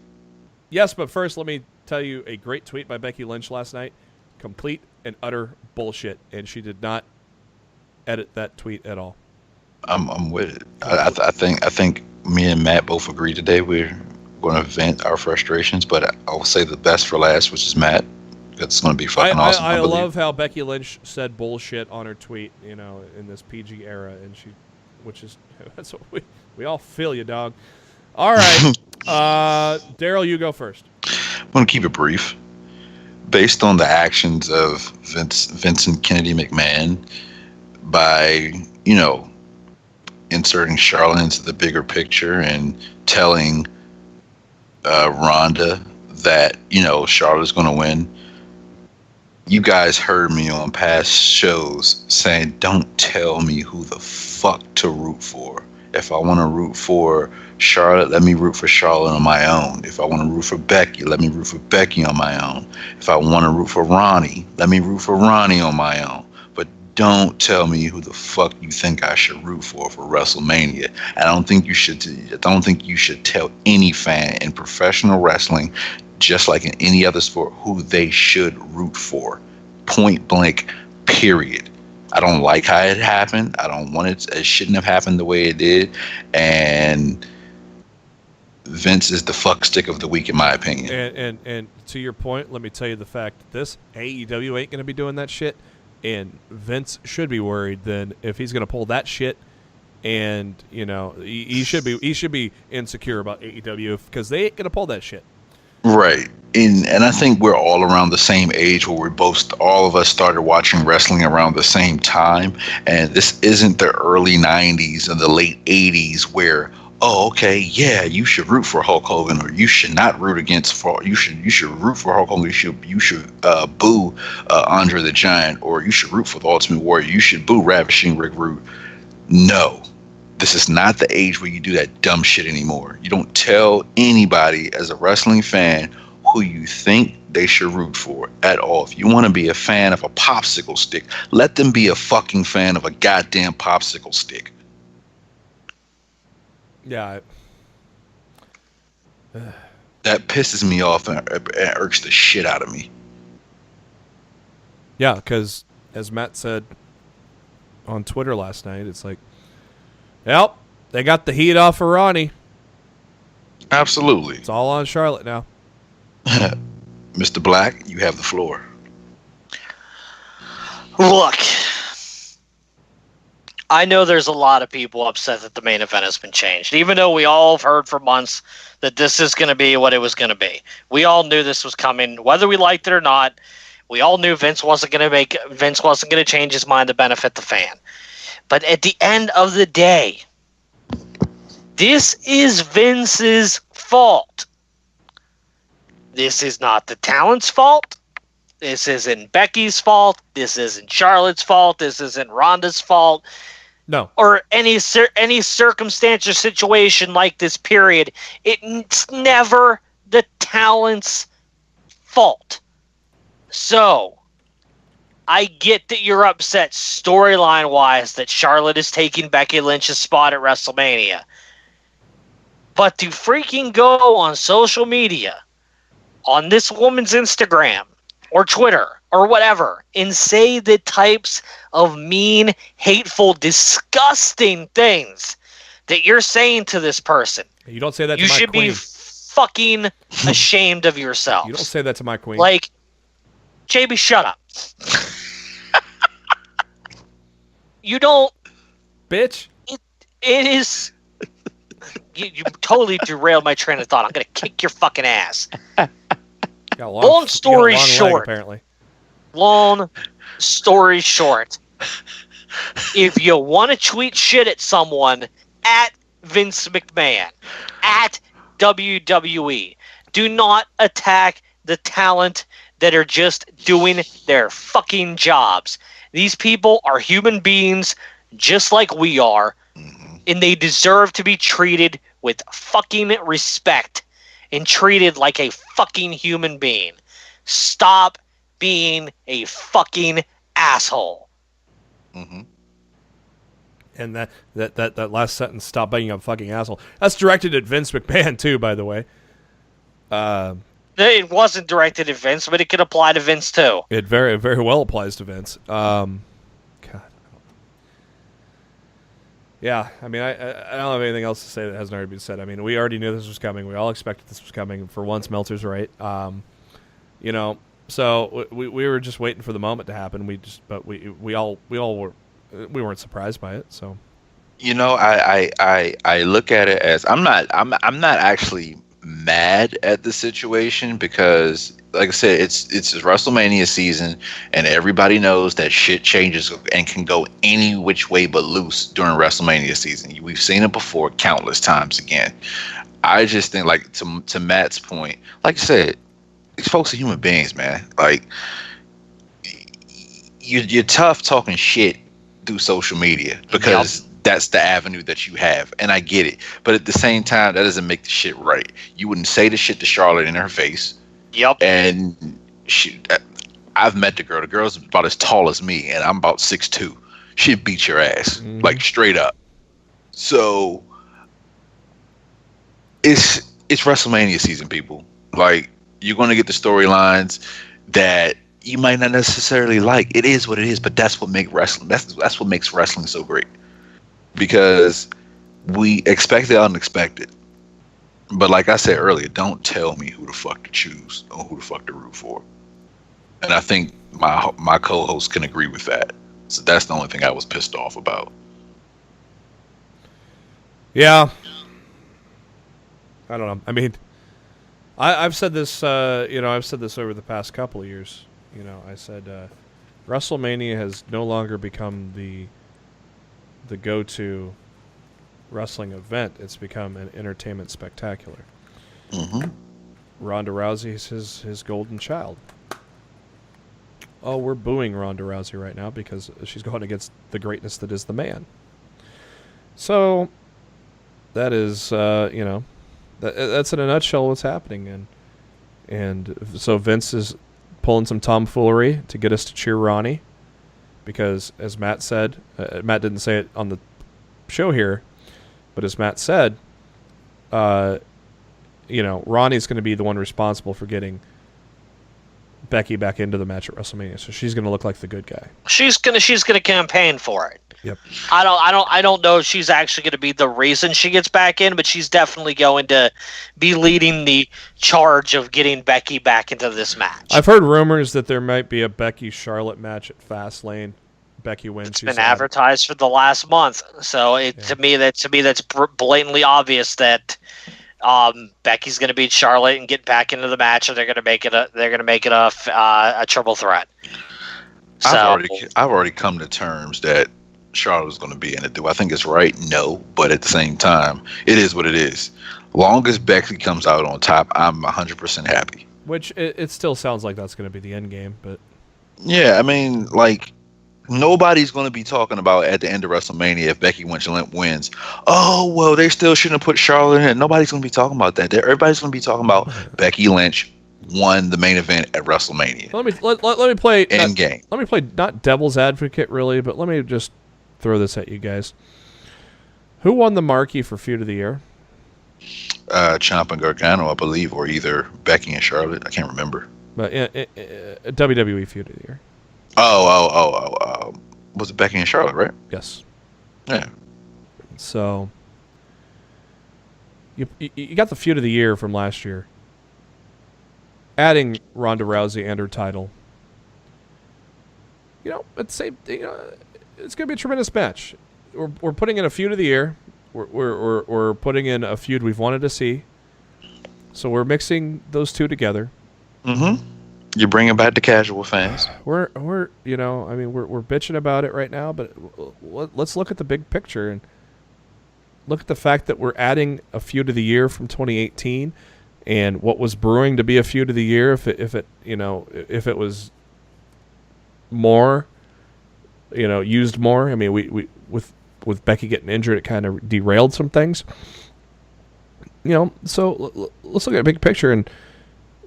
Yes, but first let me tell you a great tweet by Becky Lynch last night. Complete and utter bullshit, and she did not edit that tweet at all. I'm with it. I think me and Matt both agree today. We're going to vent our frustrations, but I will say the best for last, which is Matt. That's going to be fucking awesome. I love how Becky Lynch said bullshit on her tweet, in this PG era, and that's We all feel you, dog. All right. Darryl, you go first. I'm going to keep it brief. Based on the actions of Vincent Kennedy McMahon by, inserting Charlotte into the bigger picture and telling Ronda that, Charlotte's going to win. You guys heard me on past shows saying, don't tell me who the fuck to root for. If I want to root for Charlotte, let me root for Charlotte on my own. If I want to root for Becky, let me root for Becky on my own. If I want to root for Ronnie, let me root for Ronnie on my own. But don't tell me who the fuck you think I should root for WrestleMania. I don't think you should tell any fan in professional wrestling, just like in any other sport, who they should root for. Point blank, period. I don't like how it happened. I don't want it. It shouldn't have happened the way it did. And Vince is the fuck stick of the week, in my opinion. And to your point, let me tell you the fact that this AEW ain't going to be doing that shit. And Vince should be worried then if he's going to pull that shit. And, he should be insecure about AEW because they ain't going to pull that shit. Right. And I think we're all around the same age where all of us started watching wrestling around the same time. And this isn't the early 90s and the late 80s where, oh, okay, yeah, you should root for Hulk Hogan, or you should not root against you should root for Hulk Hogan. You should boo Andre the Giant, or you should root for the Ultimate Warrior. You should boo Ravishing Rick Rude. No. This is not the age where you do that dumb shit anymore. You don't tell anybody as a wrestling fan who you think they should root for at all. If you want to be a fan of a popsicle stick, let them be a fucking fan of a goddamn popsicle stick. Yeah. That pisses me off and irks the shit out of me. Yeah, because as Matt said on Twitter last night, it's like, yep, they got the heat off of Ronnie. Absolutely. It's all on Charlotte now. Mr. Black, you have the floor. Look, I know there's a lot of people upset that the main event has been changed, even though we all have heard for months that this is going to be what it was going to be. We all knew this was coming, whether we liked it or not. We all knew Vince wasn't going to change his mind to benefit the fan. But at the end of the day, this is Vince's fault. This is not the talent's fault. This isn't Becky's fault. This isn't Charlotte's fault. This isn't Ronda's fault. No. Or any circumstance or situation like this, period. It's never the talent's fault. So, I get that you're upset storyline-wise that Charlotte is taking Becky Lynch's spot at WrestleMania. But to freaking go on social media, on this woman's Instagram or Twitter or whatever, and say the types of mean, hateful, disgusting things that you're saying to this person. You don't say that to my queen. You should be fucking ashamed of yourself. You don't say that to my queen. Like, JB, shut up. You don't... Bitch. It is... You totally derailed my train of thought. I'm going to kick your fucking ass. Long story short. Apparently. Long story short. If you want to tweet shit at someone, at Vince McMahon, at WWE, do not attack the talent that are just doing their fucking jobs. These people are human beings just like we are, and they deserve to be treated with fucking respect and treated like a fucking human being. Stop being a fucking asshole. Mm-hmm. And that last sentence, stop being a fucking asshole, that's directed at Vince McMahon too, by the way. It wasn't directed at Vince, but it could apply to Vince too. It very, very well applies to Vince. Yeah, I mean, I don't have anything else to say that hasn't already been said. I mean, we already knew this was coming. We all expected this was coming. For once, Meltzer's right. So we were just waiting for the moment to happen. We weren't surprised by it. So You know, I look at it as I'm not actually mad at the situation because, like I said, it's WrestleMania season, and everybody knows that shit changes and can go any which way but loose during WrestleMania season. We've seen it before countless times again. I just think, like, to Matt's point, like I said, these folks are human beings, man. Like, you're tough talking shit through social media because that's the avenue that you have, and I get it. But at the same time, that doesn't make the shit right. You wouldn't say the shit to Charlotte in her face. Yep. And I've met the girl. The girl's about as tall as me, and I'm about 6'2". She'd beat your ass, like, straight up. So it's WrestleMania season, people. Like, you're going to get the storylines that you might not necessarily like. It is what it is, but that's what makes wrestling. That's what makes wrestling so great. Because we expect the unexpected. But like I said earlier, don't tell me who the fuck to choose or who the fuck to root for. And I think my co-host can agree with that. So that's the only thing I was pissed off about. Yeah. I don't know. I mean, I've said this, I've said this over the past couple of years. You know, I said WrestleMania has no longer become the go-to wrestling event. It's become an entertainment spectacular. Ronda Rousey's his golden child. Oh, we're booing Ronda Rousey right now because she's going against the greatness that is the man. So that is, that's in a nutshell what's happening. And so Vince is pulling some tomfoolery to get us to cheer Ronnie. Because, as Matt said, Matt didn't say it on the show here, but as Matt said, Ronnie's going to be the one responsible for getting Becky back into the match at WrestleMania. So she's going to look like the good guy. She's gonna campaign for it. Yep. I don't know if she's actually going to be the reason she gets back in, but she's definitely going to be leading the charge of getting Becky back into this match. I've heard rumors that there might be a Becky Charlotte match at Fastlane. Becky wins. It's been advertised for the last month, so to me that's blatantly obvious that Becky's going to beat Charlotte and get back into the match, and they're going to make it a triple threat. So I've already come to terms that Charlotte is going to be in it. Do I think it's right? No, but at the same time, it is what it is. Long as Becky comes out on top, I'm 100% happy. Which it still sounds like that's going to be the end game, but yeah, I mean, like, nobody's going to be talking about at the end of WrestleMania if Becky Lynch wins. Oh, well, they still shouldn't have put Charlotte in. Nobody's going to be talking about that. Everybody's going to be talking about Becky Lynch won the main event at WrestleMania. Let me play Endgame. Let me play not devil's advocate really, but let me just throw this at you guys. Who won the marquee for Feud of the Year? Ciampa and Gargano, I believe, or either Becky and Charlotte. I can't remember. But WWE Feud of the Year. Oh. Was it Becky and Charlotte, right? Yes. Yeah. So you got the Feud of the Year from last year. Adding Ronda Rousey and her title. It's going to be a tremendous match. We're putting in a Feud of the Year. We're putting in a feud we've wanted to see. So we're mixing those two together. Mm-hmm. You're bringing back the casual fans. We're bitching about it right now, but let's look at the big picture and look at the fact that we're adding a Feud of the Year from 2018, and what was brewing to be a Feud of the Year if it was more, used more. I mean, we with Becky getting injured, it kind of derailed some things. So let's look at a big picture and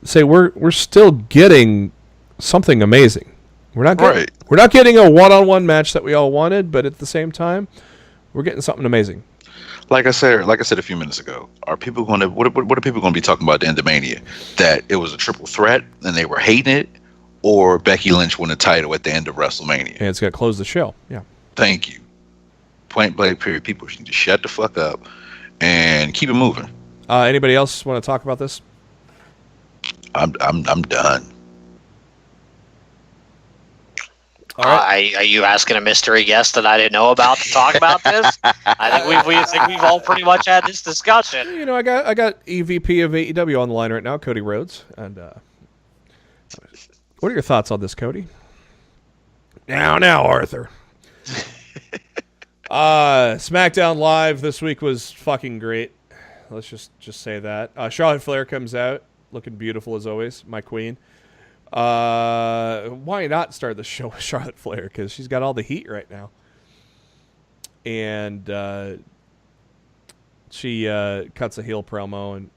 say we're still getting something amazing. We're not getting a one-on-one match that we all wanted, but at the same time, we're getting something amazing. Like I said a few minutes ago, are people going to what are people going to be talking about at the end of Mania? That it was a triple threat and they were hating it, or Becky Lynch won the title at the end of WrestleMania? And it's going to close the show. Yeah. Thank you. Point blank period. People need to shut the fuck up and keep it moving. Anybody else want to talk about this? I'm done. All right. Are you asking a mystery guest that I didn't know about to talk about this? I think we've all pretty much had this discussion. You know, I got EVP of AEW on the line right now, Cody Rhodes. And what are your thoughts on this, Cody? Now, Arthur. SmackDown Live this week was fucking great. Let's just say that. Charlotte Flair comes out looking beautiful as always, my queen. Why not start the show with Charlotte Flair? Because she's got all the heat right now. And she cuts a heel promo and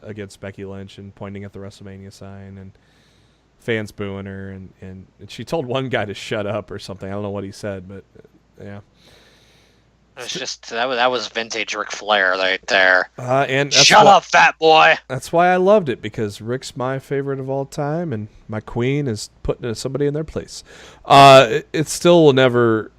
against Becky Lynch and pointing at the WrestleMania sign and fans booing her. And she told one guy to shut up or something. I don't know what he said, but yeah. It's just that was vintage Ric Flair right there. And shut up, fat boy. That's why I loved it, because Rick's my favorite of all time, and my queen is putting somebody in their place. It still will never.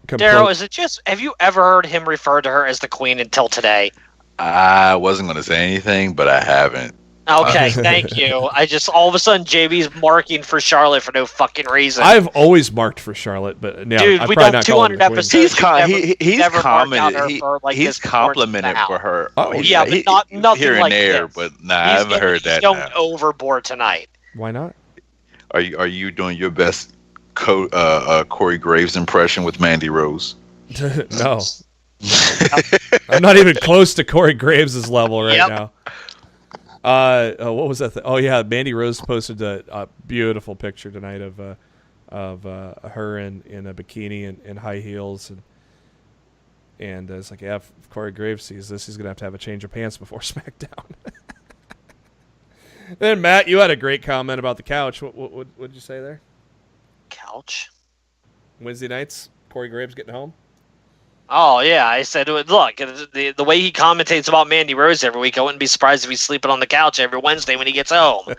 Darryl, is it just? Have you ever heard him refer to her as the queen until today? I wasn't going to say anything, but I haven't. Okay, thank you. I just all of a sudden JB's marking for Charlotte for no fucking reason. I've always marked for Charlotte, but now dude, I'm we've probably done not calling 200 her the queen. episodes. He's complimented for her. Oh, yeah, but not nothing here and like there, this. but nah, I haven't heard that. He's going overboard tonight. Why not? Are you doing your best Corey Graves impression with Mandy Rose? No. I'm not even close to Corey Graves' level right now. What was that thing? Oh yeah, Mandy Rose posted a beautiful picture tonight of her in a bikini and high heels, and it's like, yeah, if Corey Graves sees this, he's gonna have to have a change of pants before SmackDown. Then Matt, you had a great comment about the couch. What did you say there? Couch. Wednesday nights, Corey Graves getting home. Oh, yeah. I said, look, the way he commentates about Mandy Rose every week, I wouldn't be surprised if he's sleeping on the couch every Wednesday when he gets home.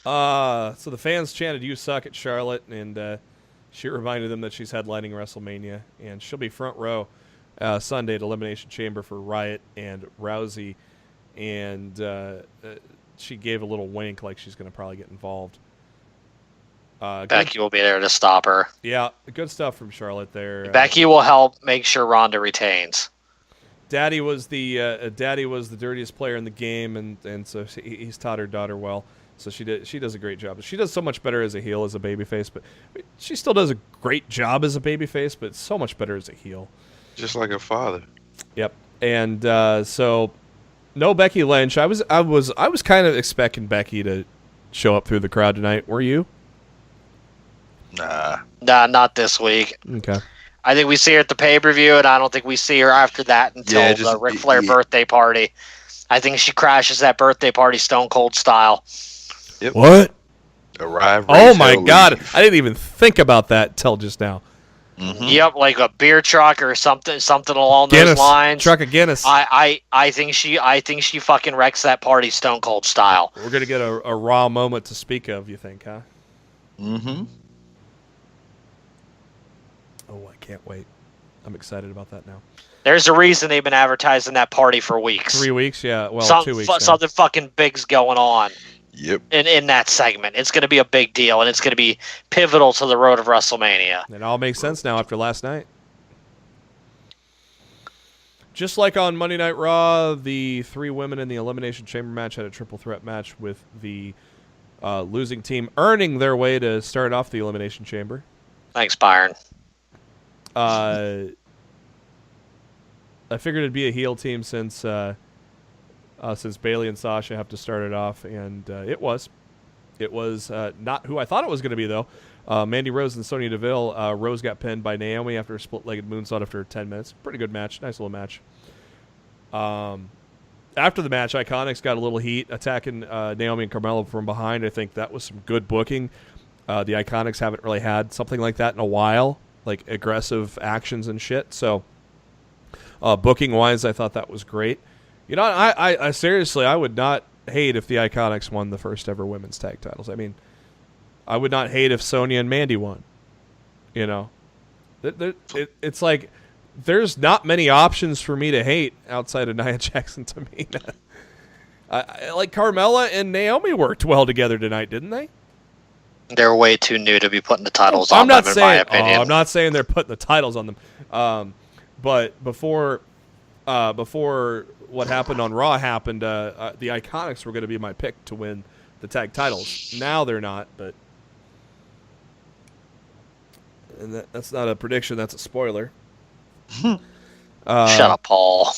So the fans chanted, "You suck" at Charlotte, and she reminded them that she's headlining WrestleMania, and she'll be front row Sunday at Elimination Chamber for Riot and Rousey, and she gave a little wink like she's going to probably get involved. Becky will be there to stop her. Yeah, good stuff from Charlotte there. Becky will help make sure Ronda retains. Daddy was the dirtiest player in the game, and so he's taught her daughter well. So she does a great job. She does so much better as a heel as a babyface, but she still does a great job as a babyface, but so much better as a heel. Just like her father. Yep. And so no Becky Lynch. I was kind of expecting Becky to show up through the crowd tonight. Were you? Nah, not this week. Okay. I think we see her at the pay-per-view, and I don't think we see her after that until the Ric Flair birthday party. I think she crashes that birthday party Stone Cold style. Yep. What? Arrive. Oh my God! I didn't even think about that till just now. Mm-hmm. Yep, like a beer truck or something along those lines. Truck of Guinness. I think she fucking wrecks that party Stone Cold style. We're gonna get a Raw moment to speak of. You think, huh? Mm-hmm. Oh, I can't wait. I'm excited about that now. There's a reason they've been advertising that party for weeks. 3 weeks, yeah. Well, 2 weeks. Something fucking big's going on. Yep. In that segment, it's going to be a big deal, and it's going to be pivotal to the road of WrestleMania. It all makes sense now after last night. Just like on Monday Night Raw, the 3 women in the Elimination Chamber match had a triple threat match with the losing team earning their way to start off the Elimination Chamber. Thanks, Byron. I figured it'd be a heel team since Bayley and Sasha have to start it off, and it was. It was not who I thought it was going to be, though. Mandy Rose and Sonya Deville. Rose got pinned by Naomi after a split-legged moonsault after 10 minutes. Pretty good match. Nice little match. After the match, Iconics got a little heat, attacking Naomi and Carmella from behind. I think that was some good booking. The Iconics haven't really had something like that in a while, like aggressive actions and shit. So booking-wise, I thought that was great. You know, I seriously, I would not hate if the Iconics won the first ever women's tag titles. I mean, I would not hate if Sonya and Mandy won. You know, it's like there's not many options for me to hate outside of Nia Jax and Tamina. Like Carmella and Naomi worked well together tonight, didn't they? They're way too new to be putting the titles I'm on not them, saying, in my opinion. I'm not saying they're putting the titles on them. But before what happened on Raw happened, the Iconics were going to be my pick to win the tag titles. Now they're not, but and that's not a prediction. That's a spoiler. Shut up, Paul.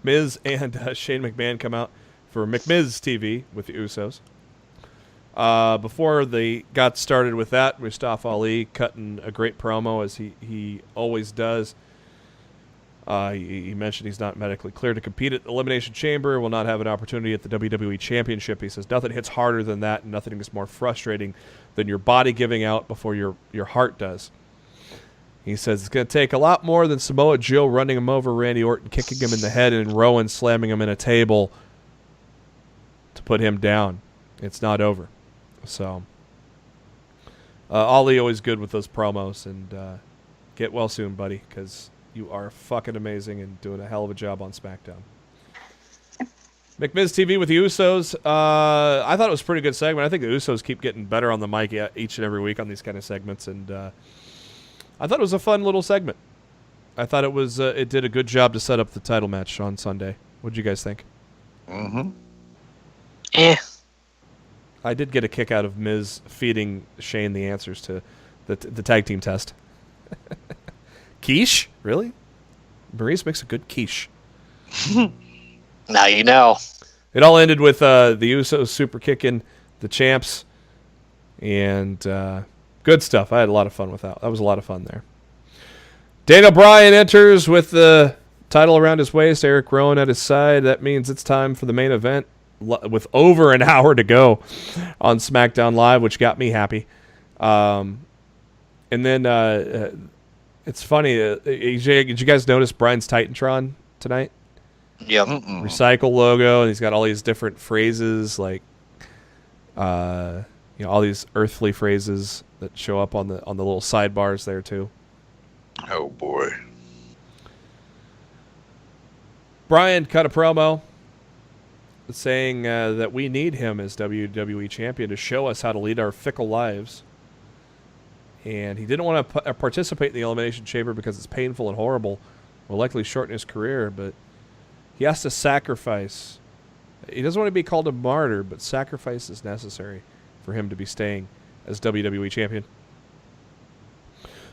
Miz and Shane McMahon come out for McMiz TV with the Usos. Before they got started with that, Mustafa Ali cutting a great promo, as he always does. He mentioned he's not medically cleared to compete at Elimination Chamber, will not have an opportunity at the WWE Championship. He says nothing hits harder than that, and nothing is more frustrating than your body giving out before your heart does. He says it's going to take a lot more than Samoa Joe running him over, Randy Orton kicking him in the head, and Rowan slamming him in a table to put him down. It's not over. So, Ali always good with those promos, and get well soon, buddy, because you are fucking amazing and doing a hell of a job on SmackDown. McMiz TV with the Usos. I thought it was a pretty good segment. I think the Usos keep getting better on the mic each and every week on these kind of segments, and I thought it was a fun little segment. I thought it was it did a good job to set up the title match on Sunday. What did you guys think? Mm-hmm. I did get a kick out of Miz feeding Shane the answers to the tag team test. Quiche? Really? Maurice makes a good quiche. Now you know. It all ended with the Usos super kicking the champs, and good stuff. I had a lot of fun with that. That was a lot of fun there. Daniel Bryan enters with the title around his waist, Eric Rowan at his side. That means it's time for the main event with over an hour to go on SmackDown Live, which got me happy. And then it's funny. Did you guys notice Bryan's Titantron tonight? Yep. Recycle logo, and he's got all these different phrases, like all these earthly phrases that show up on the little sidebars there too. Oh boy. Bryan cut a promo saying that we need him as WWE champion to show us how to lead our fickle lives. And he didn't want to participate in the Elimination Chamber because it's painful and horrible. Will likely shorten his career, but he has to sacrifice. He doesn't want to be called a martyr, but sacrifice is necessary for him to be staying as WWE champion.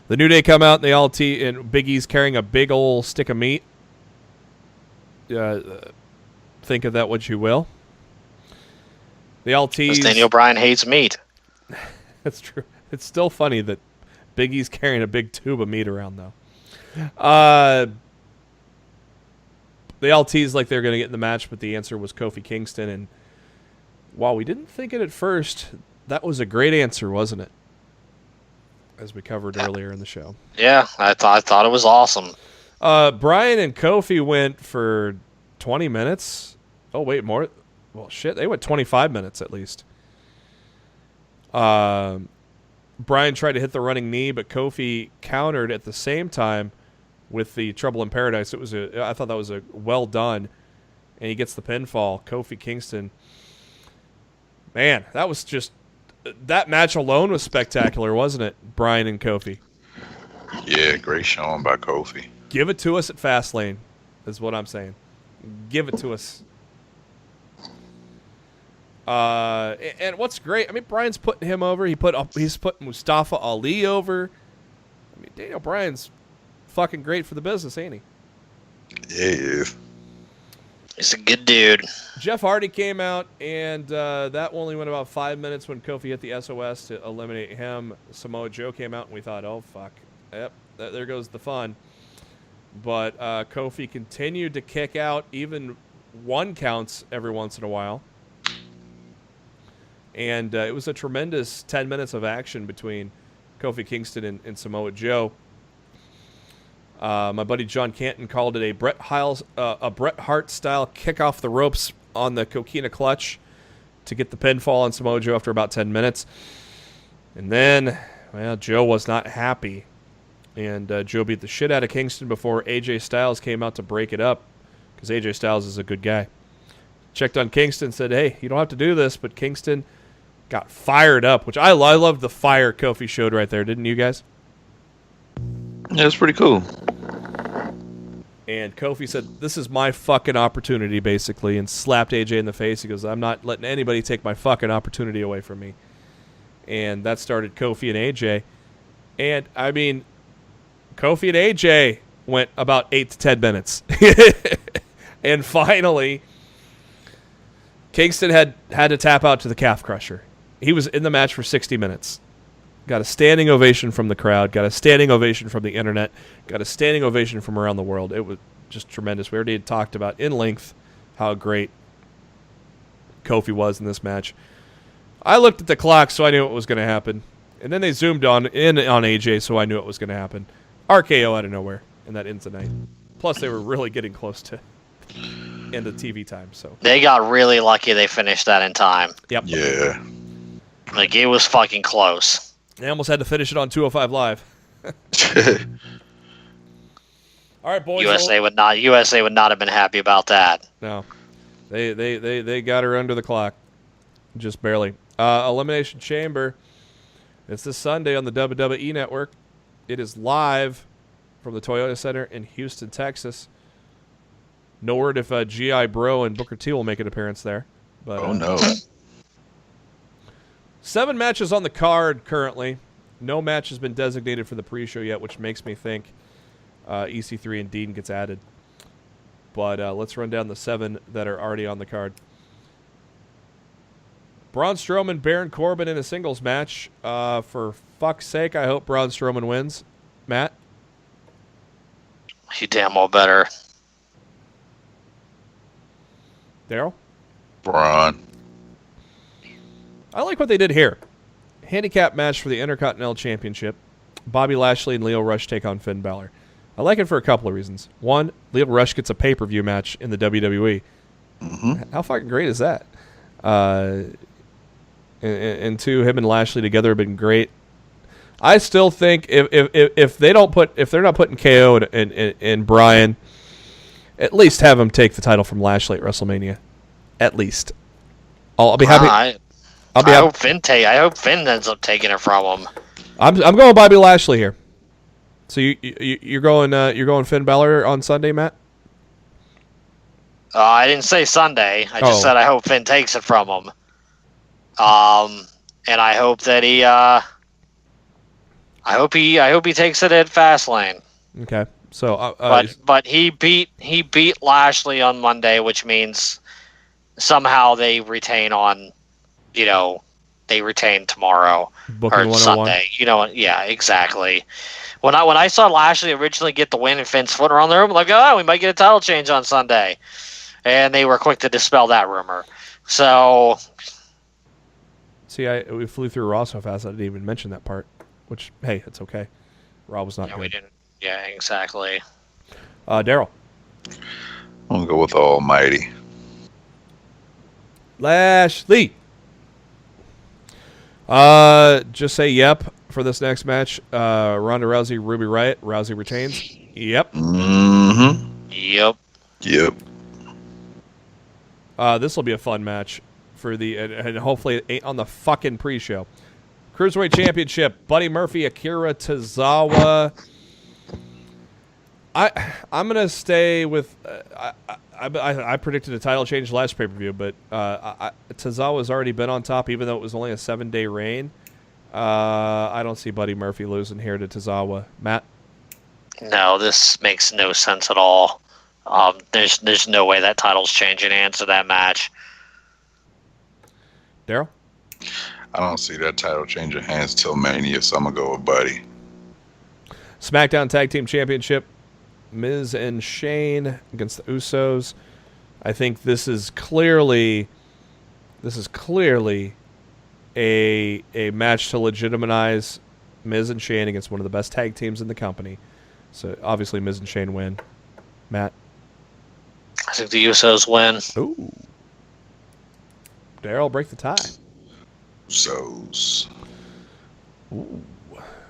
The New Day come out, and they all and Big E's carrying a big old stick of meat. Think of that what you will. They all tease. Daniel Bryan hates meat. That's true. It's still funny that Big E's carrying a big tube of meat around, though. They all teased like they were going to get in the match, but the answer was Kofi Kingston. And while we didn't think it at first, that was a great answer, wasn't it? As we covered earlier in the show. Yeah, I thought it was awesome. Bryan and Kofi went for 20 minutes. Oh, wait, more? Well, shit, they went 25 minutes at least. Bryan tried to hit the running knee, but Kofi countered at the same time with the Trouble in Paradise. I thought that was a well done, and he gets the pinfall. Kofi Kingston, man, that match alone was spectacular, wasn't it? Bryan and Kofi. Yeah, great showing by Kofi. Give it to us at Fastlane, is what I'm saying. Give it to us. And what's great, I mean, Bryan's putting him over. He's putting Mustafa Ali over. I mean, Daniel Bryan's fucking great for the business, ain't he? Yeah, he is. He's a good dude. Jeff Hardy came out, and that only went about 5 minutes when Kofi hit the SOS to eliminate him. Samoa Joe came out, and we thought, oh, fuck. Yep, there goes the fun. But Kofi continued to kick out, even one counts every once in a while. And it was a tremendous 10 minutes of action between Kofi Kingston and Samoa Joe. My buddy John Canton called it a Bret Hart-style kick off the ropes on the Coquina Clutch to get the pinfall on Samoa Joe after about 10 minutes. And then, well, Joe was not happy. And Joe beat the shit out of Kingston before AJ Styles came out to break it up, because AJ Styles is a good guy. checked on Kingston, said, hey, you don't have to do this, but Kingston got fired up, which I loved the fire Kofi showed right there, didn't you guys? Yeah, it's pretty cool. And Kofi said, this is my fucking opportunity, basically, and slapped AJ in the face. He goes, I'm not letting anybody take my fucking opportunity away from me. And that started Kofi and AJ. And, I mean, Kofi and AJ went about 8 to 10 minutes. And finally, Kingston had to tap out to the calf crusher. He was in the match for 60 minutes. Got a standing ovation from the crowd. Got a standing ovation from the internet. Got a standing ovation from around the world. It was just tremendous. We already had talked about in length how great Kofi was in this match. I looked at the clock, so I knew what was going to happen. And then they zoomed in on AJ, so I knew what was going to happen. RKO out of nowhere, and that ends the night. Plus, they were really getting close to end of TV time. So they got really lucky they finished that in time. Yep. Yeah. Like, it was fucking close. They almost had to finish it on 205 Live. All right, boys. USA would not have been happy about that. No. They got her under the clock. Just barely. Elimination Chamber. It's this Sunday on the WWE Network. It is live from the Toyota Center in Houston, Texas. No word if G.I. Bro and Booker T will make an appearance there. But, Oh, no. 7 matches on the card currently. No match has been designated for the pre-show yet, which makes me think EC3 and Dean gets added. But let's run down the 7 that are already on the card. Braun Strowman, Baron Corbin in a singles match. For fuck's sake, I hope Braun Strowman wins. Matt? He damn well better. Darryl? Braun. I like what they did here. Handicap match for the Intercontinental Championship. Bobby Lashley and Lio Rush take on Finn Balor. I like it for a couple of reasons. One, Lio Rush gets a pay-per-view match in the WWE. Mm-hmm. How fucking great is that? And two, him and Lashley together have been great. I still think if they're not putting KO in Bryan, at least have him take the title from Lashley at WrestleMania. At least. I'll be happy. I hope Finn ends up taking it from him. I'm going Bobby Lashley here. So you're going Finn Balor on Sunday, Matt? I didn't say Sunday. I just said I hope Finn takes it from him. And I hope that he I hope he takes it at Fastlane. Okay. So but he beat Lashley on Monday, which means somehow they retain on. They retain tomorrow Booking or Sunday. Yeah, exactly. When I saw Lashley originally get the win and Finn's foot around the room, I'm like, oh, we might get a title change on Sunday, and they were quick to dispel that rumor. So, see, we flew through Raw so fast I didn't even mention that part. Which, hey, it's okay. Raw was not good. We didn't. Yeah, exactly. Darryl. I'm gonna go with Almighty. Lashley. Just say yep for this next match. Ronda Rousey, Ruby Riott. Rousey retains. Yep. Mm-hmm. Yep. This will be a fun match for and hopefully on the fucking pre-show. Cruiserweight Championship. Buddy Murphy, Akira Tozawa. I'm gonna stay with. I predicted a title change last pay-per-view, but Tozawa's already been on top, even though it was only a 7-day reign. I don't see Buddy Murphy losing here to Tozawa. Matt? No, this makes no sense at all. There's no way that title's changing hands to that match. Darryl? I don't see that title changing hands till Mania, so I'm gonna go with Buddy. SmackDown Tag Team Championship. Miz and Shane against the Usos. I think this is clearly a match to legitimize Miz and Shane against one of the best tag teams in the company. So obviously Miz and Shane win. Matt? I think the Usos win. Ooh. Darryl, break the tie. Usos. Ooh.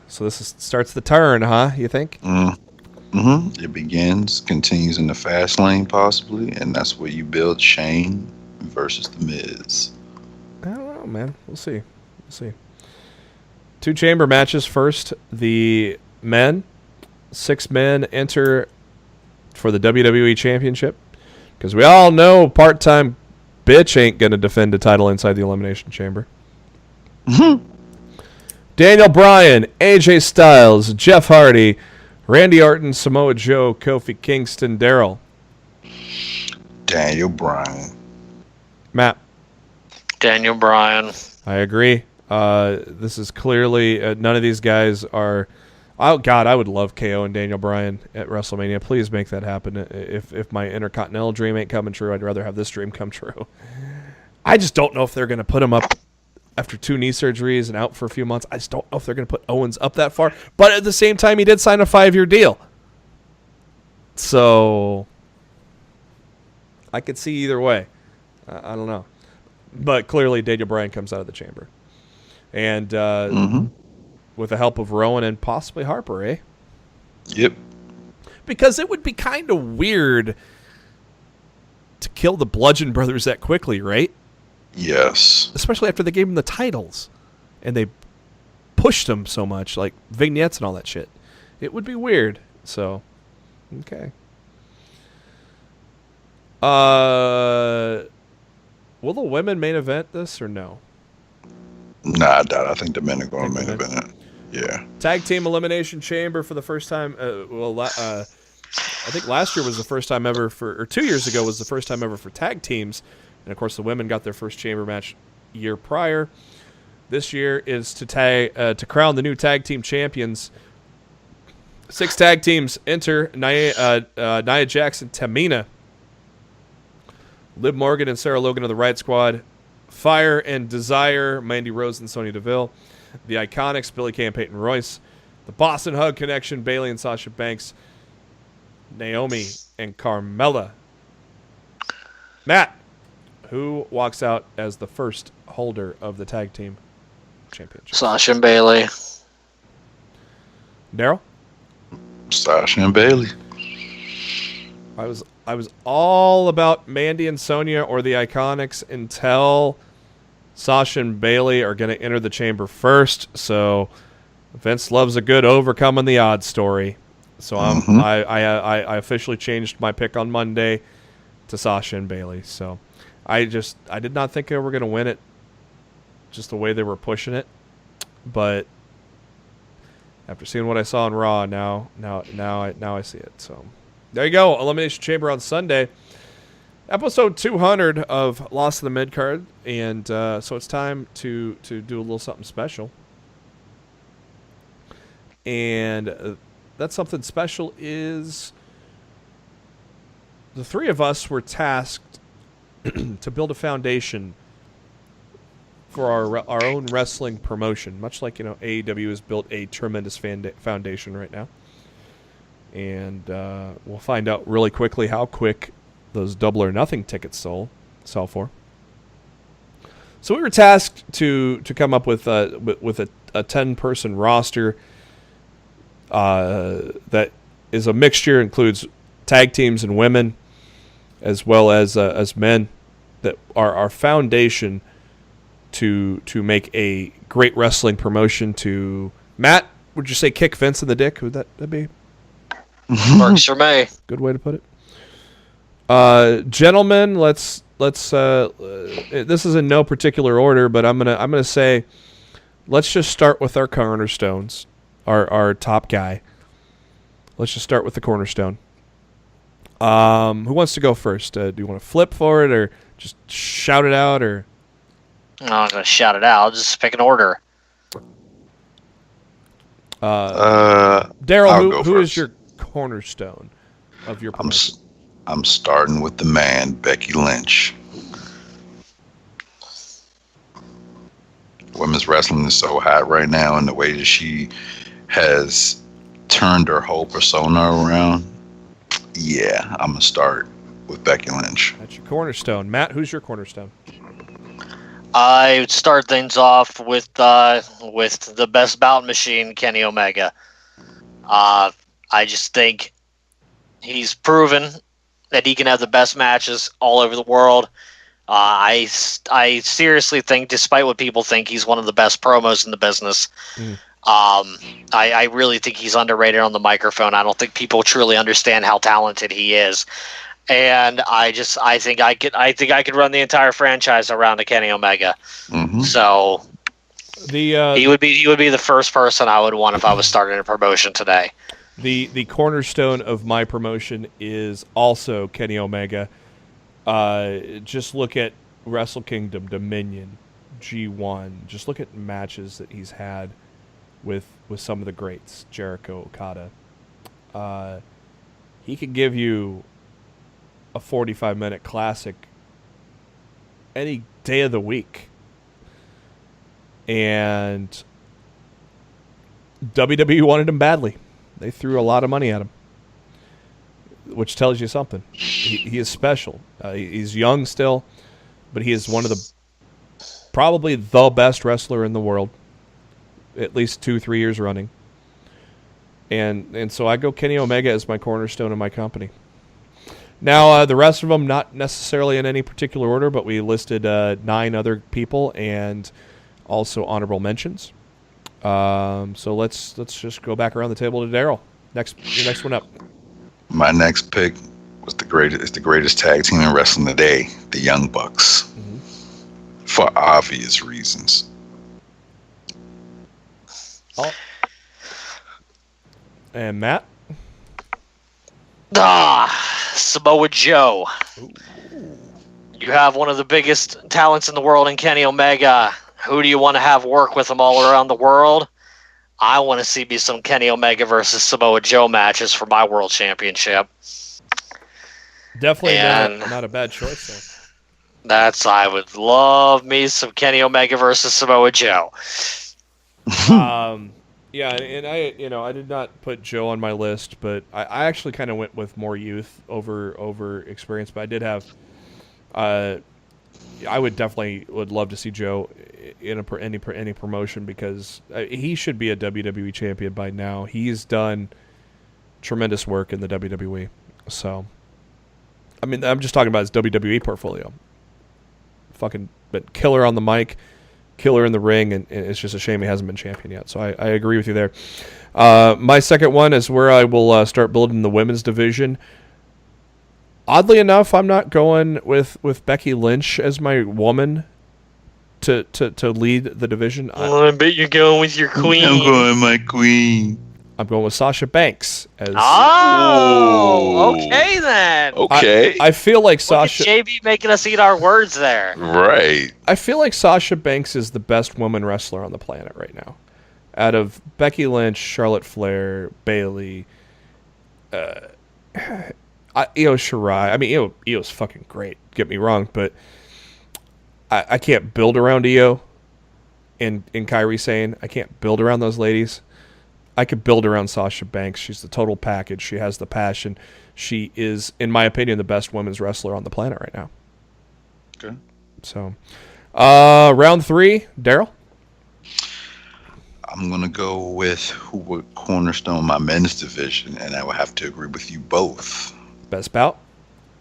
So this starts the turn, huh? You think? Mm-hmm. It continues in the fast lane possibly, and that's where you build Shane versus The Miz. I don't know, man. We'll see. 2 chamber matches first. The men, 6 men enter for the WWE Championship. Because we all know part-time bitch ain't going to defend a title inside the Elimination Chamber. Daniel Bryan, AJ Styles, Jeff Hardy, Randy Orton, Samoa Joe, Kofi Kingston, Darryl. Daniel Bryan. Matt. Daniel Bryan. I agree. This is clearly none of these guys are. Oh God, I would love KO and Daniel Bryan at WrestleMania. Please make that happen. If my Intercontinental dream ain't coming true, I'd rather have this dream come true. I just don't know if they're going to put him up after 2 knee surgeries and out for a few months. I just don't know if they're going to put Owens up that far. But at the same time, he did sign a 5-year deal, so I could see either way. I don't know. But clearly, Daniel Bryan comes out of the chamber. And with the help of Rowan and possibly Harper, eh? Yep. Because it would be kind of weird to kill the Bludgeon Brothers that quickly, right? Yes. Especially after they gave them the titles. And they pushed them so much, like vignettes and all that shit. It would be weird. So, okay. Will the women main event this or no? Nah, I doubt. I think the men are going to main event it. Yeah. Tag Team Elimination Chamber for the first time. I think last year was the first time ever or 2 years ago was the first time ever for tag teams. And, of course, the women got their first chamber match year prior. This year is to crown the new tag team champions. 6 tag teams enter. Nia Jackson, Tamina. Liv Morgan and Sarah Logan of the Riot Squad. Fire and Desire, Mandy Rose and Sonya Deville. The Iconics, Billie Kay and Peyton Royce. The Boston Hug Connection, Bayley and Sasha Banks. Naomi and Carmella. Matt, who walks out as the first holder of the tag team championship? Sasha and Bayley. Darryl? Sasha and Bayley. I was all about Mandy and Sonya or the Iconics until Sasha and Bayley are going to enter the chamber first. So Vince loves a good overcoming the odds story. So I officially changed my pick on Monday to Sasha and Bayley. So I did not think they were going to win it, just the way they were pushing it. But after seeing what I saw on Raw, now I see it. So there you go. Elimination Chamber on Sunday. Episode 200 of Lost in the Midcard. And so it's time to do a little something special. And that something special is the 3 of us were tasked to build a foundation for our own wrestling promotion. Much like, AEW has built a tremendous foundation right now. And we'll find out really quickly how quick those Double or Nothing tickets sell for. So we were tasked to come up with a 10-person roster that is a mixture, includes tag teams and women, as well as men, that are our foundation to make a great wrestling promotion. To Matt, would you say kick Vince in the dick? Would that be? Works for me. Good way to put it. Gentlemen, let's this is in no particular order, but I'm gonna say let's just start with our cornerstones, our top guy. Let's just start with the cornerstone. Who wants to go first? Do you want to flip for it or just shout it out? Or I'm not gonna shout it out. I'll just pick an order. Darryl, who is your cornerstone of your promotion? I'm starting with the man, Becky Lynch. Women's wrestling is so hot right now, and the way that she has turned her whole persona around. Yeah, I'm gonna start with Becky Lynch. That's your cornerstone. Matt, who's your cornerstone? I would start things off with the best bout machine, Kenny Omega. I just think he's proven that he can have the best matches all over the world. I seriously think, despite what people think, he's one of the best promos in the business. I really think he's underrated on the microphone. I don't think people truly understand how talented he is. And I think I could run the entire franchise around a Kenny Omega. So he would be the first person I would want if I was starting a promotion today. The cornerstone of my promotion is also Kenny Omega. Just look at Wrestle Kingdom, Dominion, G1. Just look at matches that he's had with some of the greats, Jericho, Okada. He could give you a 45-minute classic any day of the week. And WWE wanted him badly. They threw a lot of money at him, which tells you something. He is special. He's young still, but he is one of probably the best wrestler in the world, at least 2-3 years running. And so I go Kenny Omega as my cornerstone of my company. Now, the rest of them, not necessarily in any particular order, but we listed 9 other people and also honorable mentions. So let's just go back around the table to Darryl. Your next one up. My next pick was the greatest tag team in wrestling today, the Young Bucks, for obvious reasons. Oh. And Matt? Samoa Joe. Ooh. You have one of the biggest talents in the world in Kenny Omega. Who do you want to have work with him all around the world? I want to see me some Kenny Omega versus Samoa Joe matches for my world championship. Definitely not a bad choice there. I would love me some Kenny Omega versus Samoa Joe. Yeah, and I did not put Joe on my list, but I actually kind of went with more youth over experience. But I did have, I would love to see Joe in any promotion because he should be a WWE champion by now. He's done tremendous work in the WWE. So, I mean, I'm just talking about his WWE portfolio. Fucking been killer on the mic. Killer in the ring, and it's just a shame he hasn't been champion yet. So I agree with you there. My second one is where I will start building the women's division. Oddly enough, I'm not going with Becky Lynch as my woman to lead the division. I bet you're going with your queen. I'm going with my queen. I'm going with Sasha Banks. Okay then. Okay. I feel like Sasha... Look at JB making us eat our words there. Right. I feel like Sasha Banks is the best woman wrestler on the planet right now. Out of Becky Lynch, Charlotte Flair, Bayley, Io Shirai. I mean, Io's fucking great. Get me wrong, but I can't build around Io and Kairi Sane. I can't build around those ladies. I could build around Sasha Banks. She's the total package. She has the passion. She is, in my opinion, the best women's wrestler on the planet right now. Okay. So, round 3, Darryl? I'm going to go with who would cornerstone my men's division, and I would have to agree with you both. Best bout?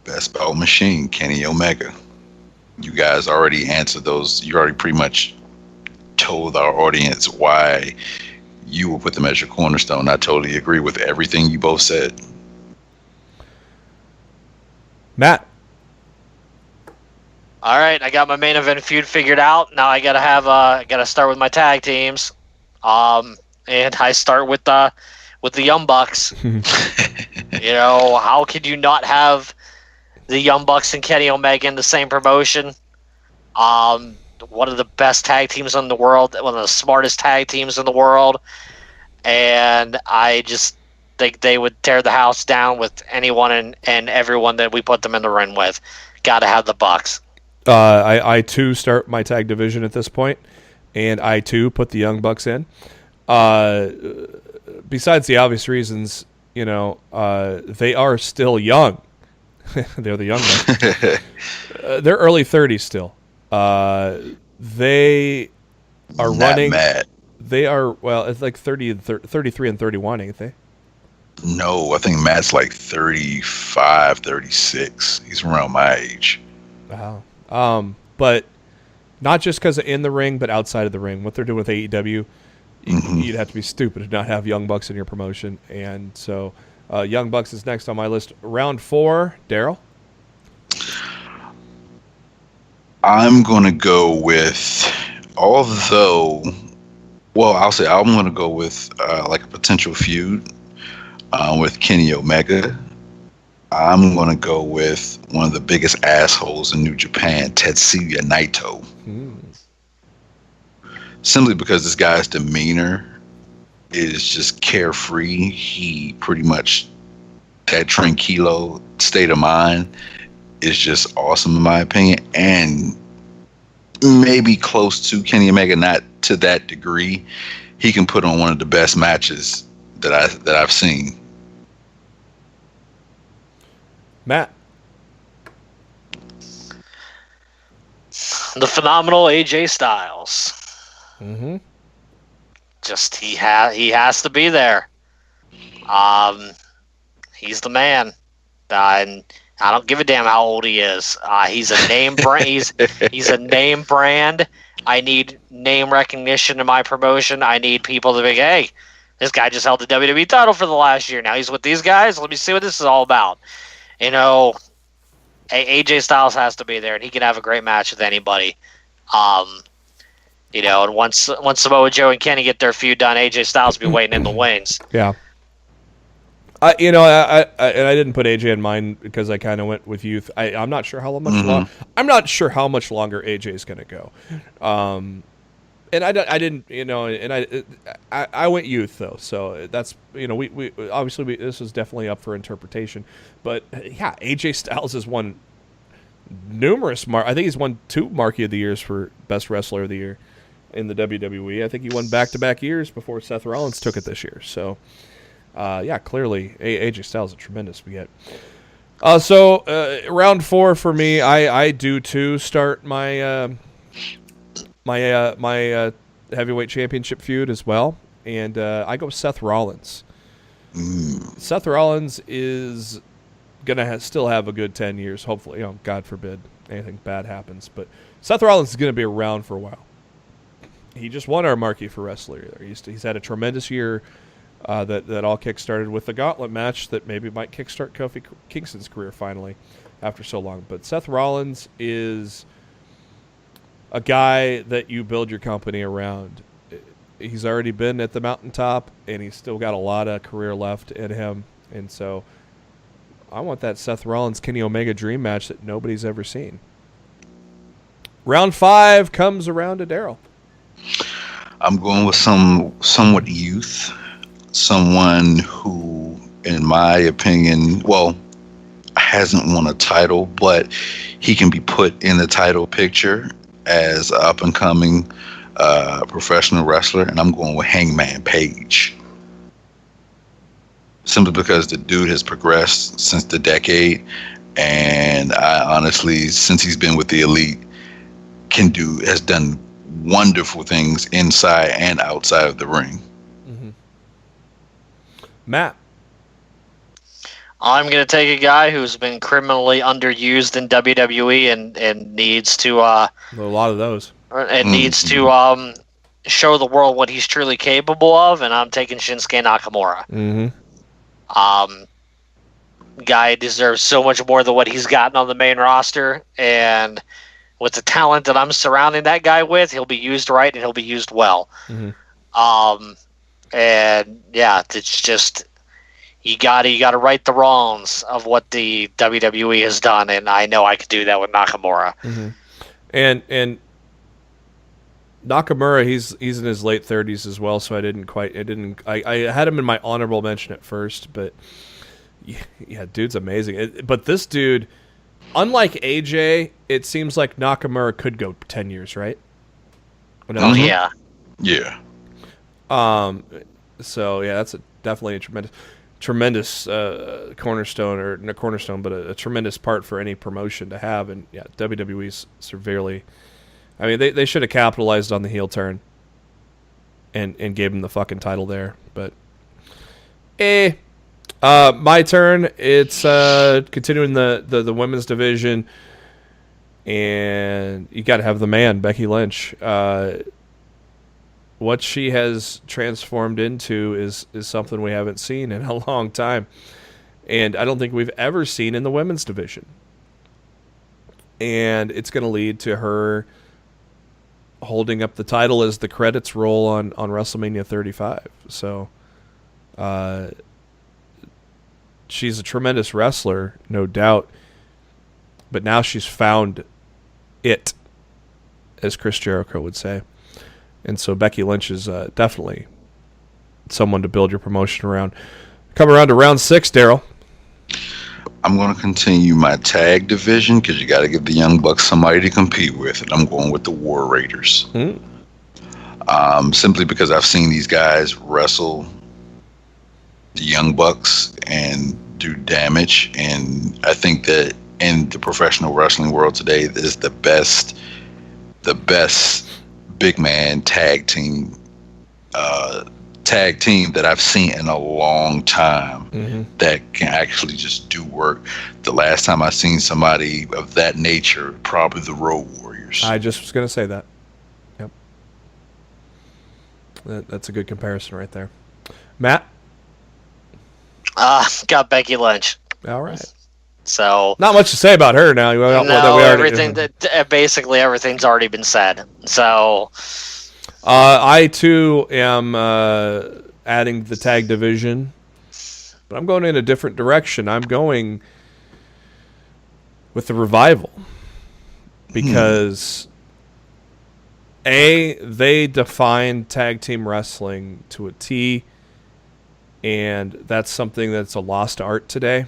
Best bout machine, Kenny Omega. You guys already answered those. You already pretty much told our audience why you will put them as your cornerstone. I totally agree with everything you both said. Matt? All right, I got my main event feud figured out. Now I gotta start with my tag teams. And I start with the Young Bucks. How could you not have the Young Bucks and Kenny Omega in the same promotion? One of the best tag teams in the world, one of the smartest tag teams in the world, and I just think they would tear the house down with anyone and everyone that we put them in the ring with. Got to have the Bucks. I too start my tag division at this point, and I too put the Young Bucks in. Besides the obvious reasons, they are still young. They're the Young Bucks. They're early 30s still. They are Not running. mad. They are, well, it's like 33 and 31, ain't they? No, I think Matt's like 35, 36. He's around my age. Wow. But not just because of in the ring, but outside of the ring. What they're doing with AEW, you'd have to be stupid to not have Young Bucks in your promotion. And so Young Bucks is next on my list. Round 4, Darryl? I'm going to go with, I'll say I'm going to go with like a potential feud with Kenny Omega. I'm going to go with one of the biggest assholes in New Japan, Tetsuya Naito. Simply because this guy's demeanor is just carefree. He pretty much, that tranquilo state of mind is just awesome in my opinion. And maybe close to Kenny Omega, not to that degree. He can put on one of the best matches that I've seen. Matt? The phenomenal AJ Styles. Mm-hmm. Just he has to be there. He's the man. And I don't give a damn how old he is. He's a name brand. He's a name brand. I need name recognition in my promotion. I need people to be, hey, this guy just held the WWE title for the last year. Now he's with these guys. Let me see what this is all about. You know, AJ Styles has to be there, and he can have a great match with anybody. You know, and once Samoa Joe and Kenny get their feud done, AJ Styles will be waiting in the wings. Yeah. I didn't put AJ in mine because I kind of went with youth. I'm not sure how much I'm not sure how much longer AJ is going to go. And I didn't, you know, and I went youth though. So that's, you know, we obviously this was definitely up for interpretation. But yeah, AJ Styles has won numerous I think he's won 2 Marquee of the Years for Best Wrestler of the Year in the WWE. I think he won back-to-back years before Seth Rollins took it this year. So yeah, clearly AJ Styles is a tremendous get. So round 4 for me, I do too start my my heavyweight championship feud as well, and I go with Seth Rollins. Seth Rollins is gonna still have a good 10 years, hopefully. You know, God forbid anything bad happens, but Seth Rollins is gonna be around for a while. He just won our Marquee for Wrestler. He's had a tremendous year. That all kickstarted with the Gauntlet match that maybe might kickstart Kofi Kingston's career finally after so long. But Seth Rollins is a guy that you build your company around. He's already been at the mountaintop, and he's still got a lot of career left in him. And so I want that Seth Rollins-Kenny Omega dream match that nobody's ever seen. Round 5 comes around to Darryl. I'm going with somewhat youth. Someone who, in my opinion, hasn't won a title, but he can be put in the title picture as an up-and-coming professional wrestler, and I'm going with Hangman Page. Simply because the dude has progressed since the decade, and I honestly, since he's been with the Elite, has done wonderful things inside and outside of the ring. Matt? I'm going to take a guy who's been criminally underused in WWE and needs to a lot of those. Needs to show the world what he's truly capable of, and I'm taking Shinsuke Nakamura. Guy deserves so much more than what he's gotten on the main roster, and with the talent that I'm surrounding that guy with, he'll be used right and he'll be used well. And yeah, it's just you gotta right the wrongs of what the WWE has done, and I know I could do that with Nakamura. And Nakamura, he's in his late 30s as well, so I had him in my honorable mention at first, but yeah, dude's amazing. But this dude, unlike AJ, it seems like Nakamura could go 10 years, right? Yeah. So yeah, that's definitely a tremendous cornerstone, or not cornerstone, but a tremendous part for any promotion to have. And yeah, WWE's severely. I mean, they should have capitalized on the heel turn and gave him the fucking title there. But my turn. It's continuing the women's division. And you got to have the man, Becky Lynch. What she has transformed into is something we haven't seen in a long time. And I don't think we've ever seen in the women's division. And it's going to lead to her holding up the title as the credits roll on WrestleMania 35. So she's a tremendous wrestler, no doubt. But now she's found it, as Chris Jericho would say. And so Becky Lynch is definitely someone to build your promotion around. Come around to round 6, Darryl. I'm going to continue my tag division because you got to give the Young Bucks somebody to compete with, and I'm going with the War Raiders. Simply because I've seen these guys wrestle the Young Bucks and do damage, and I think that in the professional wrestling world today, this is the best big man tag team that I've seen in a long time that can actually just do work. The last time I seen somebody of that nature, probably the Road Warriors. I just was going to say that. Yep. That's a good comparison right there. Matt? Got Becky Lynch. All right. So not much to say about her now. Basically everything's already been said. So I too am adding the tag division, but I'm going in a different direction. I'm going with the Revival because they define tag team wrestling to a T, and that's something that's a lost art today.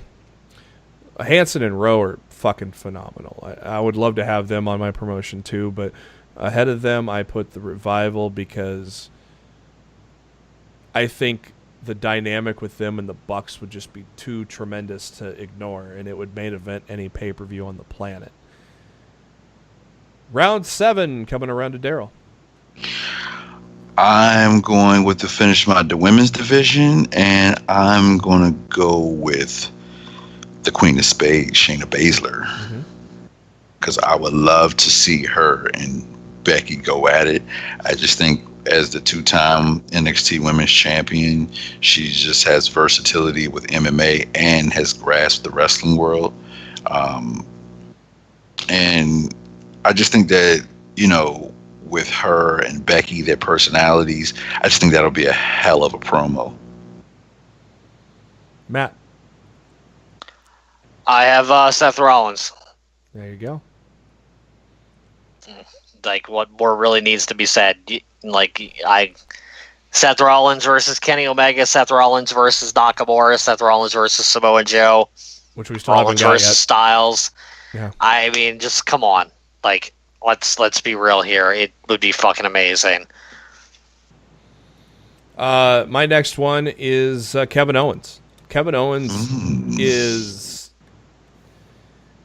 Hanson and Rowe are fucking phenomenal. I would love to have them on my promotion too, but ahead of them, I put the Revival because I think the dynamic with them and the Bucks would just be too tremendous to ignore, and it would main event any pay-per-view on the planet. Round 7 coming around to Darryl. I'm going with the women's division, and I'm going to go with the Queen of Spades, Shayna Baszler, because I would love to see her and Becky go at it. I just think as the 2-time NXT Women's Champion, she just has versatility with MMA and has grasped the wrestling world. And I just think that, with her and Becky, their personalities, I just think that'll be a hell of a promo. Matt? I have Seth Rollins. There you go. Like, what more really needs to be said? Seth Rollins versus Kenny Omega, Seth Rollins versus Nakamura, Seth Rollins versus Samoa Joe, which we still Rollins haven't got versus yet. Styles. Yeah. I mean, just come on. Like, let's be real here. It would be fucking amazing. My next one is Kevin Owens. Kevin Owens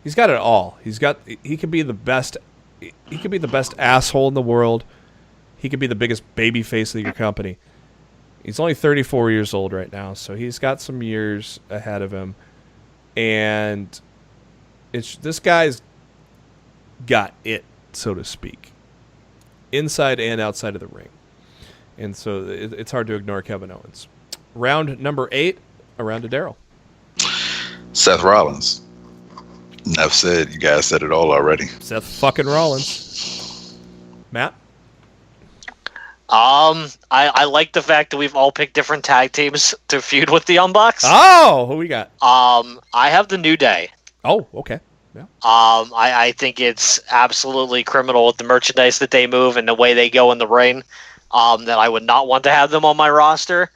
he's got it all. He could be the best. He could be the best asshole in the world. He could be the biggest baby face of your company. He's only 34 years old right now, so he's got some years ahead of him. And this guy's got it, so to speak, inside and outside of the ring. And so it's hard to ignore Kevin Owens. Round number 8, around to Darryl. Seth Rollins. Enough said. You guys said it all already. Seth fucking Rollins. Matt? I like the fact that we've all picked different tag teams to feud with the Young Bucks. Oh, who we got? I have the New Day. Oh, okay. Yeah. I think it's absolutely criminal with the merchandise that they move and the way they go in the ring. That I would not want to have them on my roster.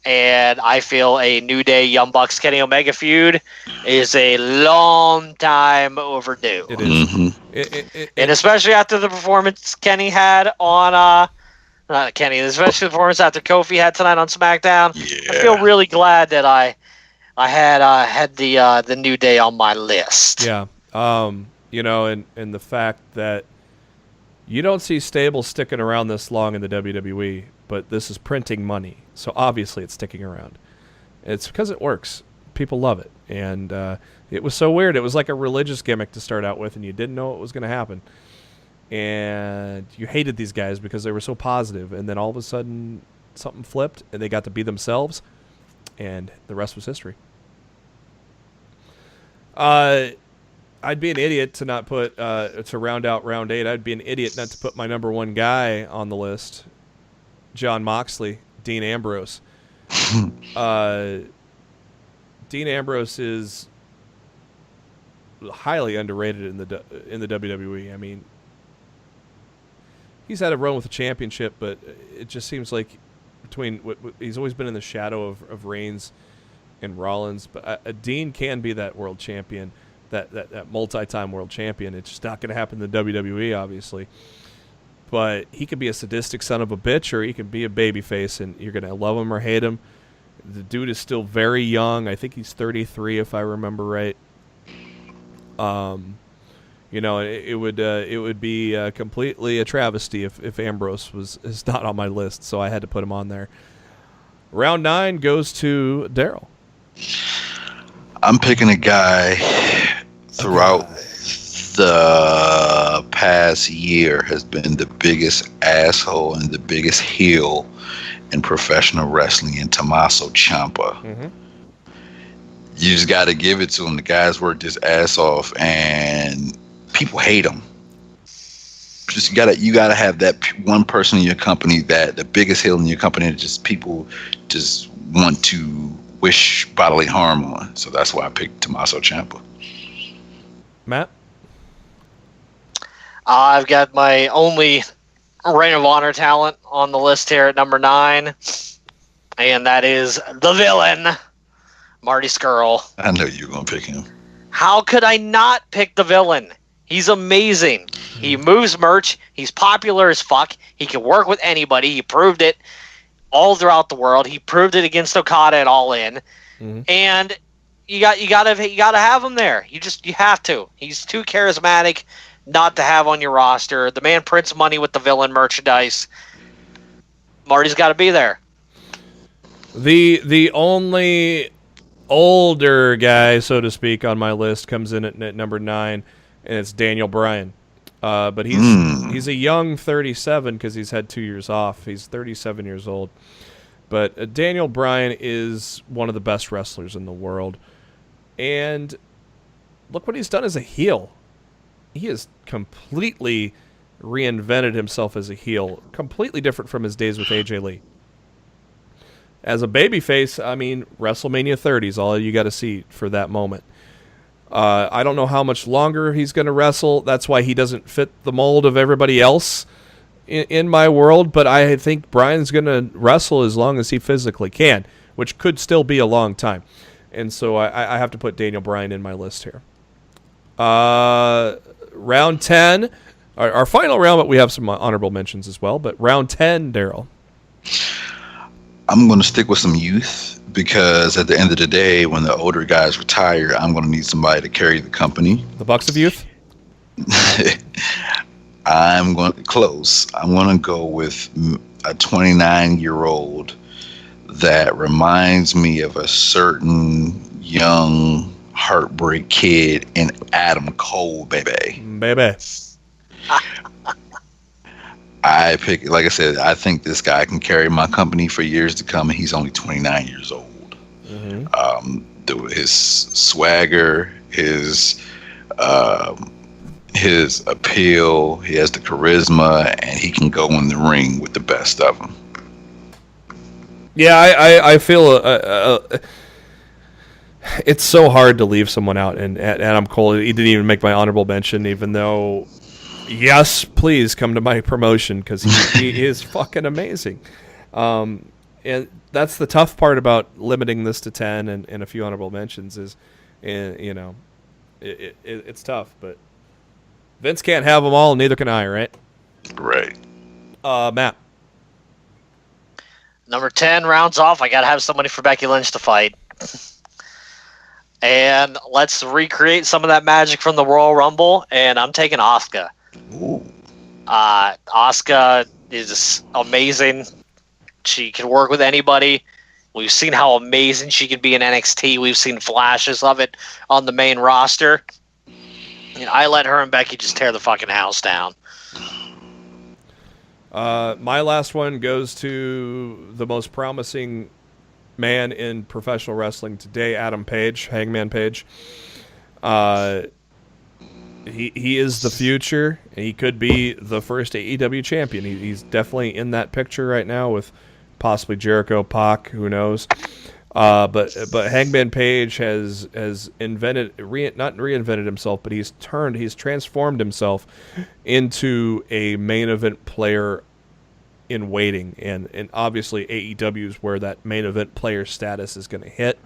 And I feel a New Day Young Bucks Kenny Omega feud is a long time overdue. It is. And especially after the performance Kenny had on especially the performance after Kofi had tonight on SmackDown. Yeah. I feel really glad that I had the New Day on my list. Yeah. And the fact that you don't see stables sticking around this long in the WWE, but this is printing money. So obviously it's sticking around. It's because it works. people love it. And it was so weird. It was like a religious gimmick to start out with, and you didn't know what was going to happen. And you hated these guys because they were so positive, and then all of a sudden something flipped, and they got to be themselves, and the rest was history. I'd be an idiot to not put, to round out round 8, I'd be an idiot not to put my number 1 guy on the list, Jon Moxley, Dean Ambrose. Dean Ambrose is highly underrated in the WWE. I mean, he's had a run with the championship, but it just seems like he's always been in the shadow of Reigns and Rollins. But Dean can be that world champion, that multi-time world champion. It's just not going to happen in the WWE, obviously. But he could be a sadistic son of a bitch, or he can be a babyface, and you're going to love him or hate him. The dude is still very young. I think he's 33, if I remember right. It would be completely a travesty if Ambrose is not on my list, so I had to put him on there. Round 9 goes to Darryl. I'm picking a guy throughout the past year has been the biggest asshole and the biggest heel in professional wrestling, in Tommaso Ciampa. Mm-hmm. You just got to give it to him. The guy's worked his ass off, and people hate him. Just you gotta have that one person in your company, that the biggest heel in your company, that just people just want to wish bodily harm on. So that's why I picked Tommaso Ciampa. Matt? I've got my only Ring of Honor talent on the list here at number 9, and that is the villain, Marty Scurll. I knew you were going to pick him. How could I not pick the villain? He's amazing. He moves merch. He's popular as fuck. He can work with anybody. He proved it all throughout the world. He proved it against Okada at All In. Mm-hmm. And you gotta have him there. You have to. He's too charismatic not to have on your roster. The man prints money with the villain merchandise. Marty's got to be there. The only older guy, so to speak, on my list comes in at number 9, and it's Daniel Bryan. But he's a young 37 because he's had 2 years off. He's 37 years old. But Daniel Bryan is one of the best wrestlers in the world. And look what he's done as a heel. He has completely reinvented himself as a heel. Completely different from his days with AJ Lee. As a babyface, I mean, WrestleMania 30 is all you got to see for that moment. I don't know how much longer he's going to wrestle. That's why he doesn't fit the mold of everybody else in my world. But I think Bryan's going to wrestle as long as he physically can, which could still be a long time. And so I have to put Daniel Bryan in my list here. Round 10, our final round, but we have some honorable mentions as well. But round 10, Darryl. I'm going to stick with some youth, because at the end of the day, when the older guys retire, I'm going to need somebody to carry the company. The Bucks of Youth? I'm going to go with a 29-year-old that reminds me of a certain young heartbreak kid in Adam Cole, baby. I think this guy can carry my company for years to come, and he's only 29 years old. Mm-hmm. His swagger, his appeal, he has the charisma, and he can go in the ring with the best of them. Yeah, I feel it's so hard to leave someone out, and Adam Cole, he didn't even make my honorable mention, even though, yes, please come to my promotion, because he is fucking amazing. And that's the tough part about limiting this to 10 and a few honorable mentions is, it's tough, but Vince can't have them all, and neither can I, right? Right. Matt. Number 10 rounds off. I got to have somebody for Becky Lynch to fight. And let's recreate some of that magic from the Royal Rumble, and I'm taking Asuka. Ooh. Asuka is amazing. She can work with anybody. We've seen how amazing she could be in NXT. We've seen flashes of it on the main roster. I let her and Becky just tear the fucking house down. My last one goes to the most promising man in professional wrestling today, Adam Page, Hangman Page. He is the future. He could be the first AEW champion. He's definitely in that picture right now with possibly Jericho, Pac, who knows. But Hangman Page has not reinvented himself, but he's transformed himself into a main event player in waiting, and obviously AEW is where that main event player status is going to hit.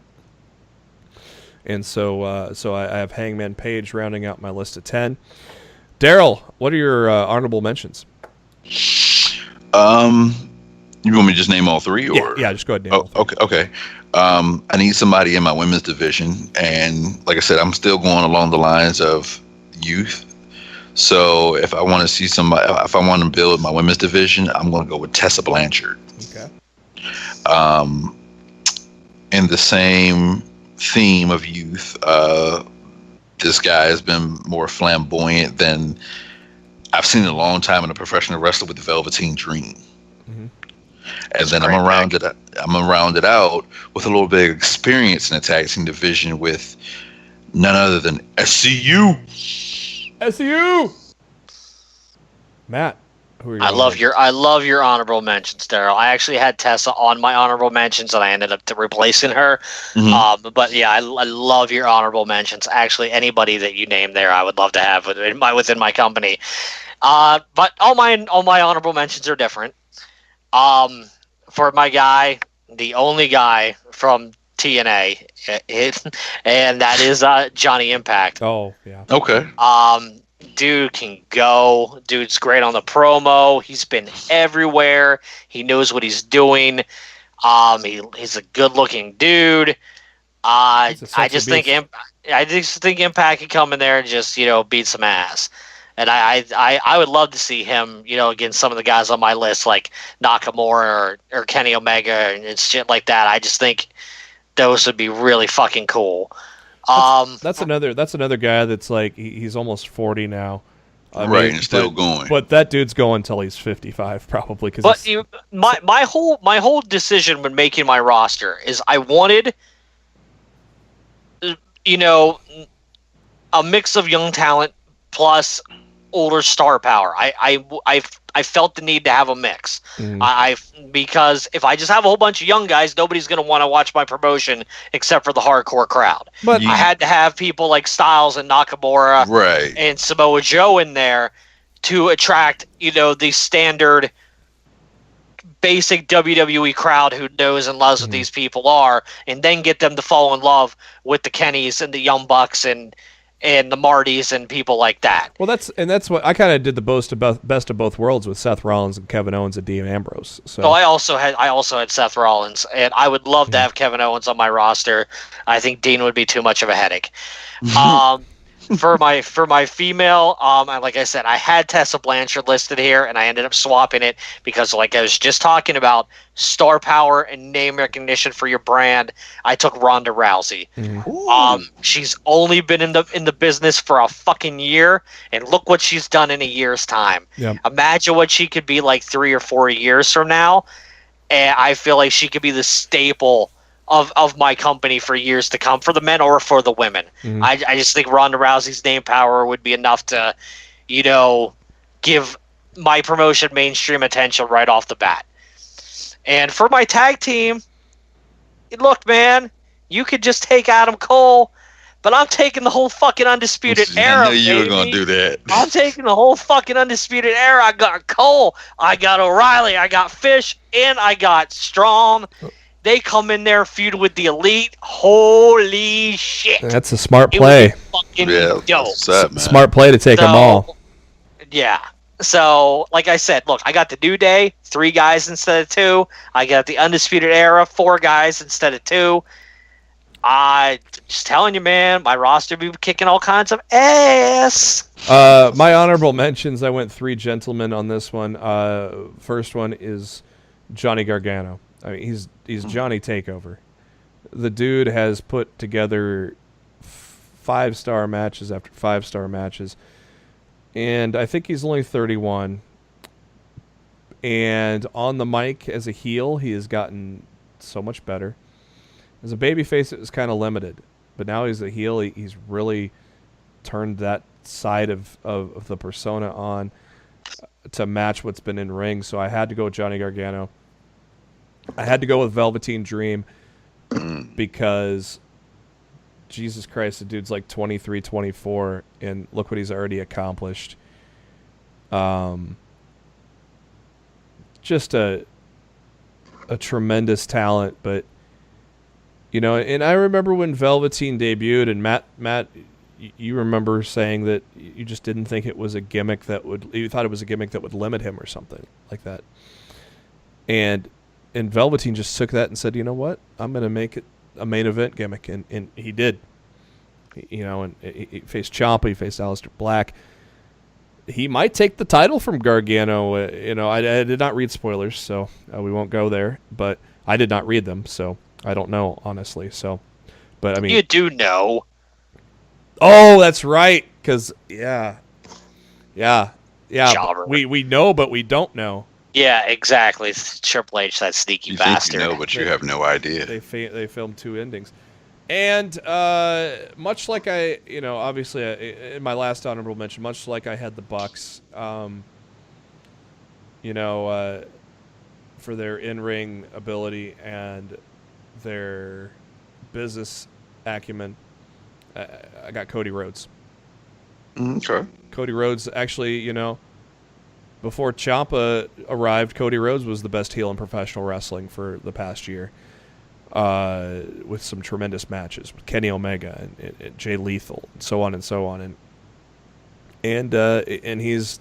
And so I have Hangman Page rounding out my list of 10. Darryl, what are your honorable mentions? You want me to just name all three, or yeah, just go ahead and name all three. Okay. I need somebody in my women's division, and like I said, I'm still going along the lines of youth. So if I want to see somebody, if I want to build my women's division, I'm going to go with Tessa Blanchard. Okay. In the same theme of youth, this guy has been more flamboyant than I've seen in a long time in a professional wrestler, with the Velveteen Dream. Mm-hmm. And then I'm gonna round it out with a little bit of experience in the tag team division with none other than SCU. Matt, who are you? I love your honorable mentions, Darryl. I actually had Tessa on my honorable mentions, and I ended up replacing her. Mm-hmm. But yeah, I love your honorable mentions. Actually, anybody that you name there, I would love to have within my company. But all my honorable mentions are different. For my guy, the only guy from TNA, and that is Johnny Impact. Oh, yeah. Okay. Dude can go. Dude's great on the promo. He's been everywhere. He knows what he's doing. He's a good-looking dude. I just think Impact can come in there and just beat some ass. And I would love to see him, against some of the guys on my list, like Nakamura or Kenny Omega and shit like that. I just think those would be really fucking cool. That's another guy that's like he's almost 40 now. And still going. But that dude's going until he's 55 probably. My whole decision when making my roster is I wanted, a mix of young talent plus older star power. I felt the need to have a mix. Because if I just have a whole bunch of young guys, nobody's going to want to watch my promotion except for the hardcore crowd. But I had to have people like Styles and Nakamura and Samoa Joe in there to attract, the standard basic WWE crowd who knows and loves what these people are, and then get them to fall in love with the Kennys and the Young Bucks and the Martys and people like that. Well, that's what I kind of did, the best of both worlds with Seth Rollins and Kevin Owens and Dean Ambrose. So I also had Seth Rollins, and I would love to have Kevin Owens on my roster. I think Dean would be too much of a headache. For my female, and like I said, I had Tessa Blanchard listed here, and I ended up swapping it because, like I was just talking about, star power and name recognition for your brand. I took Ronda Rousey. She's only been in the business for a fucking year, and look what she's done in a year's time. Yep. Imagine what she could be like 3 or 4 years from now, and I feel like she could be the staple of my company for years to come, for the men or for the women. I just think Ronda Rousey's name power would be enough to, give my promotion mainstream attention right off the bat. And for my tag team, look, man, you could just take Adam Cole, but I'm taking the whole fucking Undisputed Era. I knew you were going to do that. I'm taking the whole fucking Undisputed Era. I got Cole, I got O'Reilly, I got Fish, and I got Strong. They come in there, feud with the Elite. Holy shit. That's a smart play. Fucking dope. Smart play to take them all. Yeah. So, like I said, look, I got the New Day, 3 guys instead of 2. I got the Undisputed Era, 4 guys instead of 2. I just telling you, man, my roster be kicking all kinds of ass. My honorable mentions, I went 3 gentlemen on this one. First one is Johnny Gargano. I mean, he's Johnny Takeover. The dude has put together 5-star matches after 5-star matches, and I think he's only 31. And on the mic as a heel, he has gotten so much better. As a babyface, it was kind of limited, but now he's a heel. He's really turned that side of the persona on to match what's been in ring. So I had to go with Johnny Gargano. I had to go with Velveteen Dream because Jesus Christ, the dude's like 23, 24, and look what he's already accomplished. Just a tremendous talent, but you know, and I remember when Velveteen debuted, and Matt, you remember saying that you just didn't think it was a gimmick you thought it was a gimmick that would limit him or something like that. And Velveteen just took that and said, you know what, I'm going to make it a main event gimmick, and he did. You know, and he faced Ciampa, he faced Aleister Black. He might take the title from Gargano. You know, I did not read spoilers, so we won't go there. But I did not read them, so I don't know, honestly. So, but I mean, you do know. Oh, that's right. Because yeah. Jobber. We know, but we don't know. Yeah, exactly. It's Triple H, that sneaky bastard. You know, but you have no idea. They filmed 2 endings. And much like I, you know, obviously in my last honorable mention, much like I had the Bucks, you know, for their in-ring ability and their business acumen, I got Cody Rhodes. Okay. Cody Rhodes, actually, you know, before Ciampa arrived, Cody Rhodes was the best heel in professional wrestling for the past year. With some tremendous matches with Kenny Omega and Jay Lethal, and so on and so on, and he's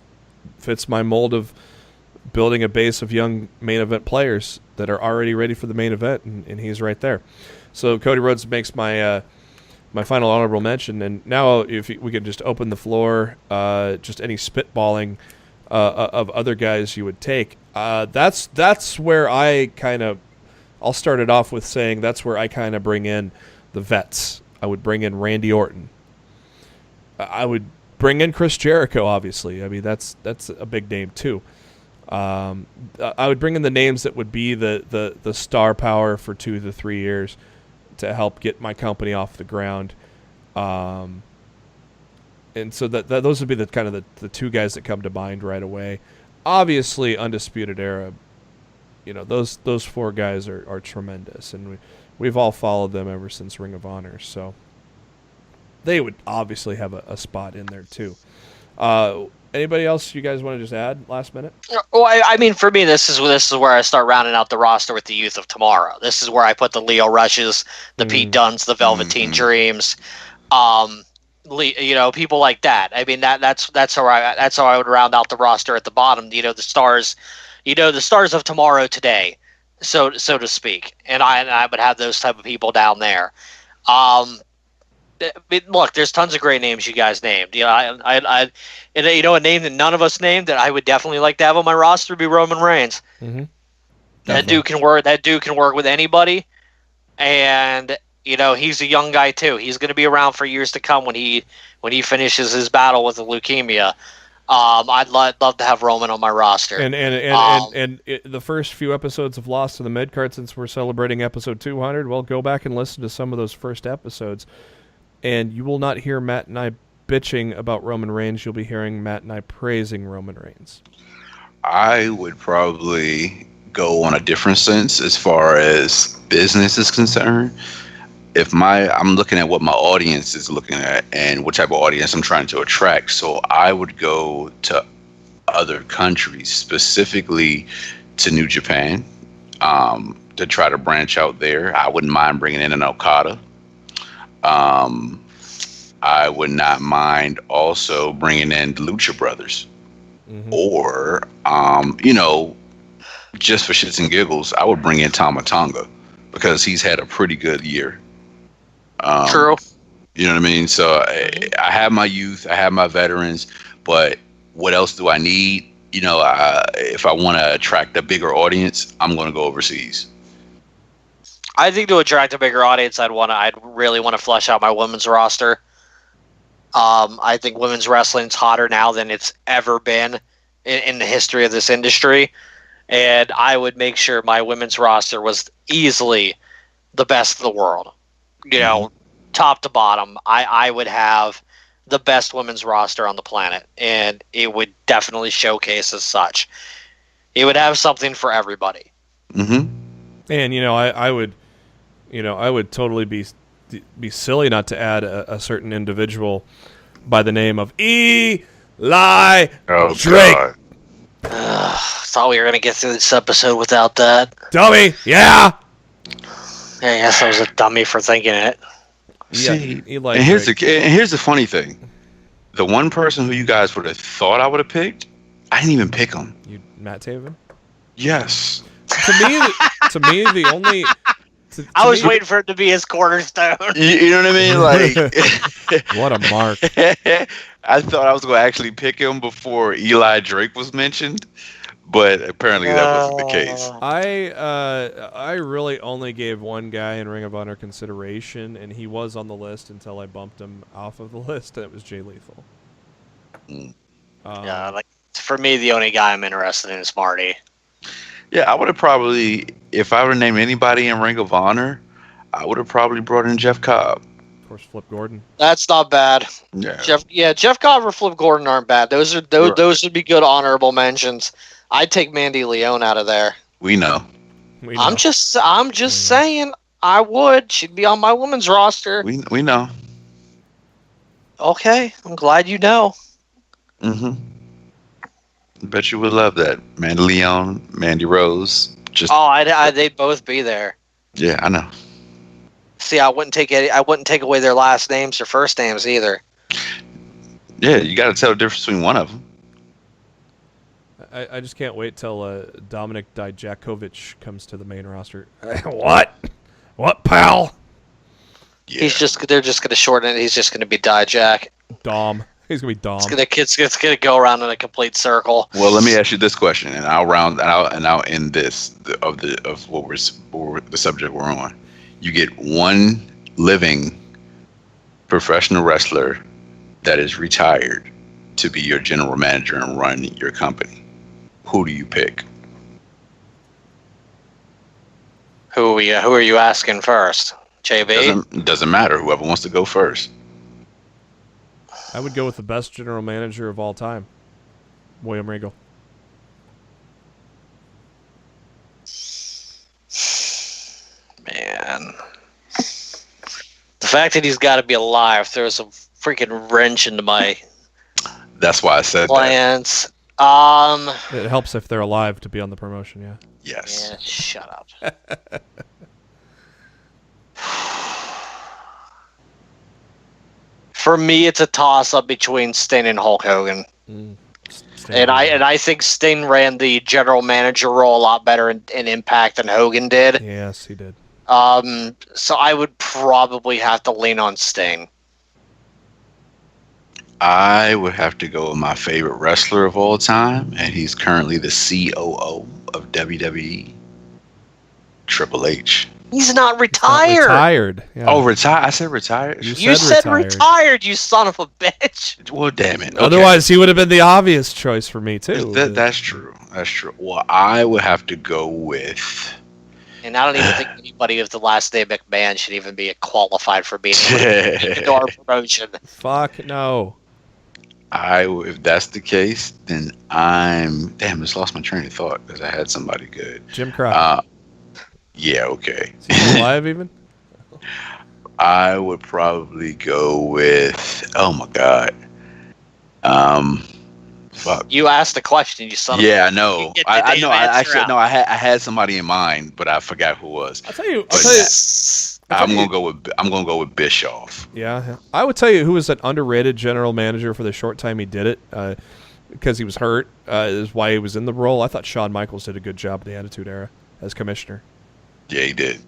fits my mold of building a base of young main event players that are already ready for the main event, and he's right there. So Cody Rhodes makes my my final honorable mention, and now if we could just open the floor, just any spitballing of other guys you would take. That's where I kind of. I'll start it off with saying that's where I kind of bring in the vets. I would bring in Randy Orton. I would bring in Chris Jericho, obviously. I mean, that's a big name, too. I would bring in the names that would be the star power for 2 to 3 years to help get my company off the ground. And so that those would be the kind of the 2 guys that come to mind right away. Obviously, Undisputed Era. You know, those 4 guys are tremendous, and we've all followed them ever since Ring of Honor, so they would obviously have a spot in there too. Anybody else you guys want to just add last minute? Well, I mean, for me, this is where I start rounding out the roster with the youth of tomorrow. This is where I put the Leo Rushes, the Pete Dunnes, the Velveteen Dreams, you know, people like that. I mean, that's how I would round out the roster at the bottom. You know, the stars. You know, the stars of tomorrow today, so to speak, and I would have those type of people down there. Look, there's tons of great names you guys named. You know, and you know, a name that none of us named that I would definitely like to have on my roster would be Roman Reigns. Mm-hmm. That dude can work. That dude can work with anybody, and you know, he's a young guy too. He's going to be around for years to come when he finishes his battle with the leukemia. I'd love to have Roman on my roster. And the first few episodes of Lost to the Midcard, since we're celebrating episode 200, well, go back and listen to some of those first episodes, and you will not hear Matt and I bitching about Roman Reigns. You'll be hearing Matt and I praising Roman Reigns. I would probably go on a different sense as far as business is concerned. I'm looking at what my audience is looking at and what type of audience I'm trying to attract. So I would go to other countries, specifically to New Japan, to try to branch out there. I wouldn't mind bringing in an Okada. I would not mind also bringing in the Lucha Brothers. Mm-hmm. Or, you know, just for shits and giggles, I would bring in Tama Tonga because he's had a pretty good year. True. You know what I mean? So I have my youth, I have my veterans, but what else do I need? You know, if I want to attract a bigger audience, I'm going to go overseas. I think to attract a bigger audience, I'd really want to flesh out my women's roster. I think women's wrestling's hotter now than it's ever been in the history of this industry, and I would make sure my women's roster was easily the best in the world. You know, top to bottom, I would have the best women's roster on the planet, and it would definitely showcase as such. It would have something for everybody. Mm-hmm. And I would totally be silly not to add a certain individual by the name of Eli Drake. God. Thought we were going to get through this episode without that. Dummy, yeah. I guess I was a dummy for thinking it. See, Eli and here's Drake. here's the funny thing. The one person who you guys would have thought I would have picked, I didn't even pick him. Matt Taven? Yes. To me, the only... I was waiting for it to be his cornerstone. You know what I mean? Like, What a mark. I thought I was going to actually pick him before Eli Drake was mentioned, but apparently that wasn't the case. I really only gave one guy in Ring of Honor consideration, and he was on the list until I bumped him off of the list, and it was Jay Lethal. Yeah, like for me, the only guy I'm interested in is Marty. Yeah, I would have probably, if I were to name anybody in Ring of Honor, I would have probably brought in Jeff Cobb. Of course, Flip Gordon. That's not bad. Yeah. Jeff Cobb or Flip Gordon aren't bad. Those would be good honorable mentions. I'd take Mandy Leone out of there. We know. I'm just saying I would. She'd be on my women's roster. We know. Okay, I'm glad you know. Mm-hmm. Bet you would love that. Mandy Leone, Mandy Rose. They'd both be there. Yeah, I know. See, I wouldn't take away their last names or first names either. Yeah, you got to tell the difference between one of them. I just can't wait till Dominic Dijakovic comes to the main roster. What? What, pal? Yeah. They're just going to shorten it. He's just going to be Dijak. Dom. He's going to be Dom. It's going to go around in a complete circle. Well, let me ask you this question, and I'll end this of the subject we're on. You get one living professional wrestler that is retired to be your general manager and run your company. Who do you pick? Who are you asking first? JB? Doesn't matter. Whoever wants to go first. I would go with the best general manager of all time, William Regal. Man. The fact that he's got to be alive throws a freaking wrench into my That's why I said plans. It helps if they're alive to be on the promotion, yeah. that. Yes. Yeah, shut up. For me, it's a toss-up between Sting and Hulk Hogan. And I think Sting ran the general manager role a lot better in Impact than Hogan did. Yes, he did. So I would probably have to lean on Sting. I would have to go with my favorite wrestler of all time, and he's currently the COO of WWE, Triple H. He's not retired. Retired. Yeah. Oh, retired? I said retired? You said retired, you son of a bitch. Well, damn it. Okay. Otherwise, he would have been the obvious choice for me, too. That's true. That's true. Well, I would have to go with... And I don't even think anybody with the last name McMahon should even be qualified for being in our promotion. Fuck no. If that's the case, then damn, I just lost my train of thought because I had somebody good. Jim Crockett. Yeah, okay. Is he alive even? I would probably go with, oh my God. Fuck. You asked the question, you son of a... Yeah, I know. I know. I had somebody in mind, but I forgot who it was. I'll tell you. I'm gonna go with Bischoff. Yeah, I would tell you who was an underrated general manager for the short time he did it, because he was hurt. Is why he was in the role. I thought Shawn Michaels did a good job in the Attitude Era as commissioner. Yeah, he did.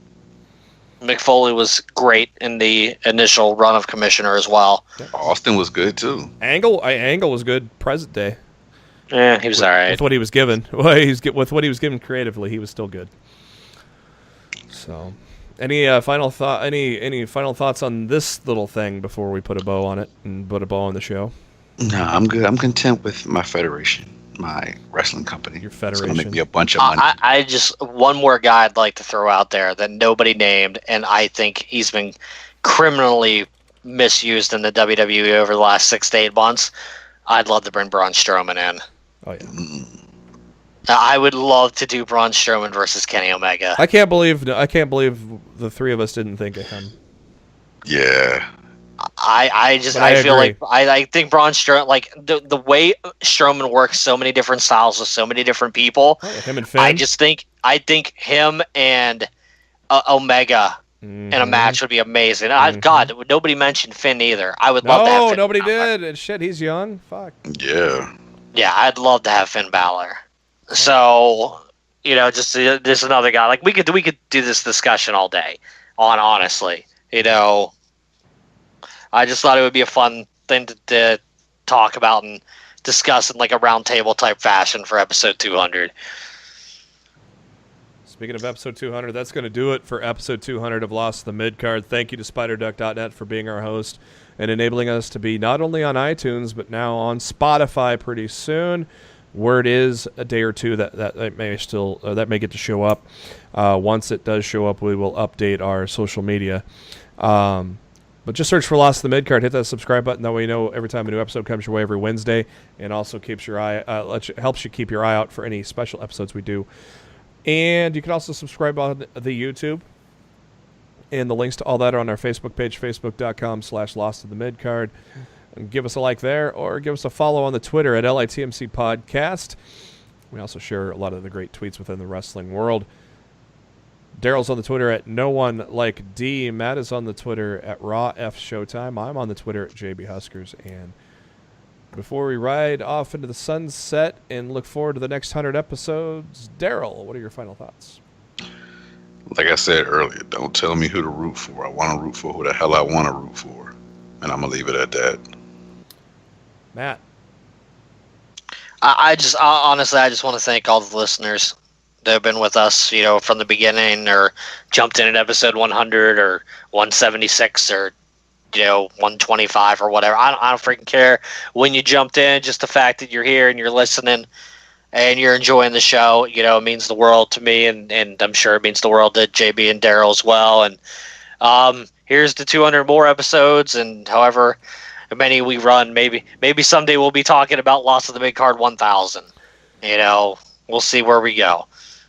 Mick Foley was great in the initial run of commissioner as well. Austin was good too. Angle was good present day. Yeah, he was all right. With what he was given. With what he was given creatively, he was still good. So, Any final thought? Any final thoughts on this little thing before we put a bow on it and put a bow on the show? No, I'm good. I'm content with my federation, my wrestling company. Your It's gonna federation. make me a bunch of money. I just one more guy I'd like to throw out there that nobody named, and I think he's been criminally misused in the WWE over the last 6 to 8 months. I'd love to bring Braun Strowman in. Oh yeah. I would love to do Braun Strowman versus Kenny Omega. I can't believe the three of us didn't think of him. Yeah. I feel agree. like I think Braun Strowman, like the way Strowman works so many different styles with so many different people. Oh, him and Finn. I think him and Omega in a match would be amazing. God, nobody mentioned Finn either. I would love to have Finn nobody Balor. did. And shit, he's young. Fuck. Yeah. Yeah, I'd love to have Finn Balor. So, just another guy. Like we could do this discussion all day. Honestly, I just thought it would be a fun thing to talk about and discuss in like a round table type fashion for episode 200. Speaking of episode 200, that's going to do it for episode 200 of Lost in the Midcard. Thank you to SpiderDuck.net for being our host and enabling us to be not only on iTunes, but now on Spotify pretty soon. Word is a day or two that may get to show up. Once it does show up, we will update our social media. But just search for Lost in the Midcard. Hit that subscribe button. That way you know every time a new episode comes your way every Wednesday, and also keeps your helps you keep your eye out for any special episodes we do. And you can also subscribe on the YouTube. And the links to all that are on our Facebook page, facebook.com/LostInTheMidcard. And give us a like there, or give us a follow on the Twitter at LITMC Podcast. We also share a lot of the great tweets within the wrestling world. Darryl's on the Twitter at NoOneLikeD. Matt is on the Twitter at RawFShowtime. I'm on the Twitter at JBHuskers. And before we ride off into the sunset and look forward to the next 100 episodes, Darryl, what are your final thoughts? Like I said earlier, don't tell me who to root for. I want to root for who the hell I want to root for. And I'm going to leave it at that. Matt. I just honestly want to thank all the listeners that have been with us, from the beginning, or jumped in at episode 100 or 176 or 125 or whatever. I don't freaking care when you jumped in. Just the fact that you're here and you're listening and you're enjoying the show, it means the world to me, and I'm sure it means the world to JB and Darryl as well. And here's the 200 more episodes, and however many we run, maybe someday we'll be talking about Lost of the Midcard 1000. We'll see where we go.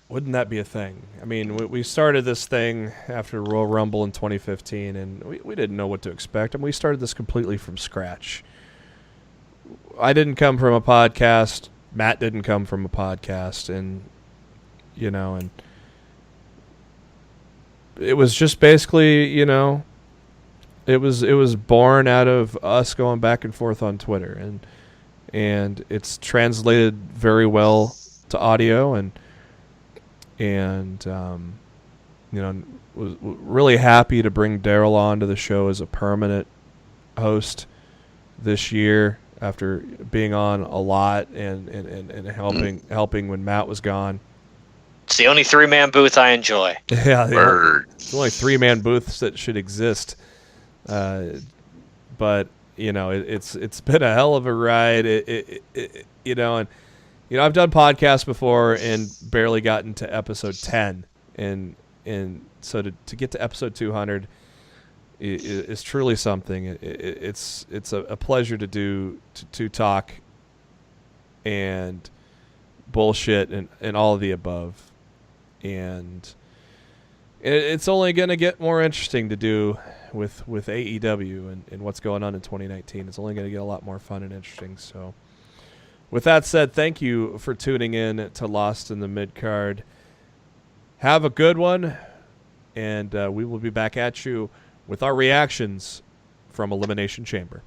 Wouldn't that be a thing? I mean, we started this thing after Royal Rumble in 2015, and we didn't know what to expect. And we started this completely from scratch. I didn't come from a podcast. Matt didn't come from a podcast. And it was just basically, it was born out of us going back and forth on Twitter. And it's translated very well to audio, and was really happy to bring Darryl on to the show as a permanent host this year after being on a lot and helping when Matt was gone. It's the only 3-man booth I enjoy. Yeah, the only 3-man booths that should exist. But it's been a hell of a ride. And I've done podcasts before and barely gotten to episode 10, and so to get to episode 200 is truly something. It's a pleasure to talk and bullshit and all of the above, and it's only going to get more interesting to do with AEW and what's going on in 2019. It's only going to get a lot more fun and interesting. So with that said, thank you for tuning in to Lost in the Midcard. Have a good one, and we will be back at you with our reactions from Elimination Chamber.